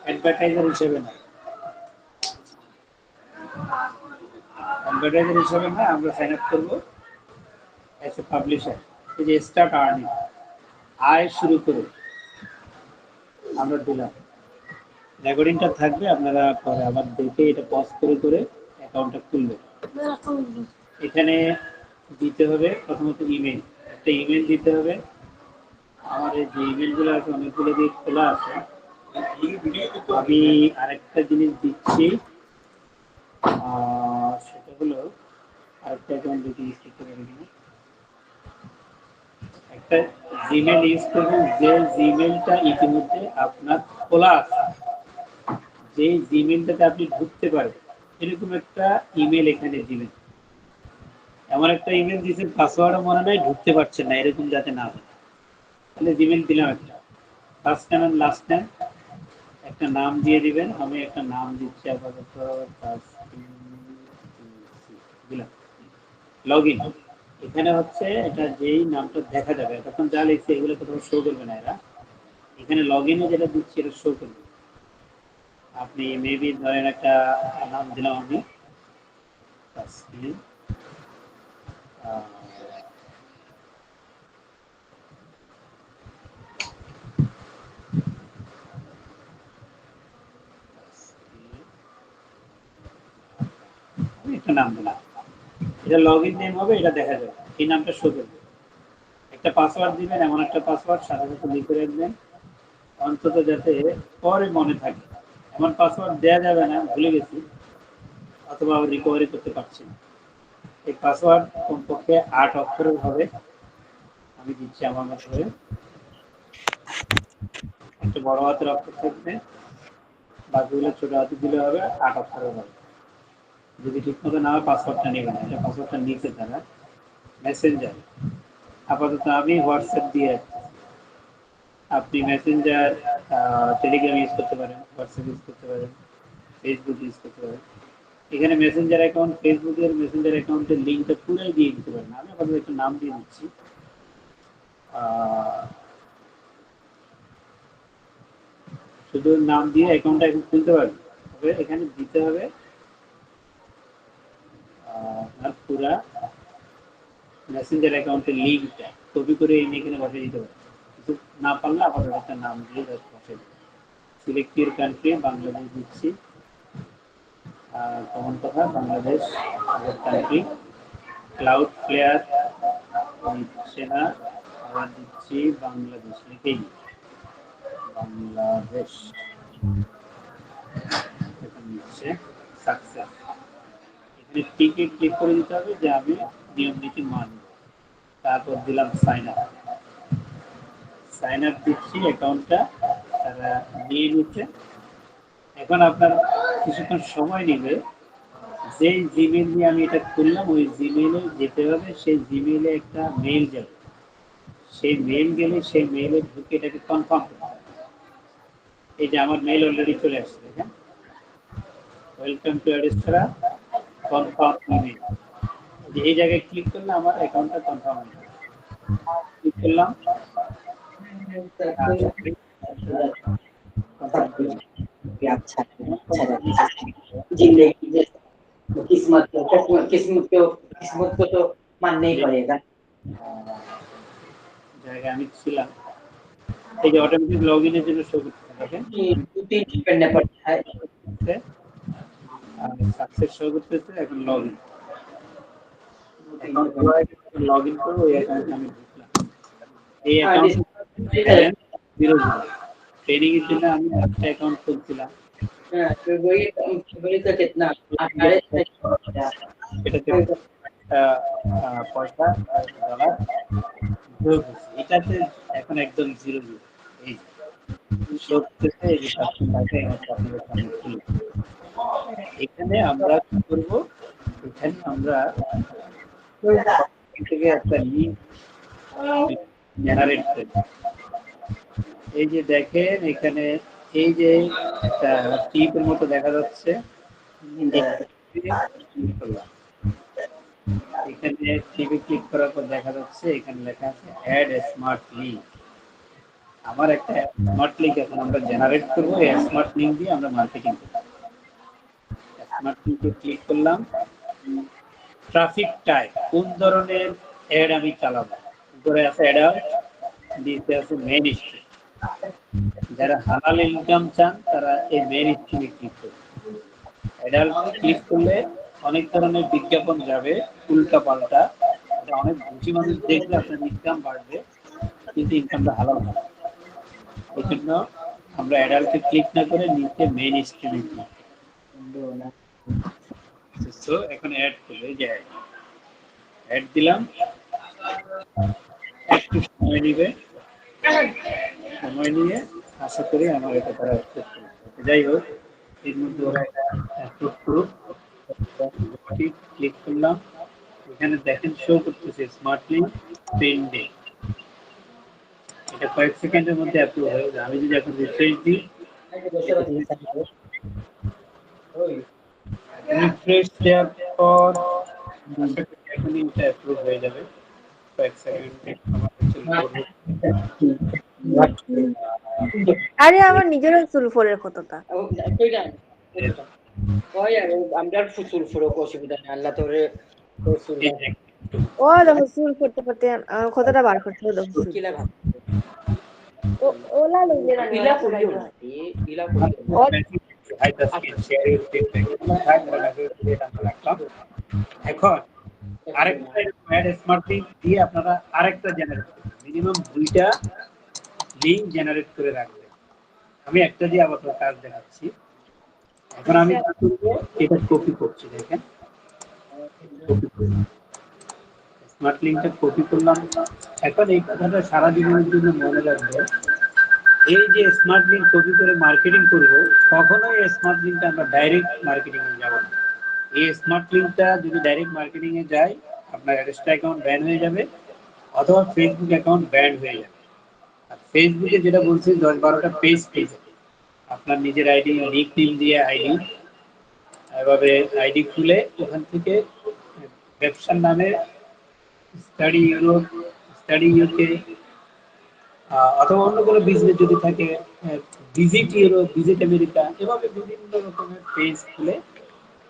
অ্যাডভার্টাইজার হিসেবে না, অ্যাডভার্টাইজার হিসেবে না, আমরা সাইন আপ করবো এস এ পাবলিশার। এই যে স্টার্ট আর্নিং, আয় শুরু করে আমরা দিলাম, রেকর্ডিংটা থাকবে, আপনারা পরে আবার দেখে এটা পজ করে করে অ্যাকাউন্টটা খুলবেন। এখানে দিতে হবে প্রথমত ইমেল, একটা ইমেল দিতে হবে। আমার এই যে ইমেলগুলো আছে অনেকগুলো দিয়ে খোলা আছে। আমি আরেকটা জিনিস দিচ্ছি, সেটা হলো আরেকটা অ্যাকাউন্ট যদি ইউজ করতে পারি কিনা। একটা জিমেল ইউজ করবেন যে জিমেলটা ইতিমধ্যে আপনার খোলা আছে, যে জিমেলটাতে আপনি ঢুকতে পারবেন, এরকম একটা ইমেল এখানে দিবেন। এমন একটা ইমেল দিয়েছেন পাসওয়ার্ডও মনে নাই, ঢুকতে পারছেন না, এরকম যাতে না হয়। তাহলে জিমেল দিলাম একটা, first name and last name, একটা নাম দিয়ে দিবেন। আমি একটা নাম দিচ্ছি আপাতত, দিলাম। লগ ইন, এখানে হচ্ছে এটা যেই নামটা দেখা যাবে, তখন যা লিখছে এগুলো কোথাও শো করবে না এরা। এখানে লগ ইনে যেটা দিচ্ছি এটা শো করবে। আপনি মেবি ধরেন একটা নাম দিলাম আমি, একটা নাম দিলাম, এটা লগ ইন নেম হবে, এটা দেখা যাবে, এই নামটা শো করবে। একটা পাসওয়ার্ড দিবেন, এমন একটা পাসওয়ার্ড সাথে সাথে লিখে রাখবেন, অন্তত যাতে পরে মনে থাকে। এমন পাসওয়ার্ড দেওয়া যাবে না ভুলে গেছি অথবা রিকভারি করতে পারছি না। এই পাসওয়ার্ড কমপক্ষে 8 অক্ষরের হবে। আমি দিচ্ছি আমার মতো করে, একটা বড় হাতের অক্ষর থাকবে, বাকিগুলো ছোট হাতে দিলে হবে, 8 অক্ষরের হবে। যদি ঠিক মতো না হয় পাসওয়ার্ডটা নেবে না, এটা পাসওয়ার্ডটা নিচে তারা মেসেঞ্জার। আপাতত আমি হোয়াটসঅ্যাপ দিয়ে রাখছি, আপনি মেসেঞ্জার টেলিগ্রাম ইউজ করতে পারেন, হোয়াটসঅ্যাপ ইউজ করতে পারেন, ফেসবুক ইউজ করতে পারেন। এখানে মেসেঞ্জার অ্যাকাউন্ট, ফেসবুকের মেসেঞ্জার অ্যাকাউন্টের লিঙ্কটা পুরাই দিয়ে দিতে পারেন। আমি আপাতত একটা নাম দিয়ে দিচ্ছি, শুধু নাম দিয়ে অ্যাকাউন্টটা এখন খুলতে পারবেন। তবে এখানে দিতে হবে আপনার পুরা মেসেঞ্জার অ্যাকাউন্টের লিঙ্কটা কপি করে এনে এখানে বসে দিতে পারেন। কিছু না পারলে আপাতত একটা নাম দিয়ে বসে দেবেন। সিলেক্ট ইউর কান্ট্রি, বাংলাদেশ দিচ্ছি, কমন কথা বাংলাদেশ কান্ট্রি, ক্লাউড ফ্লেয়ার দিচ্ছে না, আবার দিচ্ছি বাংলাদেশ, লিখেই বাংলাদেশ, দিচ্ছে সাকসেস। এখানে টিকে ক্লিক করে দিতে হবে যে আমি নিয়ম নীতি মানব। তারপর দিলাম সাইন আপ, সাইন আপ দিচ্ছি, অ্যাকাউন্টটা তারা নিয়ে নিচ্ছে। এখন আপনার কিছুক্ষণ সময় নেবে, যেই জিমেল দিয়ে আমি এটা খুললাম ওই জিমেলে যেতে হবে, সেই জিমেলে একটা মেইল যাবে, সেই মেইল গেলে সেই মেইলে ঢুকে এটাকে কনফার্ম করতে হবে। এই যে আমার মেইল অলরেডি চলে আসছে, হ্যাঁ, welcome to Adsterra confirm email. এই জায়গায় ক্লিক করলে আমার অ্যাকাউন্টটা কনফার্ম হয়ে যাবে। ক্লিক করলাম, किस्मत को तो मानना ही पड़ेगा। জায়গায় আমি ছিলাম, এই যে অটোমেটিক লগ ইনের জন্য শো করতে দেখেন, 2-3 करना पड़ता है। সাকসেস শো করতেছে। এখন লগ ইন, লগ ইন করবো, এই অ্যাকাউন্টে আমি ঢুকলাম। এই অ্যাকাউন্ট 0 ট্রেনিং এর জন্য আমি একটা অ্যাকাউন্ট খুলছিলাম, वही तो कितना 18 এটাতে পয়সা $1 যোগ হয়েছে, এটাতে এখন একদম 0 এই সত্যতে এই যে টাকা আপনাদের সামনে খুলে। এখানে আমরা কি করব, এখানে আমরা থেকে একটা লিঙ্ক জেনারেট করব। এই যে দেখেন এখানে এই যে একটা টিপের মতো দেখা যাচ্ছে, এখানে টিপে ক্লিক করার পর দেখা যাচ্ছে এখানে লেখা আছে অ্যাড স্মার্ট লিঙ্ক। আমার একটা স্মার্ট লিঙ্ক এখন আমরা জেনারেট করব, এই স্মার্ট লিঙ্ক দিয়ে আমরা মার্কেটিং করব। স্মার্ট লিঙ্কে ক্লিক করলাম, ট্রাফিক টাইপ কোন ধরনের অ্যাড আমি চালাবো, উপরে আছে অ্যাডাল্ট, নিচে আছে মেইন স্ট্রিম। যারা হালাল ইনকাম চান তারা এই মেইন স্ট্রিমে ক্লিক করবে। অ্যাডাল্ট ক্লিক করলে অনেক ধরনের বিজ্ঞাপন যাবে উল্টা পাল্টা, এটা অনেক বেশি মানুষ দেখলে আপনার ইনকাম বাড়বে, কিন্তু ইনকামটা হালাল হবে। এই জন্য আমরা অ্যাডাল্টে ক্লিক না করে নিচে মেইন স্ট্রিমে ক্লিক। তো এখন অ্যাড করবে, যে অ্যাড দিলাম, একটু সময় নিবে, সময় নিয়ে আশা করি আমার এটা তারা অ্যাকসেপ্ট করবে। যাই হোক, এর মধ্যে ওরা এটা অ্যাপ্রুভ করুক। ক্লিক করলাম, এখানে দেখেন শো করতেছে স্মার্টলি পেন্ডিং। এটা কয়েক সেকেন্ডের মধ্যে অ্যাপ্রুভ হয়ে যাবে। আমি যদি এখন রিফ্রেশ দিই, রিফ্রেশ দেওয়ার পর আশা করি এখনই এটা অ্যাপ্রুভ হয়ে যাবে কয়েক সেকেন্ডে। আরে আমার নিজেরও সুলফোরের কতটা আমরা ফুসুল ফুরক অসুবিধা নেই, আল্লাহ তোরে ও দেখো সুল করতে করতে আমার কতটা বার করতে হবে দেখো কিলা ভাব ও ওলা লইলে না ইলা করিও না ইলা করিও না। এখন আরেকটা অ্যাড স্মার্টলি দিয়ে আপনারা আরেকটা জেনারেট করবেন, মিনিমাম 2টা লিংক জেনারেট করে রাখবেন। আমি একটা দিয়ে আবার কাজ দেখাচ্ছি। এখন আমি কি করব, এটা কপি করছি, দেখেন স্মার্ট লিংকটা কপি করলাম। এখন এই কথাটা সারা জীবনের জন্য মনে রাখবেন, এই যে স্মার্ট লিংক কপি করে মার্কেটিং করব, কখনোই এই স্মার্ট লিংকটা আমরা ডাইরেক্ট মার্কেটিং এ যাব না। এই স্মার্ট লিংকটা যদি ডাইরেক্ট মার্কেটিং এ যায়, আপনার অ্যাডস্টা অ্যাকাউন্ট ব্যান হয়ে যাবে অথবা ফেসবুক অ্যাকাউন্ট ব্যান হয়ে যাবে। আর ফেসবুকে যেটা বলছি 10-12টা পেজ পেয়ে আপনার নিজের আইডি নিক নেম দিয়ে আইডি, এভাবে আইডি খুলে ওখান থেকে ব্যবসার নামে স্টাডি ইউরোপ, স্টাডি ইউকে অথবা অন্য কোনো বিজনেস যদি থাকে, ভিজিট ইউরোপ, ভিজিট আমেরিকা, এভাবে বিভিন্ন রকমের পেজ খুলে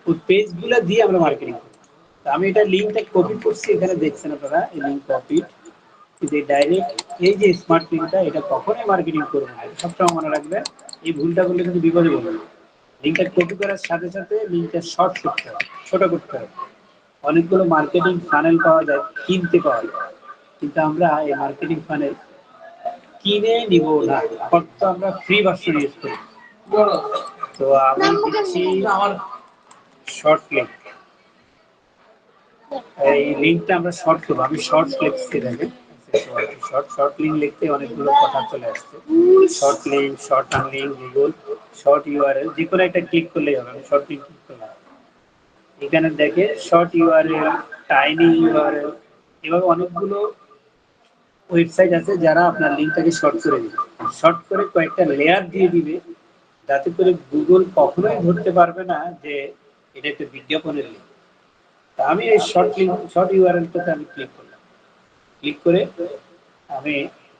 ওই পেজগুলো দিয়ে আমরা মার্কেটিং করি। তো আমি এটা লিঙ্কটা কপি করছি, এখানে দেখছেন আপনারা এই লিঙ্ক কপি। যে ডাইরেক্ট এই যে স্মার্ট লিঙ্কটা, এটা কখনোই মার্কেটিং করবে না, এটা সবসময় মনে রাখবেন। এই ভুলটা করলে কিন্তু বিপদে পড়বে। লিঙ্কটা কপি করার সাথে সাথে লিঙ্কটা শর্ট করতে হবে, ছোট করতে হবে। অনেকগুলো মার্কেটিং ফানেল পাওয়া যায়, কিনতে পাওয়া যায়, কিন্তু আমরা এই মার্কেটিং ফানেল কিনে নিব না, তো আমরা ফ্রি ভার্সন ইউজ করি। তো আমি দিচ্ছি আমার শর্ট লিঙ্ক, এই লিঙ্কটা আমরা শর্ট করবো। আমি শর্ট লিখছি, দেখেন শর্ট লিঙ্ক লিখতে অনেকগুলো কথা চলে আসছে। Short link, short term link, Google short URL, যে কোনো একটা ক্লিক করলেই হবে। আমি শর্ট লিঙ্ক ক্লিক করলাম, এখানে দেখে শর্ট ইউআরএল, টাইনি ইউআরএল, এভাবে অনেকগুলো ওয়েবসাইট আছে যারা আপনার লিঙ্কটাকে শর্ট করে দিবে, শর্ট করে কয়েকটা লেয়ার দিয়ে দিবে, যাতে করে গুগল কখনোই ধরতে পারবে না যে এটা একটা বিজ্ঞাপনের লিঙ্ক। তা আমি এই শর্ট লিঙ্ক, শর্ট ইউআরএলটাতে আমি ক্লিক করলাম। ক্লিক করে আমি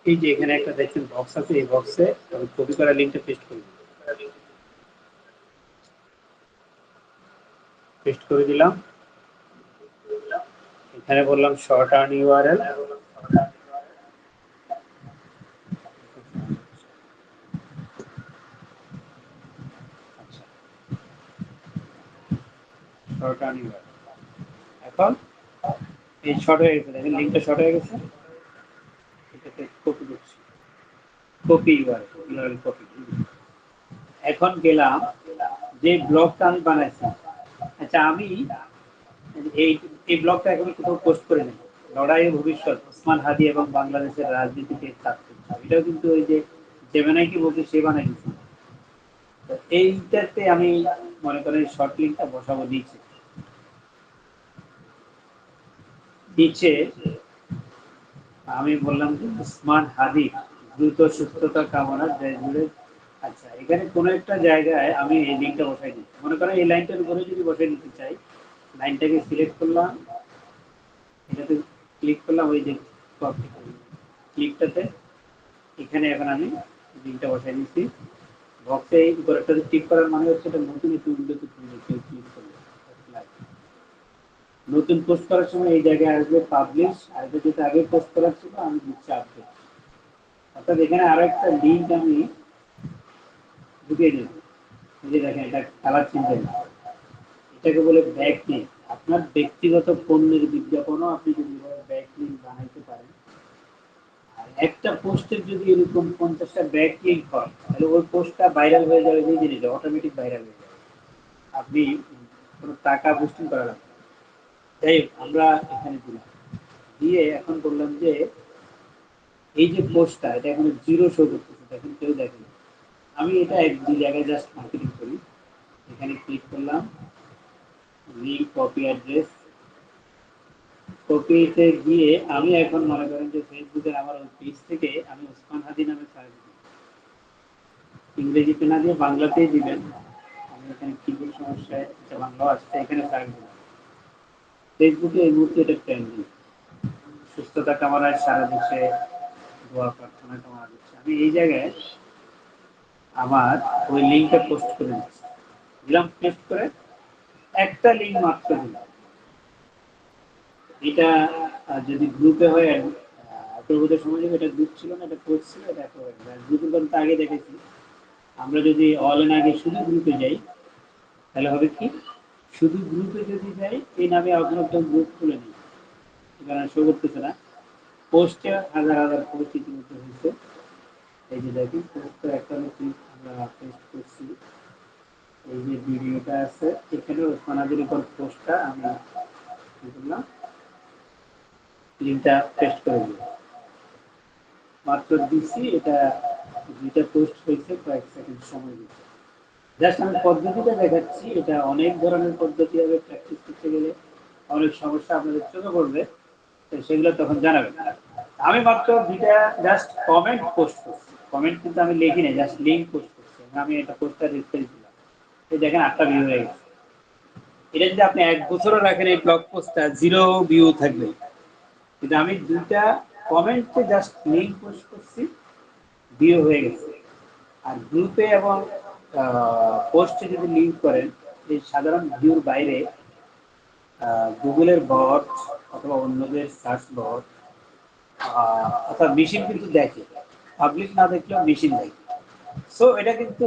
এই যে এখানে একটা দেখছেন বক্স আছে, এই বক্সে আমি কপি করা লিঙ্কটা পেস্ট করব। পেস্ট করে দিলাম, এখানে বললাম short term URL, short term URL. এখন এই শর্ট হয়ে গেছে, দেখেন লিঙ্কটা শর্ট হয়ে গেছে। এটাতে কপি করছি, কপি ইউআরএল কপি। এখন গেলাম যে ব্লগটা আমি বানাইছি। আচ্ছা, আমি এই ব্লগটা এখন কোথাও পোস্ট করে নেই, লড়াইয়ের ভবিষ্যৎ, ওসমান হাদি এবং বাংলাদেশের রাজনীতিতে ছাত্র, এটাও কিন্তু ওই যে জেমেনাইকে বলতে সে বানাই দিচ্ছে। তো এইটাতে আমি মনে করেন শর্ট লিঙ্কটা বসাবো নিচে। নিচে আমি বললাম যে ওসমান হাদি দ্রুত সুস্থতা কামনা জুড়ে। আচ্ছা, এখানে কোনো একটা জায়গায় আমি এই লিঙ্কটা বসাই দিচ্ছি। মনে করেন এই লাইনটার উপরে যদি বসাই দিতে চাই, লাইনটাকে সিলেক্ট করলাম, এটাতে ক্লিক করলাম, ওই যে ক্লিকটাতে এখানে এখন আমি লিঙ্কটা বসাই দিচ্ছি। বক্সে এই উপরেরটাতে ক্লিক করার মানে হচ্ছে এটা নতুন একটি উইন্ডোতে খুলবে, কেউ ক্লিক করবে। নতুন পোস্ট করার সময় এই জায়গায় আসবে পাবলিশ, আর এটা যেটা আগে পোস্ট করার ছিল আমি দিচ্ছি আপডেট। অর্থাৎ এখানে আরো একটা লিঙ্ক আমি ঢুকিয়ে দিন, এই যে দেখেন এটা কালার চেঞ্জ হয়ে গেছে। এটাকে বলে ব্যাক লিঙ্ক। আপনার ব্যক্তিগত পণ্যের বিজ্ঞাপনও আপনি যদি ব্যাক লিঙ্ক বানাইতে পারেন, আর একটা পোস্টের যদি এরকম 50টা ব্যাক লিঙ্ক হয়, তাহলে ওই পোস্টটা ভাইরাল হয়ে যাবে, এই জিনিসটা অটোমেটিক ভাইরাল হয়ে যাবে, আপনি কোনো টাকা বুস্টিং করা লাগবে না। যাই হোক, আমরা এখানে দিলাম, দিয়ে এখন বললাম যে এই যে পোস্টটা এটা এখন জিরো শো করতেছে, দেখেন কেউ দেখেন। আমি এটা এক দুই জায়গায় জাস্ট মার্কেটিং করি, এখানে ক্লিক করলাম, লিঙ্ক কপি অ্যাড্রেস, কপিতে গিয়ে আমি এখন মনে করেন যে ফেসবুকের আমার ওই পেজ থেকে আমি ওসমান হাদি নামে সার্চ দিই, ইংরেজিতে না দিয়ে বাংলাতেই দিবেন, আমি এখানে কিবোর্ড সমস্যায় এটা বাংলাও আসছে, এখানে সার্চ দিলাম। ফেসবুকে এই মুহূর্তে এটা ট্রেন্ডিং, সুস্থতা কামনায় সারা দেশে দোয়া প্রার্থনা কামনা করছি। আমি এই জায়গায় আমার ওই লিঙ্কটা পোস্ট করে দিচ্ছি, দিলাম, পোস্ট করে একটা লিঙ্ক মাত্র দিলাম। এটা যদি গ্রুপে হয়, প্রভুদের সময় এটা গ্রুপ ছিল না, এটা পোস্ট ছিল, এটা গ্রুপের কথা আগে দেখেছি। আমরা যদি অল এন আগে শুধু গ্রুপে যাই, তাহলে হবে কি, শুধু গ্রুপে যদি যাই, এই নামে আপনার একটা গ্রুপ খুলে নিই, এখানে শো করতেছে না। পোস্টে হাজার হাজার পোস্ট ইতিমধ্যে হয়েছে, এই যে দেখি পোস্টটা একটা নতুন আমরা পোস্ট করছি, এই যে ভিডিওটা আছে এখানে ওসমান হাদির উপর পোস্টটা আমি কি করলাম, লিঙ্কটা পেস্ট করে দিলাম, মাত্র দিচ্ছি। এটা দুইটা পোস্ট হয়েছে, কয়েক সেকেন্ড সময় দিচ্ছে। জাস্ট আমি পদ্ধতিটা দেখাচ্ছি, এটা অনেক ধরনের পদ্ধতি হবে, প্র্যাকটিস করতে গেলে অনেক সমস্যা আপনাদের চোখে পড়বে, তো সেগুলো তখন জানাবেন। আমি মাত্র দুইটা জাস্ট কমেন্ট পোস্ট করছি, কমেন্ট কিন্তু আমি লিখি না, জাস্ট লিঙ্ক পোস্ট করছি। আমি এটা পোস্টটা রিফ্রেশ দিলাম, এই দেখেন 8টা ভিউ হয়ে গেছে। এটা যদি আপনি 1 বছরও রাখেন, এই ব্লগ পোস্টটা 0 ভিউ থাকবে, কিন্তু আমি দুইটা কমেন্টে জাস্ট লিঙ্ক পোস্ট করছি, ভিউ হয়ে গেছে। আর গ্রুপে এবং পোস্টে যদি লিঙ্ক করেন, এই সাধারণ ভিউর বাইরে গুগলের বট অথবা অন্যদের সার্চ বট অর্থাৎ মেশিন কিন্তু দেখে, পাবলিক না দেখলেও মেশিন দেখে। সো এটা কিন্তু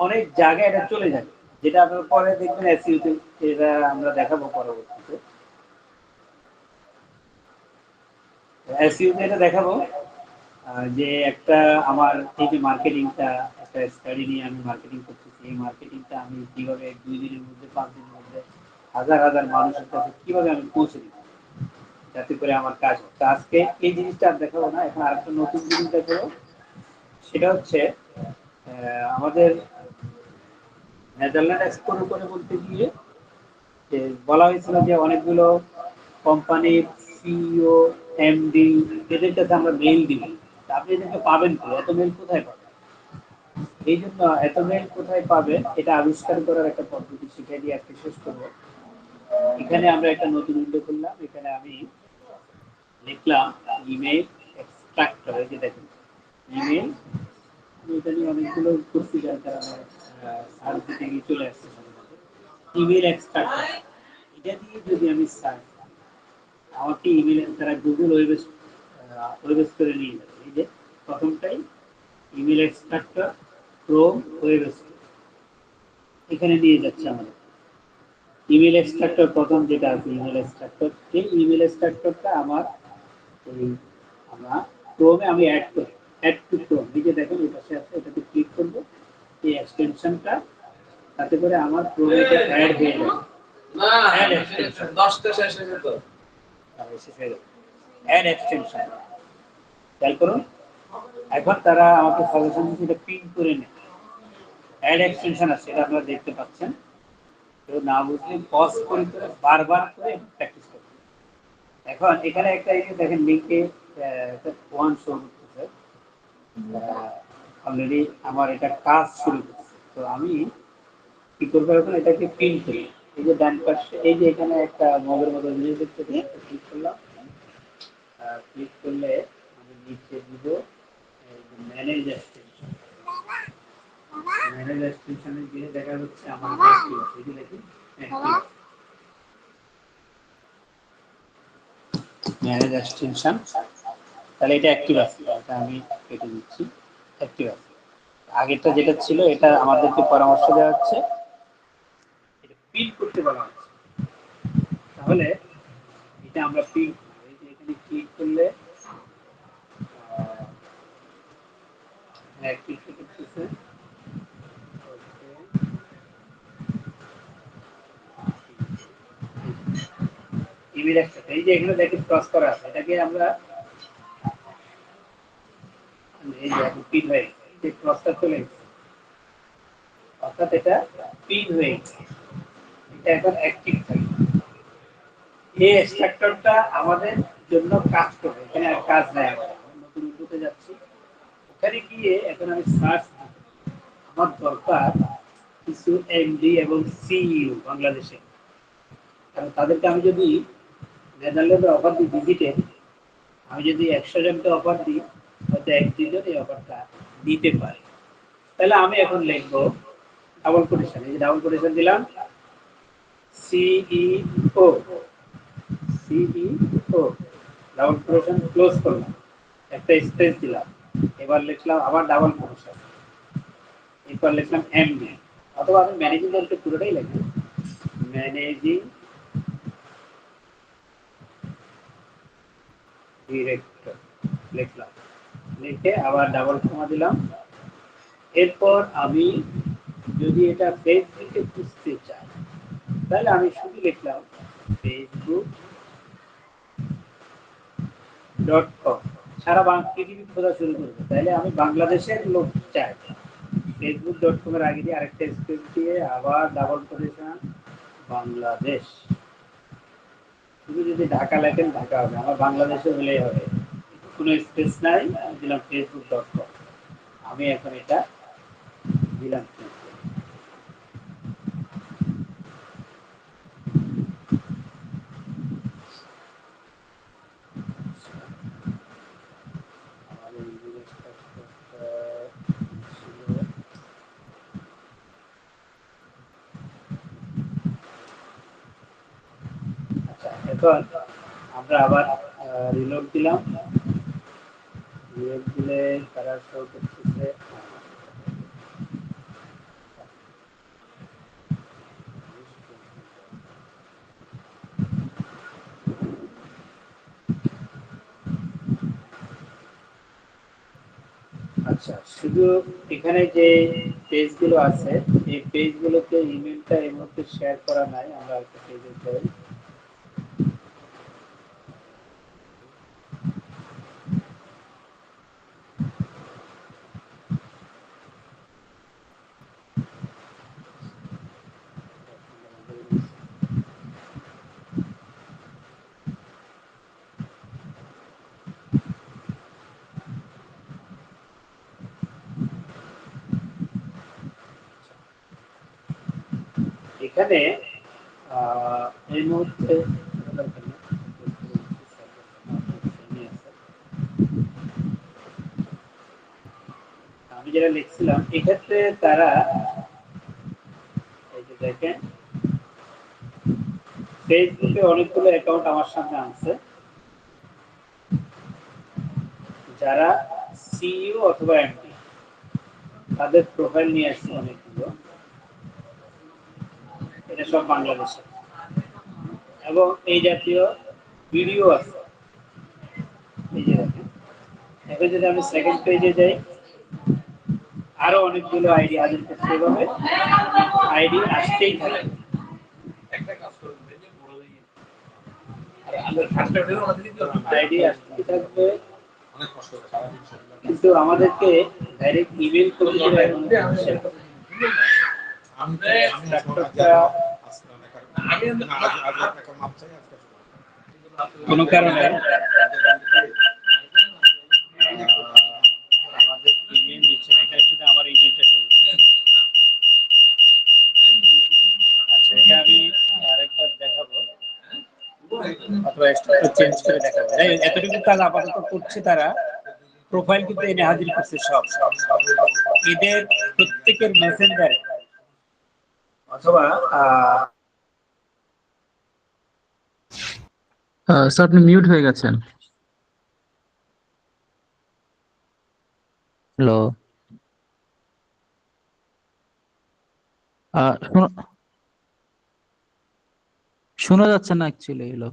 অনেক জায়গায় এটা চলে যাবে, যেটা আপনার পরে দেখবেন এসইওতে, এটা আমরা দেখাবো পরবর্তীতে, এসইওতে এটা দেখাবো। যে একটা আমার এই যে মার্কেটিংটা, একটা স্টাডি নিয়ে আমি মার্কেটিং করতেছি, এই মার্কেটিংটা আমি কিভাবে 2 দিনের মধ্যে 5 দিনের মধ্যে হাজার হাজার মানুষের কাছে কিভাবে আমি পৌঁছে দিই, যাতে করে আমার কাজ হয়। তো আজকে এই জিনিসটা আর দেখাবো না, এখন আরেকটা নতুন জিনিস দেখাবো, সেটা হচ্ছে আমাদের নেদারল্যান্ড এক্সপোর্ট উপরে বলতে গিয়ে যে বলা হয়েছিল যে অনেকগুলো কোম্পানির সিইও, এমডি, এদের কাছে আমরা মেইল দিব, আপনি এদেরকে পাবেন তো, এত মেইল কোথায় পাবেন? এই জন্য এত মেইল কোথায় পাবেন এটা আবিষ্কার করার একটা পদ্ধতি শিখিয়ে দিয়ে আজকে শেষ করবো। এখানে আমরা একটা নতুন উইন্ডো করলাম, এখানে আমি লিখলাম ইমেইল এক্সট্রাক্টর, এই যে দেখেন ইমেইল, এটা নিয়ে অনেকগুলো করছি, যার কারণে সার্চ দিতে গিয়ে চলে আসছে ইমেইল এক্সট্রাক্টর। এটা দিয়ে যদি আমি সার্চ, আমাকে ইমেইল তারা গুগল ওয়েব স্টোরে নিয়ে যাবে। এই যে প্রথমটাই email extractor Chrome web store, এখানে নিয়ে যাচ্ছে আমাদের ইমেইল এক্সট্রাক্টর। প্রথম যেটা আছে ইমেইল এক্সট্রাক্টর, এই ইমেইল এক্সট্রাক্টরটা আমার এই আমরা ক্রোমে আমি অ্যাড টু ক্রোম, এই যে দেখেন এই পাশে আছে, এটাতে ক্লিক করব, এই এক্সটেনশনটা, তাতে করে আমার ক্রোমে এটা অ্যাড হয়ে যাবে। অ্যাড এক্সটেনশন 10টা শেষ হয়ে যেত, শেষ হয়ে যাবে অ্যাড এক্সটেনশন, খেয়াল করুন। এখন তারা আমাকে সাজেশন দিচ্ছে এটা পিন করে নেয়, অ্যাড এক্সটেনশন আছে, এটা আপনারা দেখতে পাচ্ছেন। তো না বুঝলে পজ করে বারবার করে প্র্যাকটিস করতে। এখন এখানে একটা এই যে দেখেন লিঙ্কে ওয়ান শো করতেছে, অলরেডি আমার এটা কাজ শুরু করছে। তো আমি কি করবো, এখন এটাকে পিন করি, এই যে ডান পাশে এই যে এখানে একটা মগের মতো জিনিস দেখতে, ক্লিক করলাম, ক্লিক করলে আমি নিচে দিব ম্যানেজ এক্সটেনশন, ম্যানেজ এক্সটেনশনে গিয়ে দেখা যাচ্ছে আমার অ্যাক্টিভ আছে, এই যে দেখুন অ্যাক্টিভ ম্যানেজ এক্সটেনশন, তাহলে এটা অ্যাক্টিভ আছে, এটা আমি কেটে দিচ্ছি, অ্যাক্টিভ আছে। আগেরটা যেটা ছিল এটা আমাদেরকে পরামর্শ দেওয়া হচ্ছে এটা প্রিন্ট করতে বলা হচ্ছে। তাহলে এটা আমরা প্রিন্ট এই যে এখানে ক্লিক করলে ক্লিক করতেছে ইমেল একটা এই যে এখানে দেখেন ক্রস করা আছে এটাকে আমরা এই যে প্রিন্ট হয়ে গেছে, এই যে ক্রসটা চলে গেছে অর্থাৎ এটা প্রিন্ট হয়ে গেছে, এটা এখন অ্যাক্টিভ থাকবে। এই স্ট্রাকচারটা আমাদের জন্য কাজ করবে, এখানে আর কাজ নাই। আমরা নতুন উদ্যোগে যাচ্ছি, ওখানে গিয়ে এখন আমি সার্চ আমার দরকার কিছু এমডি এবং সিইও বাংলাদেশে, কারণ তাদেরকে আমি যদি নেদারল্যান্ডে অফার দিই ভিজিটে, আমি যদি 100 জনকে অফার দিই হয়তো 1-2 জন এই অফারটা দিতে পারে। তাহলে আমি এখন লিখবো ডাবল কোটেশন, এই যে ডাবল কোটেশন দিলাম CEO CEO, double quotation close করলাম, একটা স্পেস দিলাম, এবার লিখলাম আবার ডাবল কোটেশন, এরপর লিখলাম এমডি, অথবা আমি ম্যানেজিং বলতে পুরোটাই লিখলাম ম্যানেজিং ডিরেক্টর লিখলাম, লিখে আবার ডাবল কমা দিলাম। এরপর আমি যদি এটা ফেসবুকে খুঁজতে চাই তাহলে আমি শুধু লিখলাম facebook.com, সারা পৃথিবী খোঁজা শুরু করবো, তাহলে আমি বাংলাদেশের লোক চাই, facebook.com এর আগে দিয়ে আরেকটা স্পেস দিয়ে আবার ডাবল কোটেশন বাংলাদেশ, শুধু যদি ঢাকা লেখেন ঢাকা হবে, আমার বাংলাদেশে হলেই হবে, কোনো স্পেস নাই, আমি দিলাম facebook.com। আমি এখন এটা দিলাম, আচ্ছা এখন আমরা আবার রিলোড দিলাম, রিলোড দিলে তারা শো করতেছে। আচ্ছা শুধু এখানে যে পেজগুলো আছে এই পেজগুলোতে ইমেলটা এই মুহূর্তে শেয়ার করা নাই, আমরা একটা পেজে যাই, এখানে এই মুহূর্তে আমি যেটা লিখছিলাম এক্ষেত্রে তারা এই যে দেখেন ফেসবুকে অনেকগুলো অ্যাকাউন্ট আমার সামনে আছে, যারা সিইও অথবা এমডি তাদের প্রোফাইল নিয়ে আসছে অনেকগুলো, এটা সব বাংলাদেশে, এবং এই জাতীয় ভিডিও আছে, এই যে দেখেন। এখন যদি আমি সেকেন্ড পেজে যাই আরো অনেকগুলো আইডি হাজির করতে হবে, আইডি আসতেই থাকে, আইডি আসতেই থাকবে, কিন্তু আমাদেরকে ডাইরেক্ট ইমেল করে দিলে এখন হচ্ছে না। কোনো কারণে আমাদের ইমেল নিচ্ছে না, এখানে শুধু আমার ইমেলটা শো করছে। আচ্ছা এটা আমি আরেকবার দেখাবো অথবা স্ট্রাকচার চেঞ্জ করে দেখাবো, এতটুকু কাজ আপাতত করছে তারা, প্রোফাইল কিন্তু এনে হাজির করছে সব, এদের প্রত্যেকের মেসেঞ্জারে অথবা স্যার আপনি মিউট হয়ে গেছেন। হ্যালো। শোনা যাচ্ছে না অ্যাকচুয়ালি এগুলো।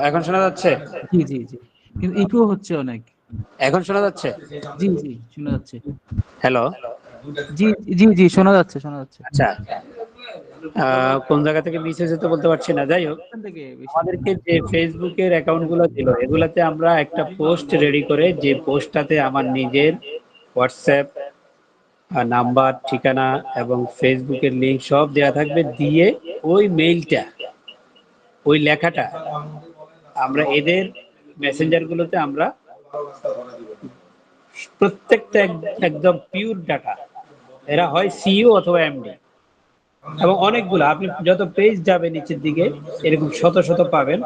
এখন শোনা যাচ্ছে? জি জি জি, কিন্তু ইকো হচ্ছে অনেক। এখন শোনা যাচ্ছে? জি জি শোনা যাচ্ছে। হ্যালো। জি জি জি শোনা যাচ্ছে শোনা যাচ্ছে। আচ্ছা, কোন জায়গা থেকে মিস হয়েছে তো বলতে পারছি না। যাই হোক, এখান থেকে বেশি। আমাদেরকে যে ফেসবুকের অ্যাকাউন্ট গুলো দিল, এগুলাতে আমরা একটা পোস্ট রেডি করে, যে পোস্টটাতে আমার নিজের হোয়াটসঅ্যাপ নাম্বার, ঠিকানা এবং ফেসবুকের লিংক সব দেওয়া থাকবে, দিয়ে ওই মেইলটা, ওই লেখাটা আমরা এদের মেসেঞ্জার গুলোতে আমরা প্রত্যেকটা একদম পিওর ডাটা, এরা হয় সিইও অথবা এমডি, এবং অনেকগুলো, আপনি যত পেজ যাবে নিচের দিকে এরকম শত শত পাবেন,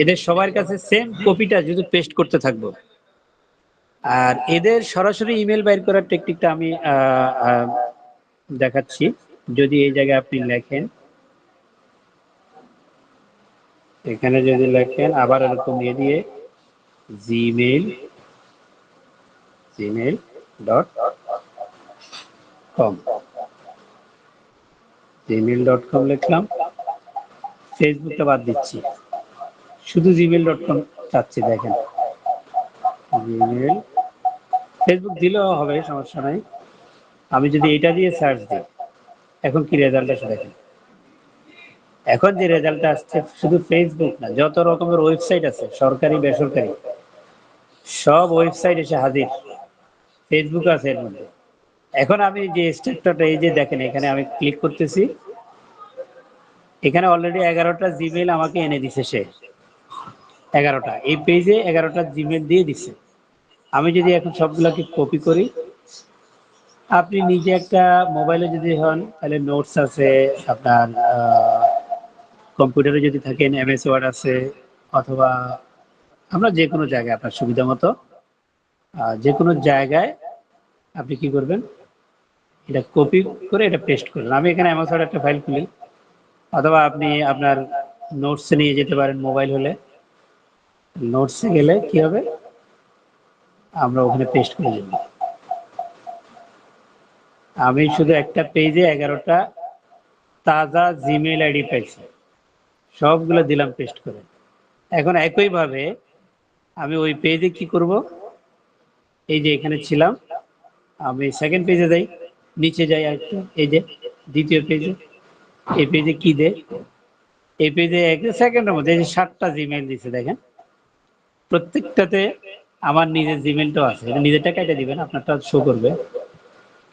এদের সবার কাছে সেম কপিটা যদি পেস্ট করতে থাকবো। আর এদের সরাসরি ইমেল বাইর করার টেকনিকটা আমি দেখাচ্ছি। যদি এই জায়গায় আপনি লেখেন, এখানে যদি লেখেন আবার এরকম দিয়ে জিমেইল gmail.com, gmail.com লিখলাম, ফেসবুকটা বাদ দিচ্ছি, শুধু gmail.com চাচ্ছি। দেখেন, জিমেইল, ফেসবুক দিলেও হবে, সমস্যা নাই। আমি যদি এটা দিয়ে সার্চ দিই, এখন কি রেজাল্ট আসে দেখেন। এখন যে রেজাল্টটা আসছে, শুধু ফেসবুক না, যত রকমের ওয়েবসাইট আছে সরকারি বেসরকারি সব ওয়েবসাইট এসে হাজির, ফেসবুক আছে এর মধ্যে। এখন আমি যে স্ট্রাকচারটা, এই যে দেখেন, এখানে আমি ক্লিক করতেছি, এখানে অলরেডি 11টা জিমেইল আমাকে এনে দিছে সে, 11টা, এই পেজে 11টা জিমেইল দিয়ে দিছে। আমি যদি এখন সবগুলোকে কপি করি, আপনি নিজে একটা মোবাইলে যদি হন তাহলে নোটস আছে আপনার, কম্পিউটারে যদি থাকেন এমএস ওয়ার্ড আছে, অথবা আমরা যে কোনো জায়গায় আপনার সুবিধা মতো, যে কোনো জায়গায় আপনি কি করবেন, এটা কপি করে এটা পেস্ট করবেন। আমি এখানে এমএস ওয়ার্ড একটা ফাইল খুলি, অথবা আপনি আপনার নোটসে নিয়ে যেতে পারেন মোবাইল হলে। নোটসে গেলে কি হবে, আমরা ওখানে পেস্ট করে দেব। আমি শুধু একটা পেজে 11টা তাজা জিমেইল আইডি পাইছি, সবগুলো দিলাম পেস্ট করে। এখন একইভাবে আমি ওই পেজে কি করব, এই যে এখানে ছিলাম, আমি সেকেন্ড পেজে যাই, নিচে যাই আরেকটু, এই যে দ্বিতীয় পেজে, এই পেজে কি দে, এই পেজে এক সেকেন্ডের মধ্যে এই যে 7টা জিমেইল দিছে দেখেন, প্রত্যেকটাতে আমার নিজের জিমেইলটাও আছে। এটা নিজেরটা কেটে দিবেন, আপনারটা শো করবে,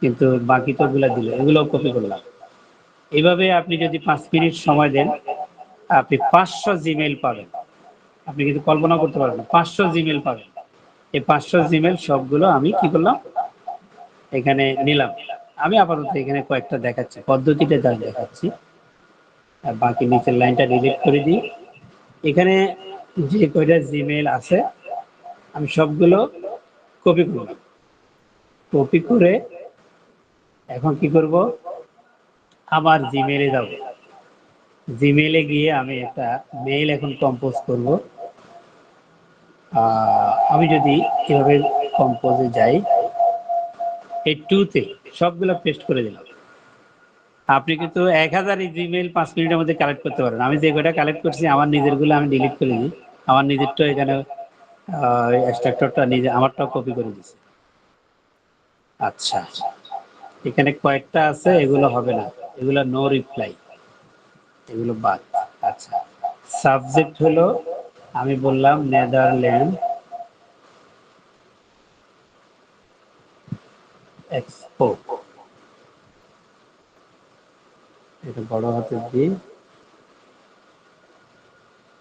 কিন্তু বাকি তো ওগুলো দিল, এগুলোও কপি করলাম। এইভাবে আপনি যদি 5 মিনিট সময় দেন, আপনি 500 জিমেইল পাবেন। আপনি কিন্তু কল্পনা করতে পারবেন না, 500 জিমেইল পাবেন। এই 500 জিমেইল সবগুলো আমি কি করলাম, এখানে নিলাম। আমি আপাতত এখানে কয়েকটা দেখাচ্ছি, পদ্ধতিটা যা দেখাচ্ছি, আর বাকি নিচের লাইনটা ডিলিট করে দিই। এখানে যে কয়টা জিমেইল আছে আমি সবগুলো কপি করলাম, কপি করে এখন কি করব, আমার জিমেইলে যাব, জিমেইলে গিয়ে আমি একটা মেইল এখন কম্পোজ করব। আমি যদি এভাবে কম্পোজে যাই, এই টুতে সবগুলো পেস্ট করে দিলাম। আপনি কিন্তু 1000 জিমেইল 5 মিনিটের মধ্যে কালেক্ট করতে পারেন। আমি যে কয়টা কালেক্ট করছি আমার নিজের গুলো আমি ডিলিট করে দিই, আমার নিজেরটা এখানে এক্সট্রাক্টরটা নিজে আমারটাও কপি করে দিচ্ছি। আচ্ছা, এখানে কয়েকটা আছে, এগুলো হবে না, এগুলো নো রিপ্লাই, এগুলো বাদ। আচ্ছা, সাবজেক্ট হলো, আমি বললাম নেদারল্যান্ড এক্সপো, এটা বড় হাতে দিই,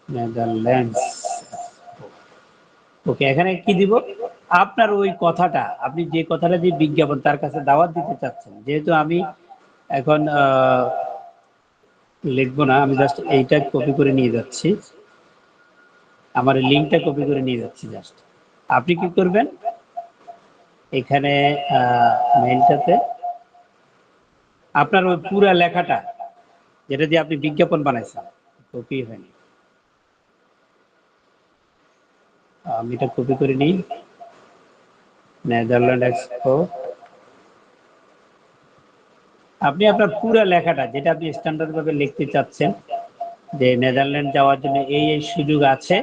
নেদারল্যান্ডস। ওকে, এখানে কি দিব, আপনার ওই কথাটা, আপনি যে কথাটা দিয়ে বিজ্ঞাপন তার কাছে দাওয়াত দিতে চাচ্ছেন, যেহেতু আমি এখন লিখবো না, আমি জাস্ট এইটা কপি করে নিয়ে যাচ্ছি, আমার লিঙ্কটা কপি করে নিয়ে যাচ্ছি জাস্ট। আপনি কি করবেন, এখানে মেইলটাতে আপনার ওই পুরা লেখাটা, যেটা দিয়ে আপনি বিজ্ঞাপন বানাইছেন, কপি হয়নি, আমি এটা কপি করে নিই, নেদারল্যান্ড এক্সপো, আপনি আপনার পুরো লেখাটা যেটা আপনি স্ট্যান্ডার্ড ভাবে লিখতে চাচ্ছেন যে নেদারল্যান্ড যাওয়ার জন্য এই এই সুযোগ আছে,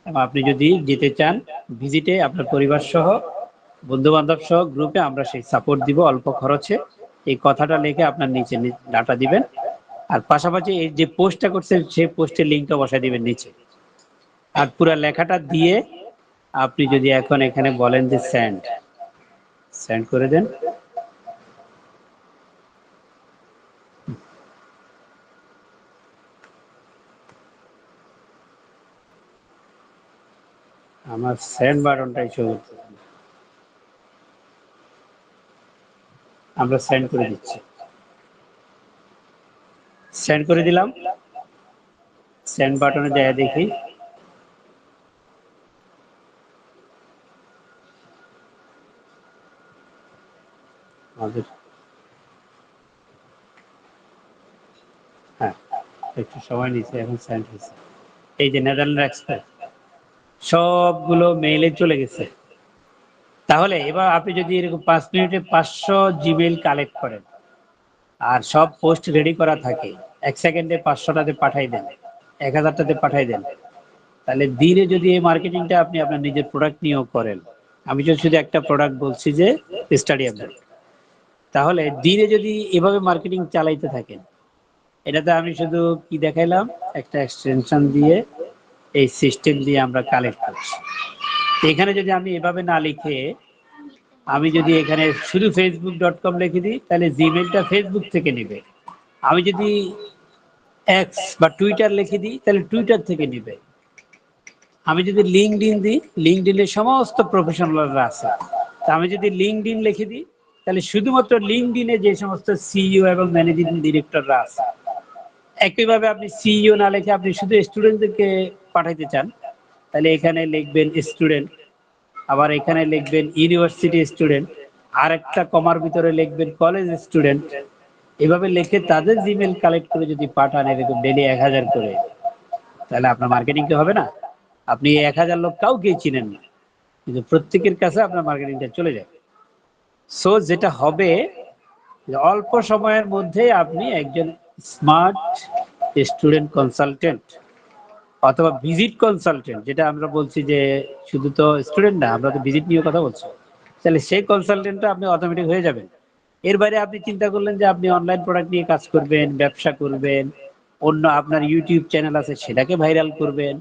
এবং আপনি যদি যেতে চান ভিজিটে আপনার পরিবার সহ বন্ধু বান্ধব সহ গ্রুপে, আমরা সেই সাপোর্ট দিব অল্প খরচে। এই কথাটা লিখে আপনার নিচে ডাটা দিবেন, আর পাশাপাশি এই যে পোস্টটা করছেন সেই পোস্টের লিঙ্কটা বসায় দিবেন নিচে। আর পুরো লেখাটা দিয়ে আপনি যদি এখন এখানে বলেন যে সেন্ড সেন্ড করে দেন, আমার সেন্ড বাটনটাই শো করছে, আমরা সেন্ড করে দিচ্ছি। সেন্ড করে দিলাম, সেন্ড বাটনে যায় দেখি আমাদের, হ্যাঁ একটু সময় নিচ্ছে, এখন সেন্ড হয়েছে। এই যে নেদারল্যান্ড এক্সপ্রেস সবগুলো মেইলে চলে গেছে। তাহলে এবার আপনি যদি এরকম 5 মিনিটে 500 জিমেইল কালেক্ট করেন আর সব পোস্ট রেডি করা থাকে, 1 সেকেন্ডে 500টাতে পাঠাই দেন, 1000টাতে পাঠাই দেন, তাহলে দিনে যদি এই মার্কেটিংটা আপনি আপনার নিজের প্রোডাক্ট নিয়েও করেন, আমি তো শুধু একটা প্রোডাক্ট বলছি যে স্টাডিয়াম, তাহলে দিনে যদি এভাবে মার্কেটিং চালাইতে থাকেন, এটাতে আমি শুধু কি দেখাইলাম, একটা এক্সটেনশন দিয়ে এই সিস্টেম দিয়ে আমরা কালেক্ট করছি। এখানে যদি আমি এভাবে না লিখে আমি যদি এখানে শুধু facebook.com লিখে দিই, তাহলে জিমেইলটা ফেসবুক থেকে নেবে। আমি যদি এক্স বা টুইটার লিখে দিই, তাহলে টুইটার থেকে নেবে। আমি যদি লিঙ্কডইন দিই, লিঙ্কডইনে সমস্ত প্রফেশনালরা আছে, তা আমি যদি লিঙ্কডইন লিখে দিই, তাহলে শুধুমাত্র লিঙ্কডইনে যে সমস্ত সিইও এবং ম্যানেজিং ডিরেক্টররা আছে। একইভাবে আপনি সিইও না লিখে আপনি শুধু স্টুডেন্টদেরকে পাঠাইতে চান, তাহলে এখানে লিখবেন স্টুডেন্ট, আবার এখানে লিখবেন ইউনিভার্সিটি স্টুডেন্ট, আর একটা কমার ভিতরে লিখবেন কলেজ স্টুডেন্ট। এভাবে লিখে তাদের জিমেল কালেক্ট করে যদি পাঠান এরকম ডেলি 1000 করে, তাহলে আপনার মার্কেটিংটা হবে না। আপনি 1000 লোক কাউকেই চিনেন না, কিন্তু প্রত্যেকের কাছে আপনার মার্কেটিংটা চলে যাবে। সো যেটা হবে, অল্প সময়ের মধ্যে আপনি একজন স্মার্ট স্টুডেন্ট কনসালটেন্ট অথবা ভিজিট কনসালটেন্ট, যেটা আমরা বলছি যে শুধু তো স্টুডেন্ট না, আমরা তো ভিজিট নিয়ে কথা বলছি, তাহলে সেই কনসালটেন্টটা আপনি অটোমেটিক হয়ে যাবেন। এর বাইরে আপনি চিন্তা করলেন যে আপনি অনলাইন প্রোডাক্ট নিয়ে কাজ করবেন, ব্যবসা করবেন, অন্য আপনার ইউটিউব চ্যানেল আছে সেটাকে ভাইরাল করবেন,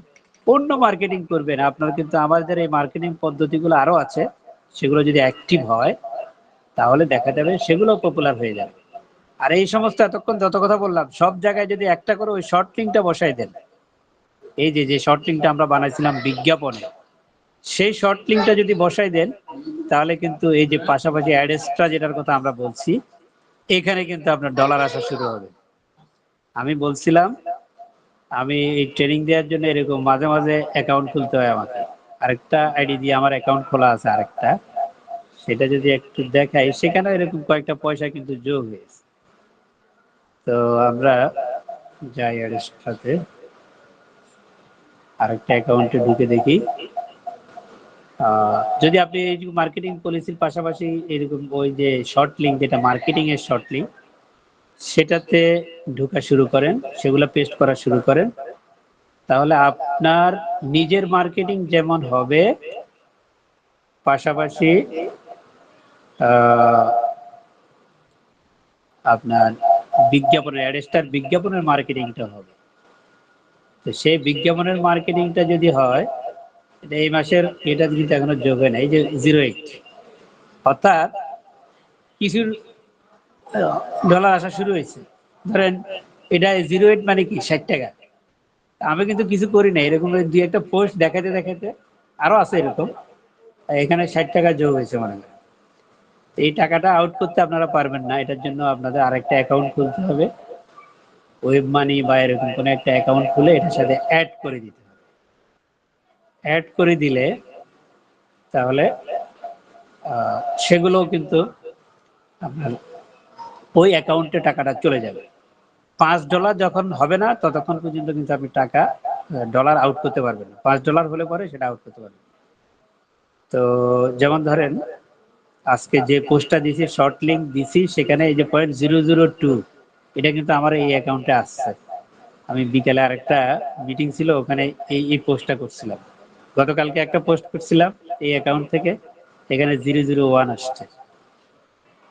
অন্য মার্কেটিং করবেন। আপনার কিন্তু আমাদের এই মার্কেটিং পদ্ধতিগুলো আরো আছে, সেগুলো যদি অ্যাক্টিভ হয় তাহলে দেখা যাবে সেগুলো পপুলার হয়ে যাবে। আর এই সমস্ত এতক্ষণ যত কথা বললাম সব জায়গায় যদি একটা করে ওই শর্ট লিঙ্কটা বসাই দেন, এই যে যে শর্ট লিঙ্কটা আমরা বানাইছিলাম বিজ্ঞাপনে, সেই শর্ট লিঙ্কটা যদি বসাই দেন, তাহলে কিন্তু এই যে পাশাপাশি অ্যাড এক্সট্রা যেটার কথা আমরা বলছি, এখানে কিন্তু আপনার ডলার আসা শুরু হবে। আমি বলছিলাম আমি এই ট্রেনিং দেওয়ার জন্য এরকম মাঝে মাঝে অ্যাকাউন্ট খুলতে হয় আমাকে, আরেকটা আইডি দিয়ে আমার অ্যাকাউন্ট খোলা আছে আরেকটা, সেটা যদি একটু দেখাই, সেখানে এরকম কয়েকটা পয়সা কিন্তু যোগ হয়েছে। তো আমরা যাই অ্যাড এক্সট্রাতে, আরেকটা অ্যাকাউন্টে ঢুকে দেখি। যদি আপনি এই মার্কেটিং পলিসির পাশাপাশি এরকম ওই যে শর্ট লিঙ্ক, যেটা মার্কেটিং এর শর্ট লিঙ্ক, সেটাতে ঢোকা শুরু করেন, সেগুলো পেস্ট করা শুরু করেন, তাহলে আপনার নিজের মার্কেটিং যেমন হবে, পাশাপাশি আপনার বিজ্ঞাপনের অ্যাডস্টার বিজ্ঞাপনের মার্কেটিংটা হবে। তো সেই বিজ্ঞাপনের মার্কেটিংটা যদি হয়, এই মাসের এটা কিন্তু এখনো যোগ হয় না, এই যে 08, অর্থাৎ কিছুর ডলার আসা শুরু হয়েছে। ধরেন এটা 08 মানে কি 60 টাকা। আমি কিন্তু কিছু করি না, এরকম দুই একটা পোস্ট দেখাতে দেখাতে আরো আছে এরকম, এখানে 60 টাকা যোগ হয়েছে মনে হয়। এই টাকাটা আউট করতে আপনারা পারবেন না, এটার জন্য আপনাদের আরেকটা অ্যাকাউন্ট খুলতে হবে, ওয়েব মানি বা এরকম কোনো একটা অ্যাকাউন্ট খুলে এটার সাথে অ্যাড করে দিতে হবে। অ্যাড করে দিলে তাহলে সেগুলো কিন্তু আপনার ওই অ্যাকাউন্টে টাকাটা চলে যাবে। $5 যখন হবে না ততক্ষণ পর্যন্ত কিন্তু আপনি টাকা ডলার আউট করতে পারবেন না। $5 হলে পরে সেটা আউট করতে পারবেন। তো যেমন ধরেন আজকে যে পোস্টটা দিছি শর্ট লিংক দিছি সেখানে এই যে 0.002 এটা কিন্তু আমার এই অ্যাকাউন্টে আসছে। আমি বিকেলে আরেকটা মিটিং ছিল ওখানে এই পোস্টটা করছিলাম। গতকালকে একটা পোস্ট করছিলাম এই অ্যাকাউন্ট থেকে, এখানে 001 আসছে।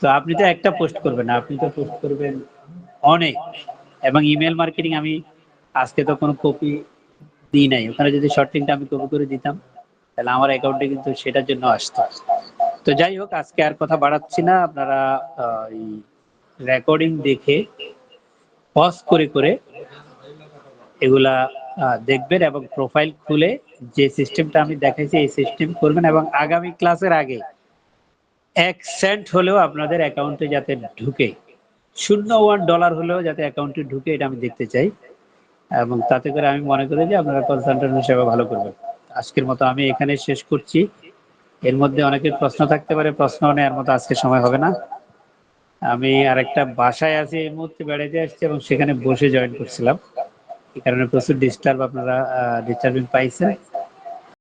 তো আপনি তো একটা পোস্ট করবেন না, আপনি তো পোস্ট করবেন অনেক। এবং ইমেল মার্কেটিং আমি আজকে তো কোনো কপি দিই নাই, ওখানে যদি শর্ট লিংকটা আমি কপি করে দিতাম তাহলে আমার অ্যাকাউন্টে কিন্তু সেটার জন্য আসতো। তো যাই হোক, আজকে আর কথা বাড়াচ্ছি না, আপনারা এই রেকর্ডিং দেখে পজ করে করে এগুলা দেখবেন এবং প্রোফাইল খুলে যে সিস্টেমটা আমি দেখাইছি এই সিস্টেম করবেন, এবং আগামী ক্লাসের আগে 1 সেন্ট হলেও আপনাদের অ্যাকাউন্টে যাতে ঢুকে, $0.1 হলেও যাতে অ্যাকাউন্টে ঢুকে, এটা আমি দেখতে চাই। এবং তাতে করে আমি মনে করি যে আপনারা কনসালটেন্ট হিসেবে ভালো করবেন। আজকের মতো আমি এখানে শেষ করছি। এর মধ্যে অনেকের প্রশ্ন থাকতে পারে, প্রশ্ন নেওয়ার মতো আজকে সময় হবে না। আমি আরেকটা বাসায় আছি, এই মুহূর্তে বেড়াইতে আসছি এবং সেখানে বসে জয়েন করছিলাম, এই কারণে প্রচুর ডিস্টার্বিং পাইছে।